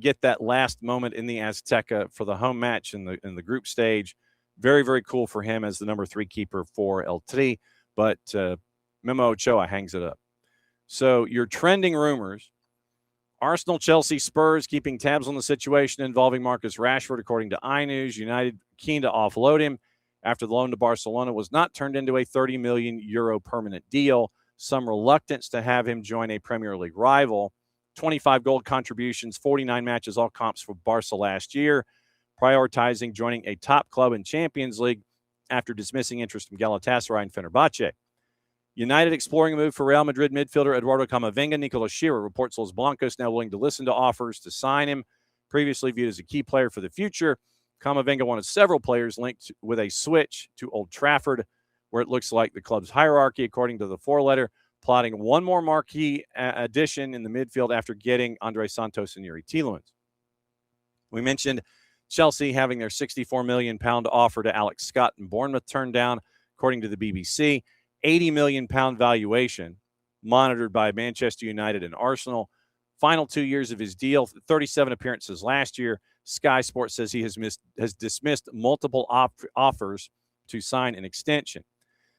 get that last moment in the Azteca for the home match in the group stage, very, very cool for him as the number 3 keeper for El Tri. But Memo Ochoa hangs it up. So your trending rumors: Arsenal, Chelsea, Spurs keeping tabs on the situation involving Marcus Rashford, according to iNews. United keen to offload him after the loan to Barcelona was not turned into a €30 million permanent deal. Some reluctance to have him join a Premier League rival. 25 goal contributions, 49 matches, all comps for Barca last year, prioritizing joining a top club in Champions League after dismissing interest from Galatasaray and Fenerbahce. United exploring a move for Real Madrid midfielder Eduardo Camavinga. Nicolas Shearer reports Los Blancos now willing to listen to offers to sign him. Previously viewed as a key player for the future, Camavinga wanted several players linked with a switch to Old Trafford, where it looks like the club's hierarchy, according to the 4-letter, plotting one more marquee addition in the midfield after getting Andre Santos and Yuri Tielemans. We mentioned Chelsea having their £64 million offer to Alex Scott and Bournemouth turned down, according to the BBC. £80 million valuation, monitored by Manchester United and Arsenal. Final 2 years of his deal, 37 appearances last year. Sky Sports says he has dismissed multiple offers to sign an extension.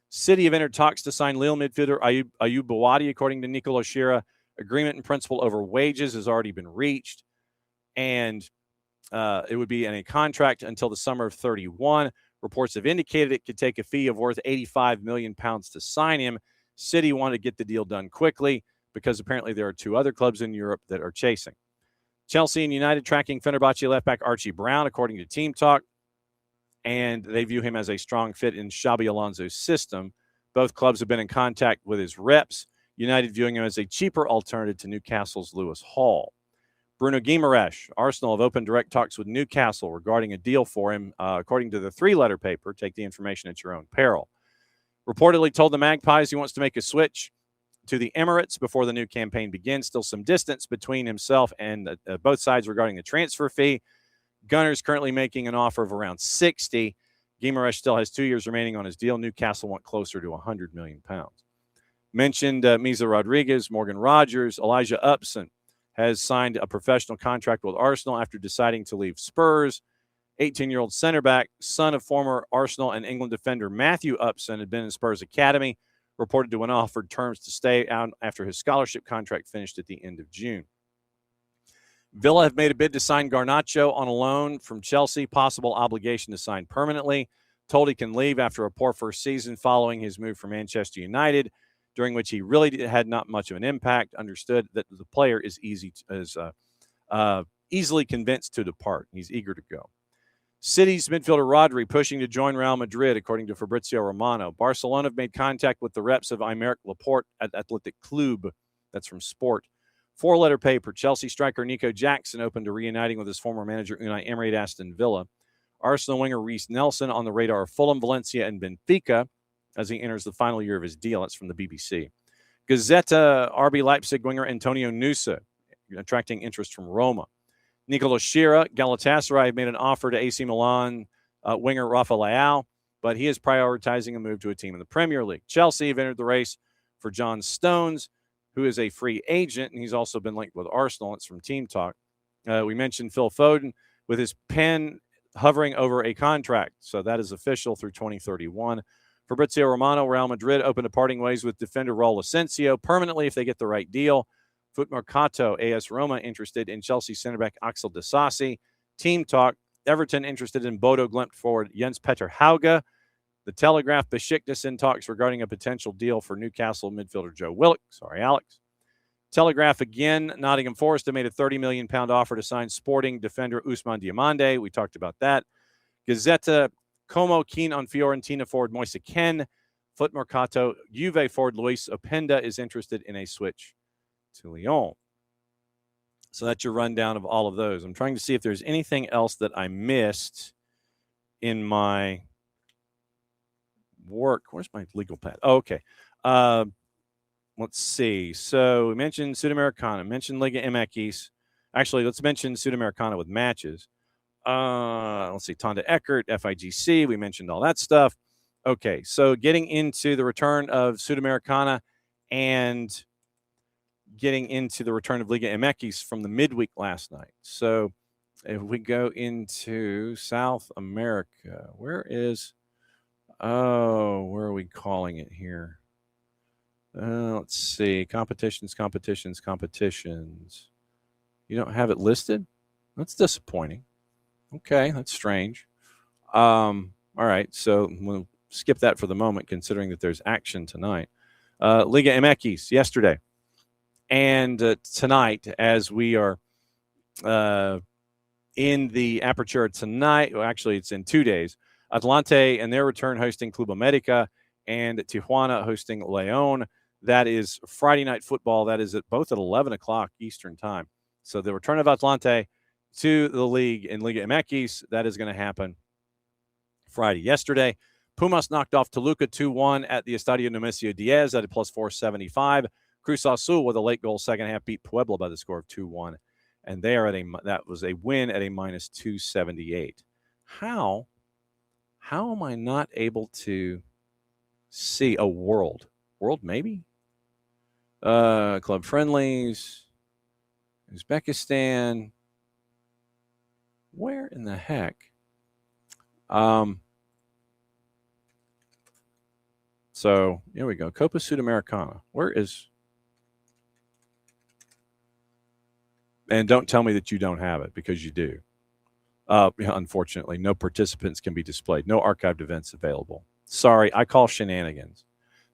City have entered talks to sign Lille midfielder Ayub Bouadi, according to Nicola Shira. Agreement in principle over wages has already been reached, and it would be in a contract until the summer of 31. Reports have indicated it could take a fee of worth £85 million to sign him. City want to get the deal done quickly because apparently there are 2 other clubs in Europe that are chasing. Chelsea and United tracking Fenerbahce left-back Archie Brown, according to Team Talk, and they view him as a strong fit in Xabi Alonso's system. Both clubs have been in contact with his reps, United viewing him as a cheaper alternative to Newcastle's Lewis Hall. Bruno Guimaraes, Arsenal have opened direct talks with Newcastle regarding a deal for him, according to the 3-letter paper. Take the information at your own peril. Reportedly told the Magpies he wants to make a switch to the Emirates before the new campaign begins. Still some distance between himself and both sides regarding the transfer fee. Gunners currently making an offer of around 60. Guimaraes still has 2 years remaining on his deal. Newcastle want closer to £100 million. Mentioned Misa Rodriguez, Morgan Rogers, Elijah Upson has signed a professional contract with Arsenal after deciding to leave Spurs. 18-year-old center back, son of former Arsenal and England defender Matthew Upson, had been in Spurs Academy, reported to have offered terms to stay out after his scholarship contract finished at the end of June. Villa have made a bid to sign Garnacho on a loan from Chelsea, possible obligation to sign permanently. Told he can leave after a poor first season following his move from Manchester United, during which he really had not much of an impact. Understood that the player is easily convinced to depart. He's eager to go. City's midfielder Rodri pushing to join Real Madrid, according to Fabrizio Romano. Barcelona have made contact with the reps of Aymeric Laporte at Athletic Club. That's from Sport. 4-letter paper. Chelsea striker Nico Jackson open to reuniting with his former manager Unai Emery at Aston Villa. Arsenal winger Reece Nelson on the radar of Fulham, Valencia, and Benfica as he enters the final year of his deal. That's from the BBC. Gazzetta RB Leipzig winger Antonio Nusa attracting interest from Roma. Nicola Shira, Galatasaray made an offer to AC Milan winger Rafa Leao, but he is prioritizing a move to a team in the Premier League. Chelsea have entered the race for John Stones, who is a free agent, and he's also been linked with Arsenal. It's from Team Talk. We mentioned Phil Foden with his pen hovering over a contract, so that is official through 2031. Fabrizio Romano, Real Madrid open to parting ways with defender Raul Asensio permanently if they get the right deal. Foot Mercato, AS Roma interested in Chelsea center back Axel Disasi. Team Talk, Everton interested in Bodo Glimt forward Jens Petter Hauge. The Telegraph, Besiktas in talks regarding a potential deal for Newcastle midfielder Joe Willock. Sorry, Alex. Telegraph again, Nottingham Forest have made a £30 million offer to sign Sporting defender Ousmane Diomande. We talked about that. Gazzetta, Como keen on Fiorentina forward Moise Kean. Foot Mercato, Juve forward Luis Openda is interested in a switch to Lyon. So that's your rundown of all of those. I'm trying to see if there's anything else that I missed in my work. Where's my legal pad? Oh, okay. Let's see. So we mentioned Sudamericana, mentioned Liga MX. Actually, let's mention Sudamericana with matches. Let's see. Tonda Eckert, FIGC. We mentioned all that stuff. Okay. So getting into the return of Sudamericana and getting into the return of Liga MX from the midweek last night. So if we go into South America, where are we calling it here? Let's see. Competitions. You don't have it listed? That's disappointing. Okay, that's strange. All right, so we'll skip that for the moment, considering that there's action tonight. Liga MX yesterday. And tonight, as we are in the aperture tonight, well, actually it's in 2 days, Atlante and their return hosting Club America and Tijuana hosting León. That is Friday night football. That is both at 11 o'clock Eastern time. So the return of Atlante to the league in Liga MX, that is going to happen Friday. Yesterday, Pumas knocked off Toluca 2-1 at the Estadio Nemesio Diaz at a plus 475. Cruz Azul with a late goal second half beat Puebla by the score of 2-1 and they are that was a win at a minus 278. How am I not able to see a world maybe? Club friendlies, Uzbekistan. Where in the heck? So here we go. Copa Sudamericana. Where is? And don't tell me that you don't have it, because you do. Unfortunately, no participants can be displayed. No archived events available. Sorry, I call shenanigans.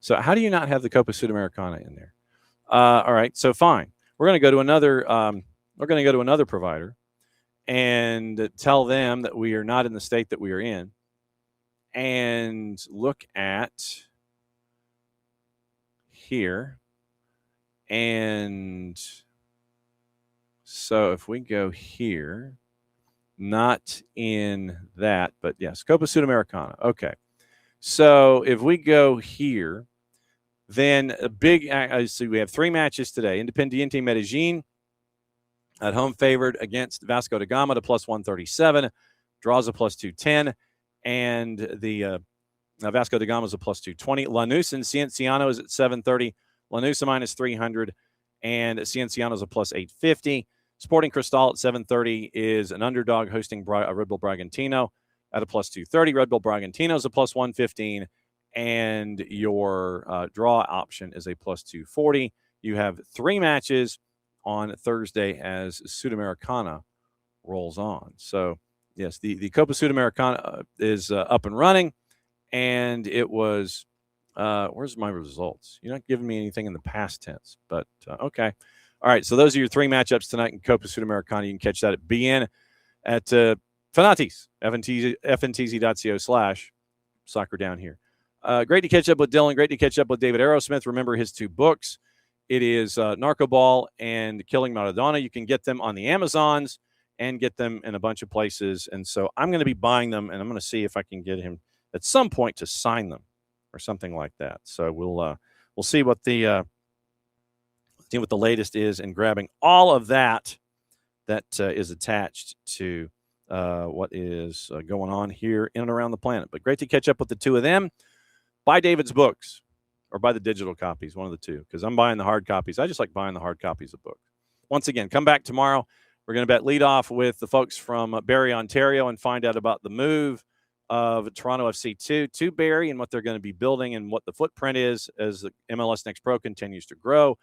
So how do you not have the Copa Sudamericana in there? All right, so fine. We're going to go to another. We're going to go to another provider and tell them that we are not in the state that we are in, and look at here. And so if we go here, not in that, but yes, Copa Sudamericana. Okay. So if we go here, then a big, so we have 3 matches today. Independiente Medellin at home favored against Vasco da Gama to plus 137, draws a plus 210, and the Vasco da Gama is a plus 220. Lanús and Cienciano is at 730. Lanús a minus 300, and Cienciano is a plus 850. Sporting Cristal at 730 is an underdog hosting Red Bull Bragantino at a plus 230. Red Bull Bragantino is a plus 115, and your draw option is a plus 240. You have 3 matches on Thursday as Sudamericana rolls on. So, yes, the Copa Sudamericana is up and running, and it was where's my results? You're not giving me anything in the past tense, but okay. All right, so those are your 3 matchups tonight in Copa Sudamericana. You can catch that at BN at Fanatis, fntz.co/soccer down here. Great to catch up with Dylan. Great to catch up with David Arrowsmith. Remember his 2 books. It is Narcoball and Killing Maradona. You can get them on the Amazons and get them in a bunch of places. And so I'm going to be buying them, and I'm going to see if I can get him at some point to sign them or something like that. So we'll see what the latest is in grabbing all of that is attached to what is going on here in and around the planet. But great to catch up with the 2 of them. Buy David's books or buy the digital copies, one of the 2, because I'm buying the hard copies. I just like buying the hard copies of books. Once again, come back tomorrow. We're going to bet lead off with the folks from Barrie, Ontario, and find out about the move of Toronto FC to Barrie and what they're going to be building and what the footprint is as the MLS Next Pro continues to grow.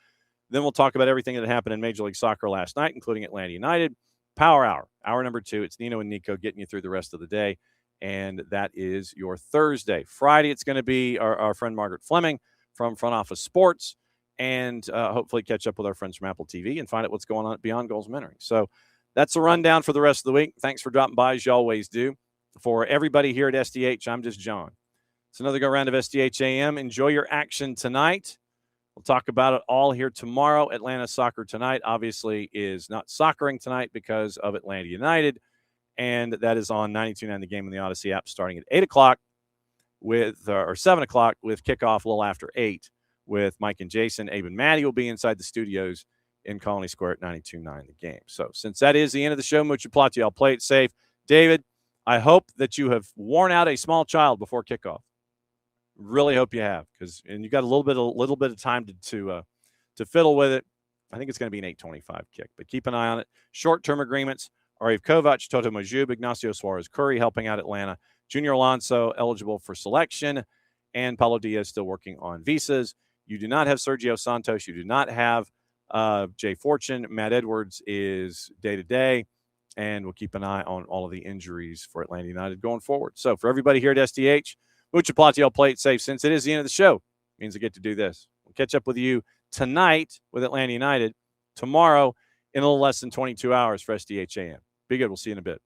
Then we'll talk about everything that happened in Major League Soccer last night, including Atlanta United. Power Hour, hour number 2. It's Nino and Nico getting you through the rest of the day, and that is your Thursday. Friday, it's going to be our friend Margaret Fleming from Front Office Sports, and hopefully catch up with our friends from Apple TV and find out what's going on at Beyond Goals Mentoring. So that's the rundown for the rest of the week. Thanks for dropping by, as you always do. For everybody here at SDH, I'm just John. It's another go-round of SDH AM. Enjoy your action tonight. We'll talk about it all here tomorrow. Atlanta Soccer Tonight obviously is not soccering tonight because of Atlanta United, and that is on 92.9 The Game in the Odyssey app starting at 8 o'clock or 7 o'clock with kickoff a little after 8 with Mike and Jason. Abe and Maddie will be inside the studios in Colony Square at 92.9 The Game. So since that is the end of the show, mucho plati, I'll play it safe. David, I hope that you have worn out a small child before kickoff. Really hope you have, and you got a little bit of time to fiddle with it. I think it's going to be an 8:25 kick, but keep an eye on it. Short-term agreements: Arif Kovac, Toto Majub, Ignacio Suarez Curry helping out Atlanta, Junior Alonso eligible for selection, and Paulo Diaz still working on visas. You do not have Sergio Santos. You do not have Jay Fortune. Matt Edwards is day-to-day, and we'll keep an eye on all of the injuries for Atlanta United going forward. So for everybody here at SDH, mucho plati, I'll play it safe. Since it is the end of the show, it means I get to do this. We'll catch up with you tonight with Atlanta United, tomorrow in a little less than 22 hours for SDH AM. Be good. We'll see you in a bit.